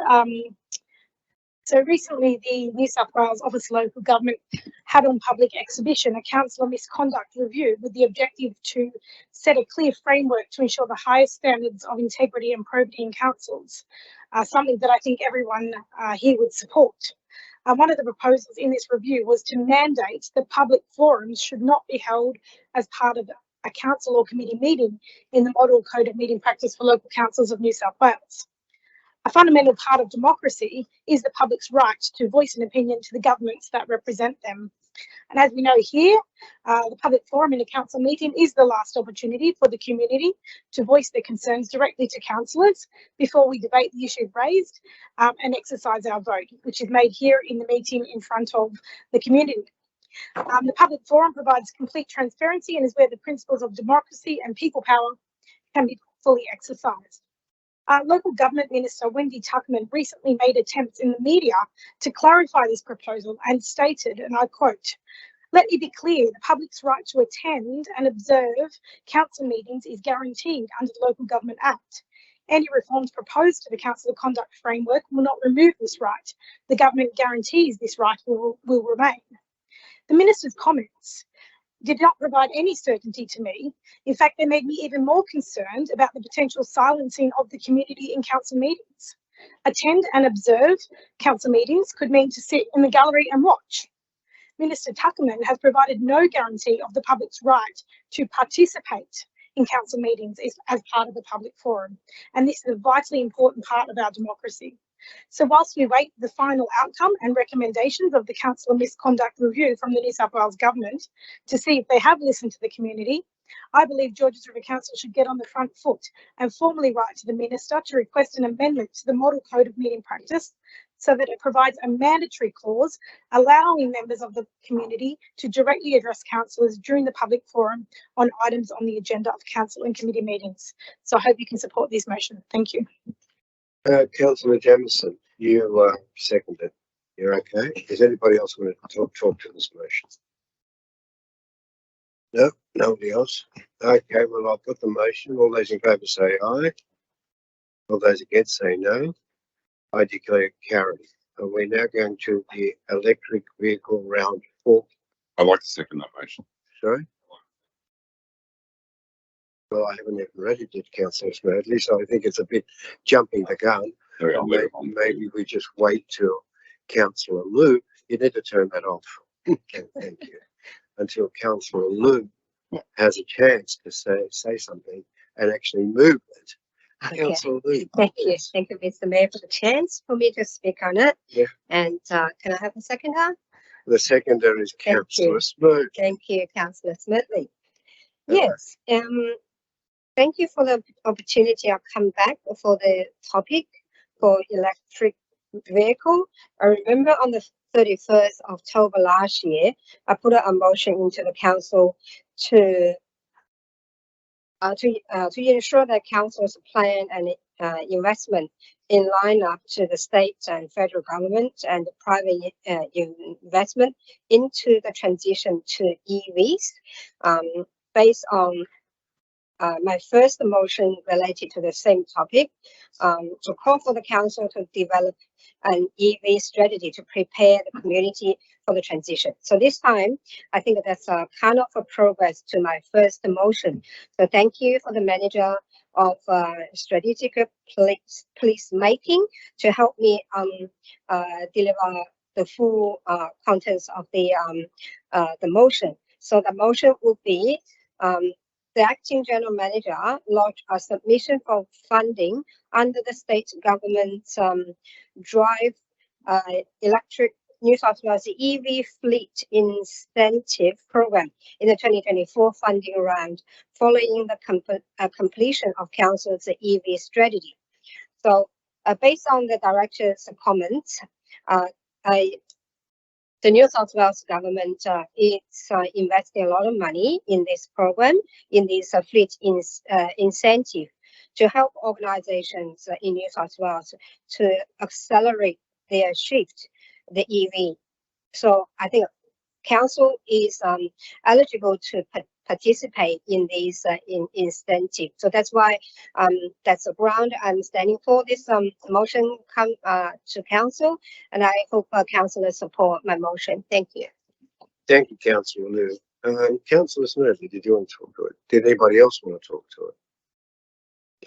So recently, the New South Wales Office of Local Government had on public exhibition a councillor misconduct review with the objective to set a clear framework to ensure the highest standards of integrity and probity in councils, something that I think everyone here would support. One of the proposals in this review was to mandate that public forums should not be held as part of a council or committee meeting in the Model Code of Meeting Practice for Local Councils of New South Wales. A fundamental part of democracy is the public's right to voice an opinion to the governments that represent them. And as we know here, the public forum in a council meeting is the last opportunity for the community to voice their concerns directly to councillors before we debate the issues raised and exercise our vote, which is made here in the meeting in front of the community. The public forum provides complete transparency and is where the principles of democracy and people power can be fully exercised. Local government minister Wendy Tuckman recently made attempts in the media to clarify this proposal and stated, and I quote, "Let me be clear, the public's right to attend and observe council meetings is guaranteed under the Local Government Act. Any reforms proposed to the council conduct framework will not remove this right. The government guarantees this right will remain." The minister's comments did not provide any certainty to me. In fact, they made me even more concerned about the potential silencing of the community in council meetings. Attend and observe council meetings could mean to sit in the gallery and watch. Minister Tuckman has provided no guarantee of the public's right to participate in council meetings as part of the public forum, and this is a vitally important part of our democracy. So whilst we wait the final outcome and recommendations of the Councillor Misconduct Review from the New South Wales Government to see if they have listened to the community, I believe Georges River Council should get on the front foot and formally write to the Minister to request an amendment to the Model Code of Meeting Practice so that it provides a mandatory clause allowing members of the community to directly address councillors during the public forum on items on the agenda of council and committee meetings. So I hope you can support this motion. Thank you. Councillor Jamieson, you seconded. You're okay. Does anybody else want to talk to this motion? No, nobody else. Okay, well, I'll put the motion. All those in favour say aye. All those against say no. I declare it carried. And we're now going to the electric vehicle round 4. I'd like to second that motion. Sorry? Well, I haven't even read it yet, Councillor Smedley, so I think it's a bit jumping the gun. Maybe we just wait till Councillor Lou. You need to turn that off. Okay, thank you. Until Councillor Lou has a chance to say something and actually move it. Okay. Councillor Lou. Thank you, Mr. Mayor, for the chance for me to speak on it. Yeah. And can I have a seconder? The seconder is Councillor Smoot. Thank you, Councillor Smedley. Yes. Thank you for the opportunity. I'll come back for the topic for electric vehicle. I remember on the 31st of October last year, I put a motion into the council to ensure that council's plan and investment in line up to the state and federal government and the private investment into the transition to EVs. Based on my first motion related to the same topic, to call for the council to develop an EV strategy to prepare the community for the transition. So this time, I think that's a kind of a progress to my motion. So thank you for the manager of strategic police making to help me deliver the full contents of the motion. So the motion will be the acting general manager lodged a submission for funding under the state government's Drive Electric New South Wales EV Fleet Incentive Program in the 2024 funding round, following the completion of Council's EV strategy. So, based on the director's comments, the New South Wales government is investing a lot of money in this program, in this fleet incentive, to help organisations in New South Wales to accelerate their shift, the EV. So I think council is eligible to participate in these incentive. So that's why that's the ground I'm standing for. This motion come to council, and I hope councillors support my motion. Thank you. Thank you, Councillor Lou. Councillor Smedley, did you want to talk to it? Did anybody else want to talk to it?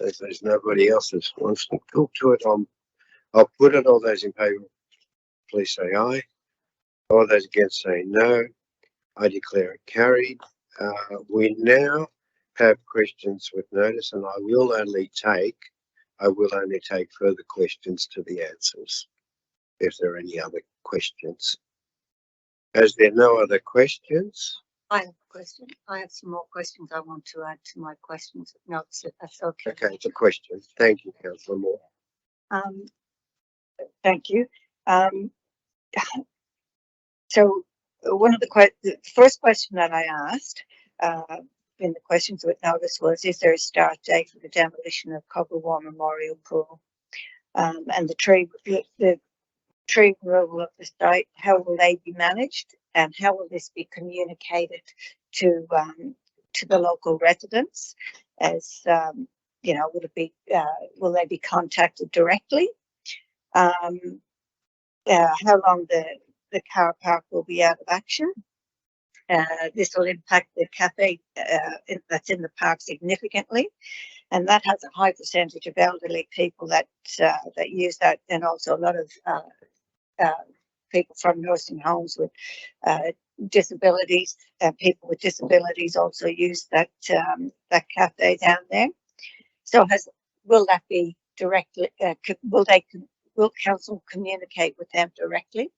If there's nobody else that wants to talk to it, I'll put it. All those in favour, please say aye. All those against say no. I declare it carried. We now have questions with notice, and I will only take I will only take further questions to the answers if there are any other questions. As there are no other questions, I have a question. I have some more questions I want to add to my questions. No, that's okay. okay, it's a question. Thank you, Councillor Moore. Um, thank you. So one of the first question that I asked in the questions with notice was, is there a start date for the demolition of Cobble War Memorial Pool and the tree removal of the site? How will they be managed, and how will this be communicated to the local residents? As you know, will they be contacted directly? How long the car park will be out of action? This will impact the cafe that's in the park significantly, and that has a high percentage of elderly people that use that, and also a lot of people from nursing homes with disabilities. People with disabilities also use that cafe down there. So will that be directly? Will council communicate with them directly?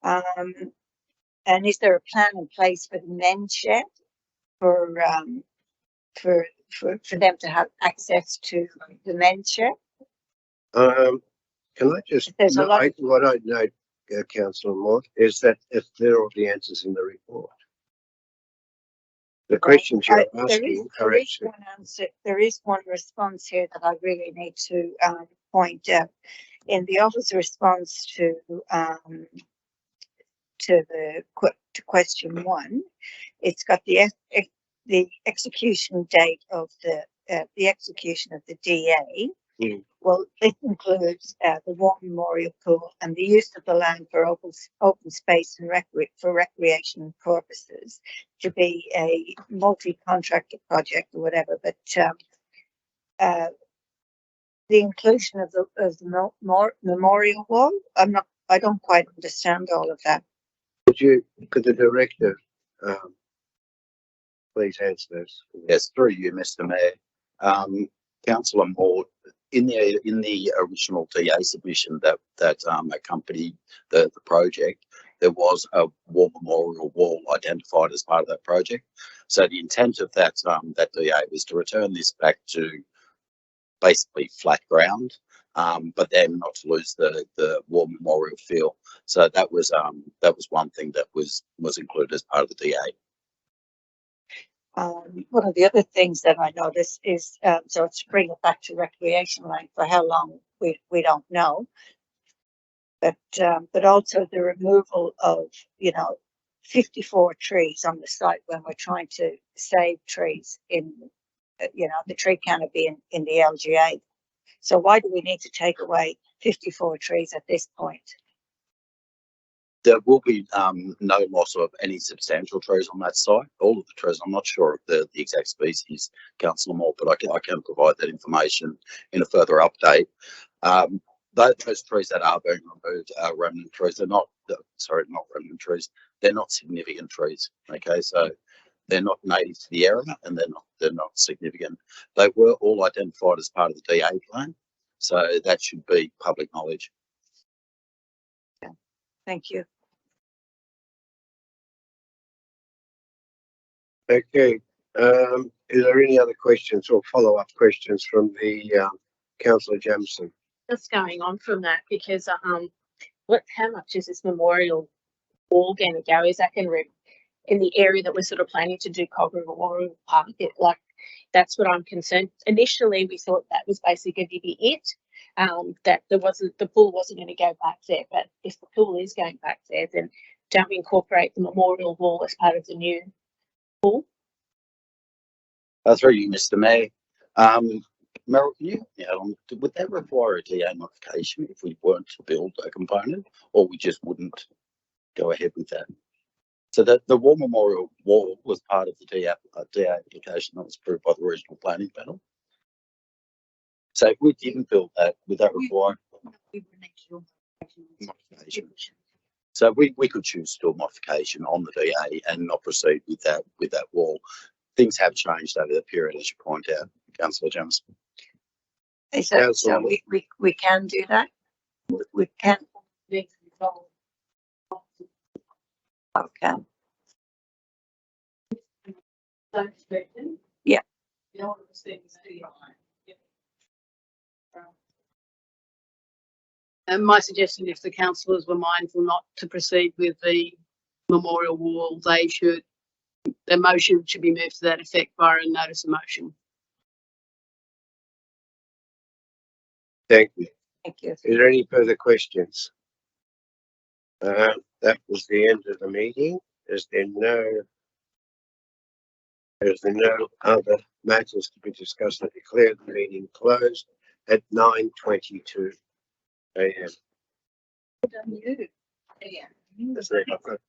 And is there a plan in place for the men's shed for them to have access to the men's shed? Can I just, There's a lot what I know, Councillor Moore, is that if there are all the answers in the report. The questions you're asking are actually. One answer. There is one response here that I really need to point out. In the office response to question 1, it's got the execution date of the execution of the DA. Mm. Well, it includes the War Memorial Pool and the use of the land for open space and for recreation purposes to be a multi-contractor project or whatever. But the inclusion of the memorial wall, I don't quite understand all of that. Could the director please answer this? Yes, through you, Mr. Mayor. Councillor Moore, in the original DA submission that accompanied the project, there was a war memorial wall identified as part of that project. So the intent of that DA was to return this back to basically flat ground, but then not to lose the war memorial feel. So that was one thing that was included as part of the DA. One of the other things that I noticed is, so it's bring it back to recreation land for how long we don't know, but also the removal of 54 trees on the site when we're trying to save trees in the tree canopy in the LGA. So why do we need to take away 54 trees at this point? There will be no loss of any substantial trees on that site. All of the trees, I'm not sure of the exact species, Councillor Moore, but I can provide that information in a further update. Those trees that are being removed are remnant trees. They're not remnant trees. They're not significant trees. Okay, so they're not native to the area and they're not significant. They were all identified as part of the DA plan, so that should be public knowledge. Thank you. Okay. Is there any other questions or follow-up questions from the Councillor Jamieson? Just going on from that, because how much is this memorial wall going to go? Is that going to in the area that we're sort of planning to do Cobble Memorial Park? That's what I'm concerned. Initially, we thought that was basically going to be it. That the pool wasn't going to go back there, but if the pool is going back there, then don't we incorporate the memorial wall as part of the new pool? Through you, Mr. Mayor. Meryl, can you help me out on, would that require a DA modification if we weren't to build a component, or we just wouldn't go ahead with that? So that the War Memorial wall was part of the DA application that was approved by the Regional Planning Panel. So if we didn't build that, would that require modification? So we could choose to do a modification on the DA and not proceed with that wall. Things have changed over the period, as you point out, Councillor Jameson. So Councillor, we can do that. We can. Okay. Yeah. And my suggestion, if the councillors were mindful not to proceed with the memorial wall, their motion should be moved to that effect via a notice of motion. thank you. Thank you. Is there any further questions? That was the end of the meeting. Is there no other matters to be discussed? I declare the meeting closed at 9:22 a.m. Yeah. That's it. I've got